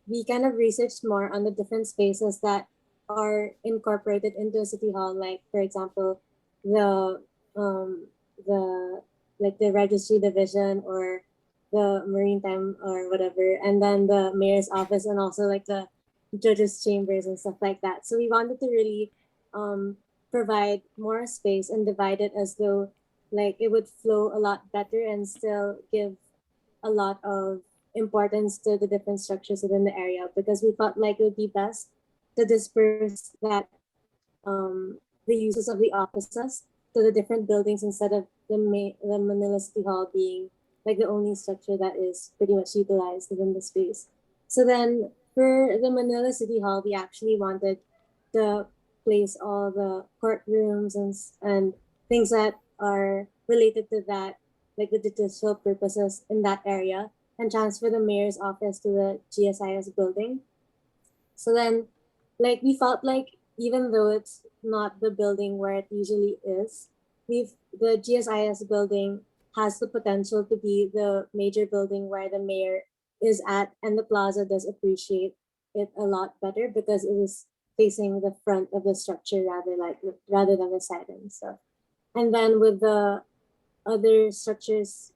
we kind of researched more on the different spaces that are incorporated into a city hall, like for example, the um the like the registry division or the maritime or whatever, and then the mayor's office, and also like the judges chambers and stuff like that. So we wanted to really um provide more space and divide it as though like it would flow a lot better and still give a lot of importance to the different structures within the area, because we felt like it would be best to disperse that the uses of the offices to the different buildings instead of the Manila City Hall being like the only structure that is pretty much utilized within the space. So then for the Manila City Hall, we actually wanted to place all the courtrooms and things that are related to that, like the judicial purposes in that area, and transfer the mayor's office to the GSIS building. So then, like, we felt like even though it's not the building where it usually is, the GSIS building has the potential to be the major building where the mayor is at, and the plaza does appreciate it a lot better because it is facing the front of the structure rather than the side and stuff. And then with the other structures,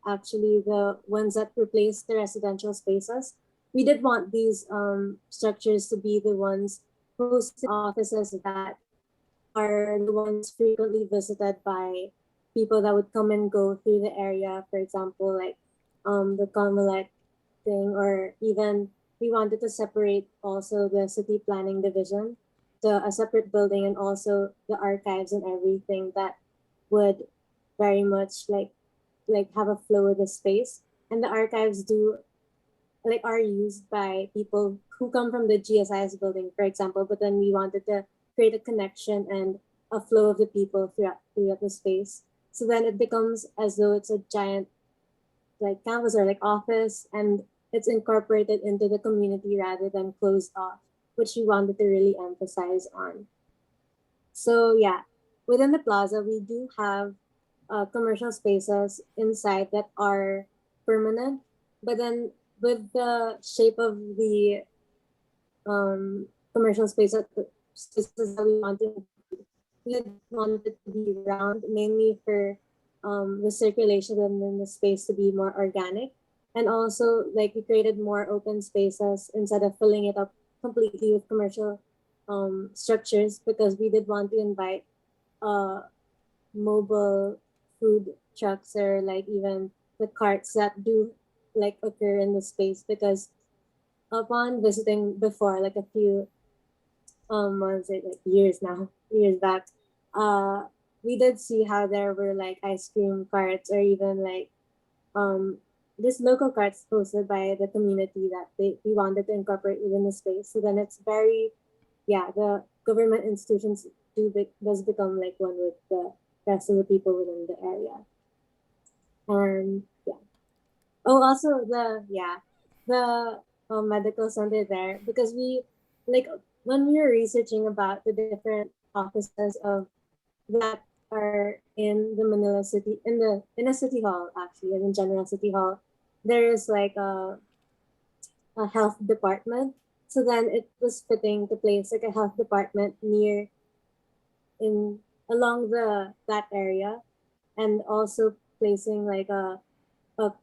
actually the ones that replace the residential spaces, we did want these structures to be the ones hosting offices that are the ones frequently visited by people that would come and go through the area. For example, like the Comelec thing, or even we wanted to separate also the city planning division to a separate building, and also the archives and everything that would very much like have a flow with the space. And the archives do like are used by people who come from the GSIS building, for example. But then we wanted to create a connection and a flow of the people throughout the space. So then it becomes as though it's a giant like campus or like office, and it's incorporated into the community rather than closed off, which we wanted to really emphasize on. So yeah, within the plaza, we do have commercial spaces inside that are permanent, but then with the shape of the commercial spaces that we wanted, we wanted to be round, mainly for the circulation and then the space to be more organic. And also, like, we created more open spaces instead of filling it up completely with commercial structures, because we did want to invite mobile food trucks, or like even the carts that do like occur in the space. Because upon visiting before, like a few what was it, like years back, uh we did see how there were like ice cream carts, or even like um this local carts posted by the community that we wanted to incorporate within the space. So then it's very, yeah, the government institutions does become like one with the rest of the people within the area. And yeah. Oh, also the medical center there, because we like when we were researching about the different offices of that are in the Manila city, in a city hall, actually, in general city hall, there is like a health department. So then it was fitting to place like a health department near in along the that area, and also placing like a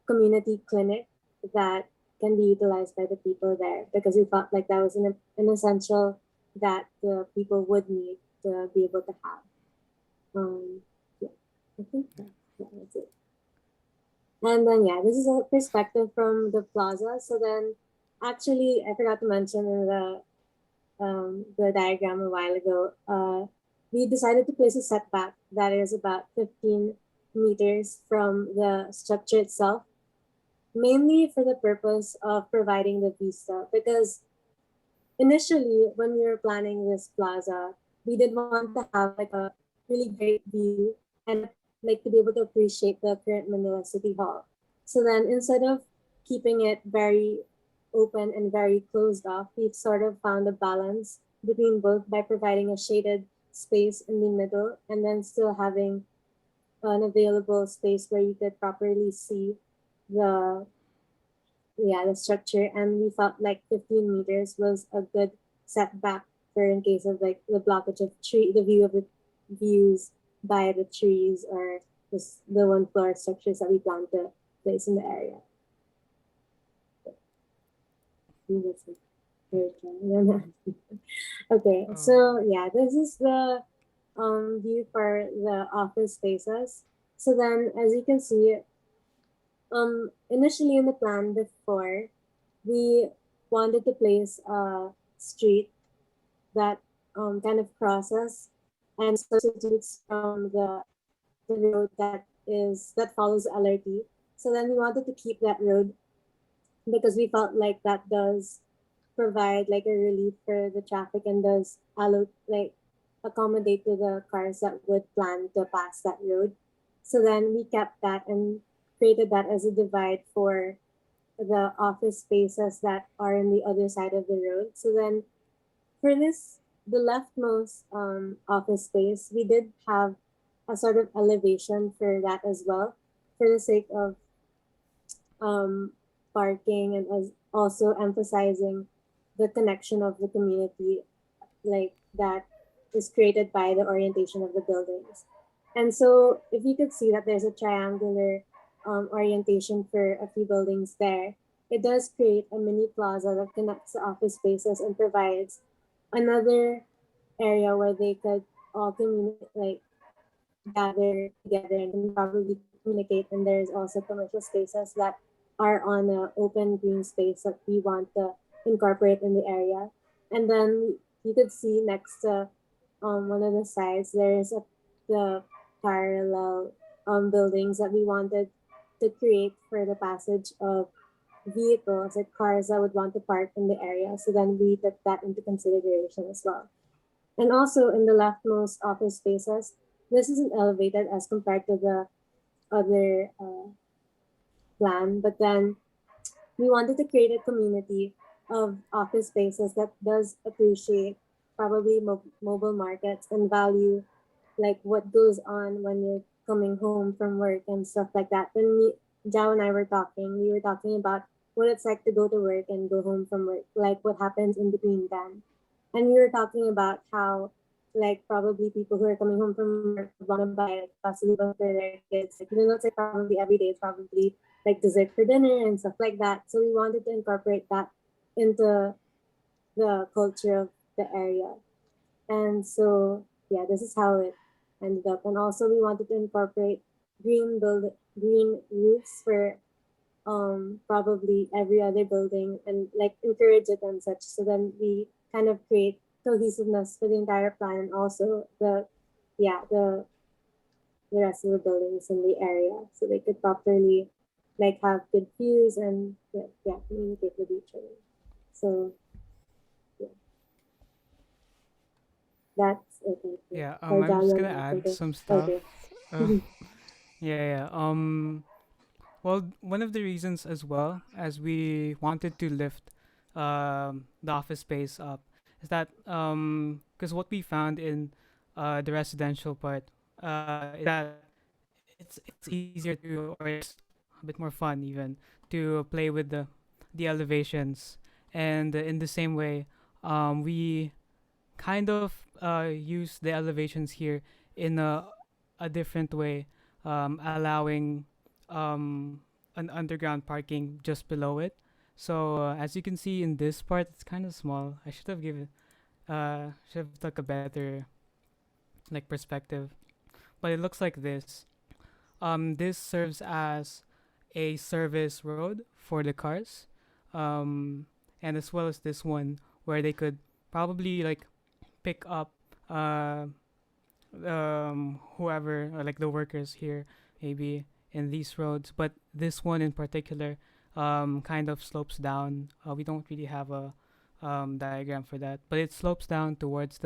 community clinic that can be utilized by the people there, because we felt like that was an essential that the people would need to be able to have. Yeah, I think that's it. And then yeah, this is a perspective from the plaza. So then, actually, I forgot to mention in the diagram a while ago. We decided to place a setback that is about 15 meters from the structure itself, mainly for the purpose of providing the vista. Because initially, when we were planning this plaza, we did want to have like a really great view, and like to be able to appreciate the current Manila City Hall. So then, instead of keeping it very open and very closed off, we've sort of found a balance between both by providing a shaded space in the middle, and then still having an available space where you could properly see the the structure. And we felt like 15 meters was a good setback for in case of like the blockage of the view of the views by the trees, or just the one floor structures that we plan to place in the area. Okay, so yeah, this is the view for the office spaces. So then, as you can see, initially in the plan before, we wanted to place a street that kind of crosses and substitutes from the road that follows LRT. So then we wanted to keep that road, because we felt like that does provide like a relief for the traffic, and does accommodate to the cars that would plan to pass that road. So then we kept that and created that as a divide for the office spaces that are in the other side of the road. So then for this, the leftmost office space, we did have a sort of elevation for that as well, for the sake of parking, and as also emphasizing the connection of the community, like that is created by the orientation of the buildings. And so if you could see that there's a triangular orientation for a few buildings there, it does create a mini plaza that connects the office spaces and provides another area where they could all communicate, like gather together and can probably communicate. And there's also commercial spaces that are on an open green space that we want to incorporate in the area. And then you could see next to one of the sides there's the parallel buildings that we wanted to create for the passage of vehicles, like cars that would want to park in the area. So then we took that into consideration as well. And also in the leftmost office spaces, this isn't elevated as compared to the other plan, but then we wanted to create a community of office spaces that does appreciate probably mobile markets and value like what goes on when you're coming home from work and stuff like that. Jao and I were talking, we were talking about what it's like to go to work and go home from work, like what happens in between them. And we were talking about how like probably people who are coming home from work would want to buy like possibly for their kids. Like even though it's like probably every day it's probably like dessert for dinner and stuff like that. So we wanted to incorporate that into the culture of the area. And so yeah, this is how it ended up. And also we wanted to incorporate green roofs for probably every other building and like encourage it and such. So then we kind of create cohesiveness for the entire plan and also the rest of the buildings in the area so they could properly like have good views and communicate with each other. So yeah, that's it. I think. Yeah, Or I'm just Daniel, gonna after add this. some stuff. Okay. Uh, yeah. Well, one of the reasons as well as we wanted to lift the office space up is that because what we found in the residential part is that it's easier to, or it's a bit more fun even to play with the elevations, and in the same way we kind of use the elevations here in a different way, allowing an underground parking just below it. So as you can see in this part, it's kind of small. I should have took a better like perspective, but it looks like this. This serves as a service road for the cars, and as well as this one where they could probably like pick up uh, whoever, or like the workers here maybe in these roads. But this one in particular kind of slopes down. We don't really have a diagram for that, but it slopes down towards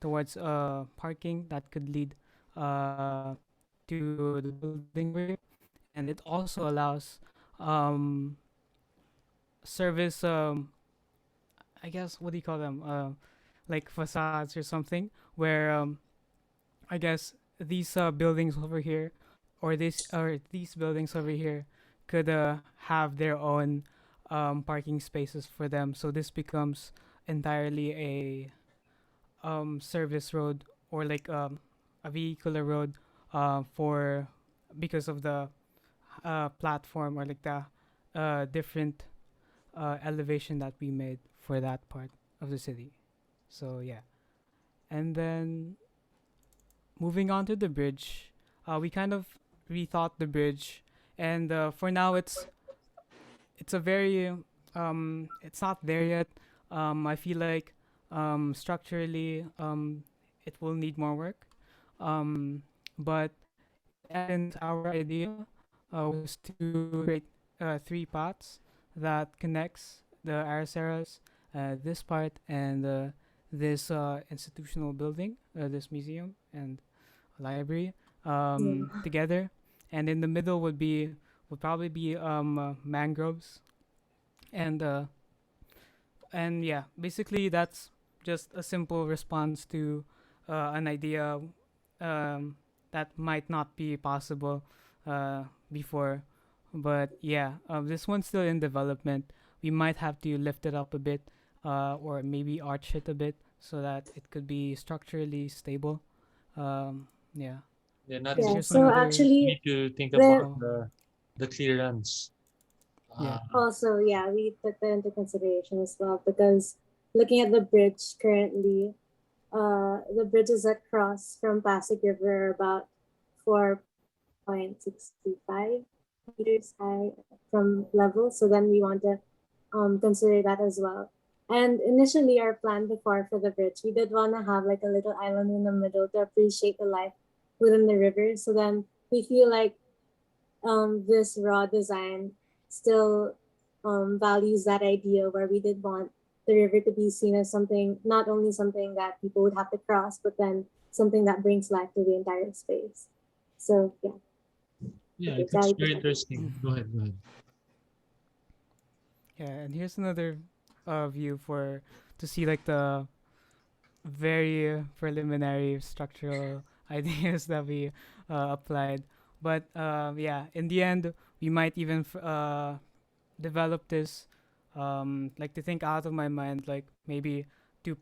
parking that could lead uh, to the building over here, and it also allows um, service. I guess, what do you call them? Like facades or something, where I guess these buildings over here, or these buildings over here, could have their own parking spaces for them. So this becomes entirely a service road, or like a vehicular road for, because of the platform, or like the different elevation that we made for that part of the city. So yeah, and then moving on to the bridge, we kind of rethought the bridge, and for now it's a very it's not there yet. I feel like structurally it will need more work. But in essence, our idea was to create three paths that connects the Araceras, this part, and this institutional building, this museum and library, Yeah. together. And in the middle would probably be mangroves, and yeah, basically that's just a simple response to an idea that might not be possible before. But yeah, this one's still in development. We might have to lift it up a bit, or maybe arch it a bit so that it could be structurally stable. Yeah. Yeah, not And Yeah. here's just So another. actually, need to think about the Oh, the clearance. yeah. also yeah, we took that into consideration as well because looking at the bridge currently, the bridges across from Pasig River are about 4.65 meters high from level. So then we want to consider that as well. And initially, our plan before for the bridge, we did want to have like a little island in the middle to appreciate the life within the river. So then we feel like this raw design still values that idea where we did want the river to be seen as something, not only something that people would have to cross, but then something that brings life to the entire space. So yeah. Yeah, Okay, it looks sorry. very interesting. Go ahead, go ahead. Yeah, and here's another view for to see like the very preliminary structural ideas that we applied. But yeah, in the end, we might even develop this, like to think out of my mind, like maybe to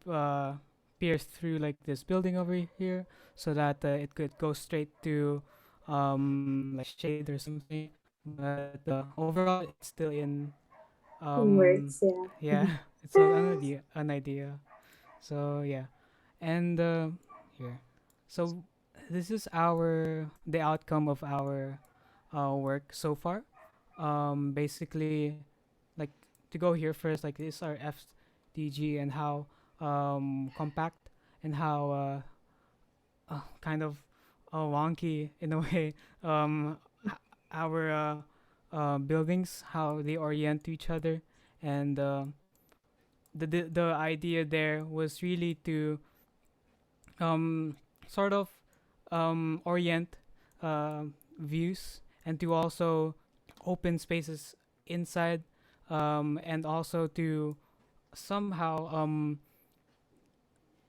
pierce through like this building over here, so that it could go straight to like shade or something. But overall, it's still in In words, yeah. yeah, it's an idea. So yeah, and here, so this is the outcome of our work so far. Basically, like to go here first, like this is our FDG and how compact and how kind of wonky in a way h- our buildings, how they orient to each other, and the idea there was really to um, sort of orient uh, views and to also open spaces inside, and also to somehow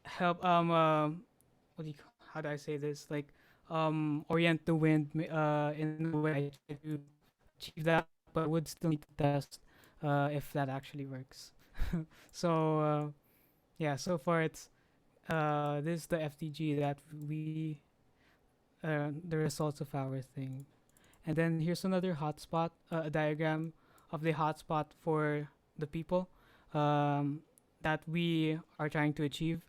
help what do you, how do I say this, like orient the wind in a way. I try to achieve that, but would still need to test if that actually works. So yeah, so far it's this is the FTG that we the results of our thing. And then here's another hotspot, a diagram of the hotspot for the people um, that we are trying to achieve.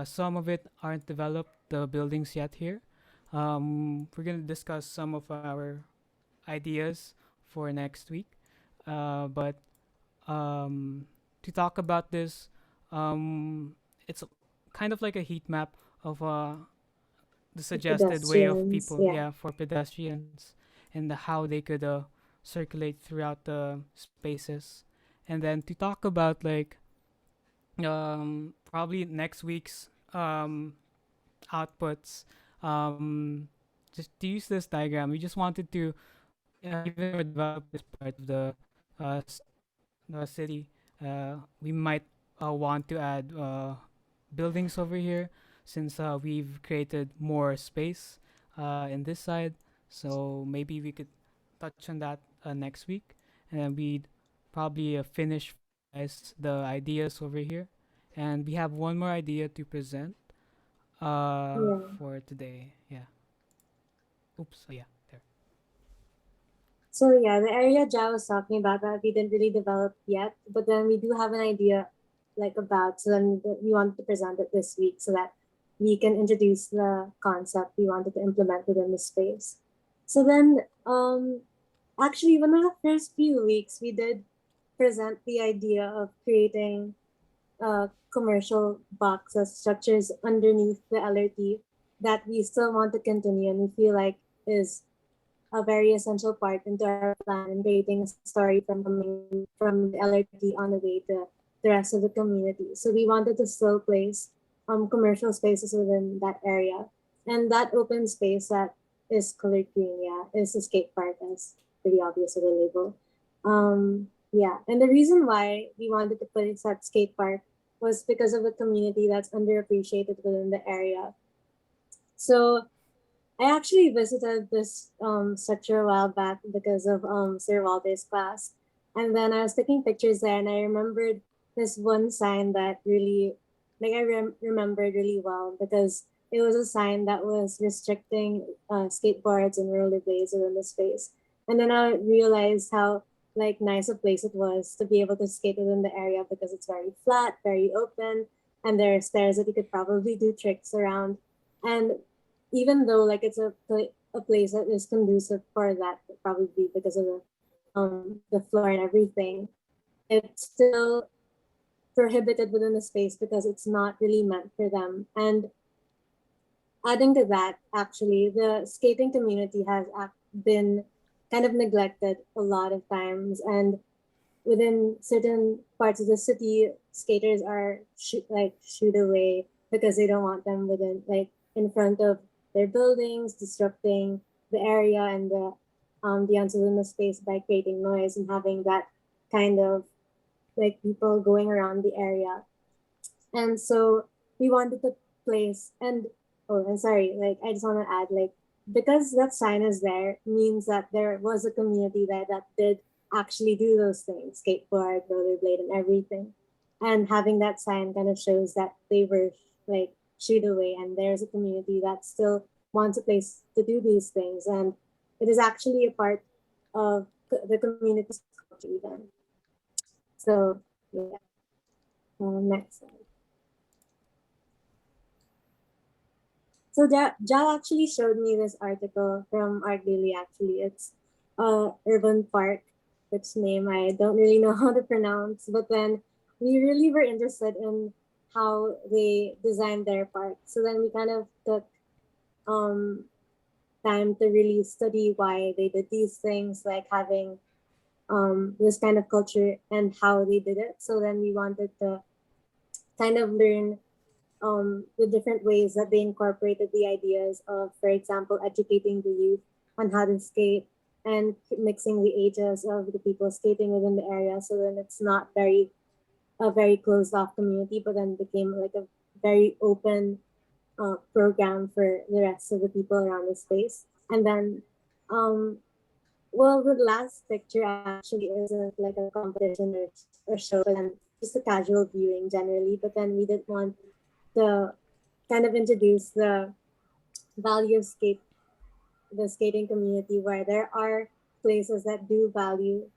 Some of it aren't developed, the buildings yet here. We're going to discuss some of our ideas for next week. But to talk about this, it's kind of like a heat map of the suggested way of Pedestrians, people, yeah. yeah, for pedestrians and how they could circulate throughout the spaces. And then to talk about like probably next week's outputs, just to use this diagram, we just wanted to even more develop this part of uh, s- the city. We might want to add buildings over here since we've created more space in this side. So maybe we could touch on that next week, and then we'd probably finish for you guys the ideas over here. And we have one more idea to present Yeah. for today. Yeah. Oops. Oh yeah. There. So yeah, the area Ja was talking about that we didn't really develop yet, but then we do have an idea like about, so then we wanted to present it this week so that we can introduce the concept we wanted to implement within the space. So then actually one of the first few weeks we did present the idea of creating commercial boxes structures underneath the LRT that we still want to continue and we feel like is a very essential part into our plan in creating a story from coming from the LRT on the way to the rest of the community. So we wanted to still place commercial spaces within that area. And that open space that is colored green, yeah, is a skate park, as pretty obvious with the label. Yeah, and the reason why we wanted to put that skate park was because of the community that's underappreciated within the area. So I actually visited this structure a while back because of Sir Walter's class. And then I was taking pictures there and I remembered this one sign that really, like I remembered really well because it was a sign that was restricting skateboards and rollerblades within the space. And then I realized how like nice a place it was to be able to skate within the area because it's very flat, very open. and there are stairs that you could probably do tricks around. And even though like it's a place that is conducive for that, probably because of the floor and everything, it's still prohibited within the space because it's not really meant for them. And adding to that, actually, the skating community has been kind of neglected a lot of times. And within certain parts of the city, skaters are shoot away because they don't want them within like in front of their buildings, disrupting the area and the ambiance within the space by creating noise and having that kind of like people going around the area. And so we wanted to place and oh, I'm sorry, like I just want to add like because that sign is there means that there was a community there that did actually do those things, skateboard, rollerblade, and everything. And having that sign kind of shows that they were like shooed away, and there's a community that still wants a place to do these things, and it is actually a part of the community's culture even. So yeah, next slide. So Jal actually showed me this article from Art Daily. Actually, it's urban park, which name I don't really know how to pronounce. But then we really were interested in how they designed their park. So then we kind of took um, time to really study why they did these things, like having this kind of culture and how they did it. So then we wanted to kind of learn the different ways that they incorporated the ideas of, for example, educating the youth on how to skate and mixing the ages of the people skating within the area. So then it's not a very closed off community, but then became like a very open program for the rest of the people around the space. And then, well, the last picture actually isn't like a competition or show, but then just a casual viewing generally. But then we didn't want to kind of introduce the value of the skating community, where there are places that do value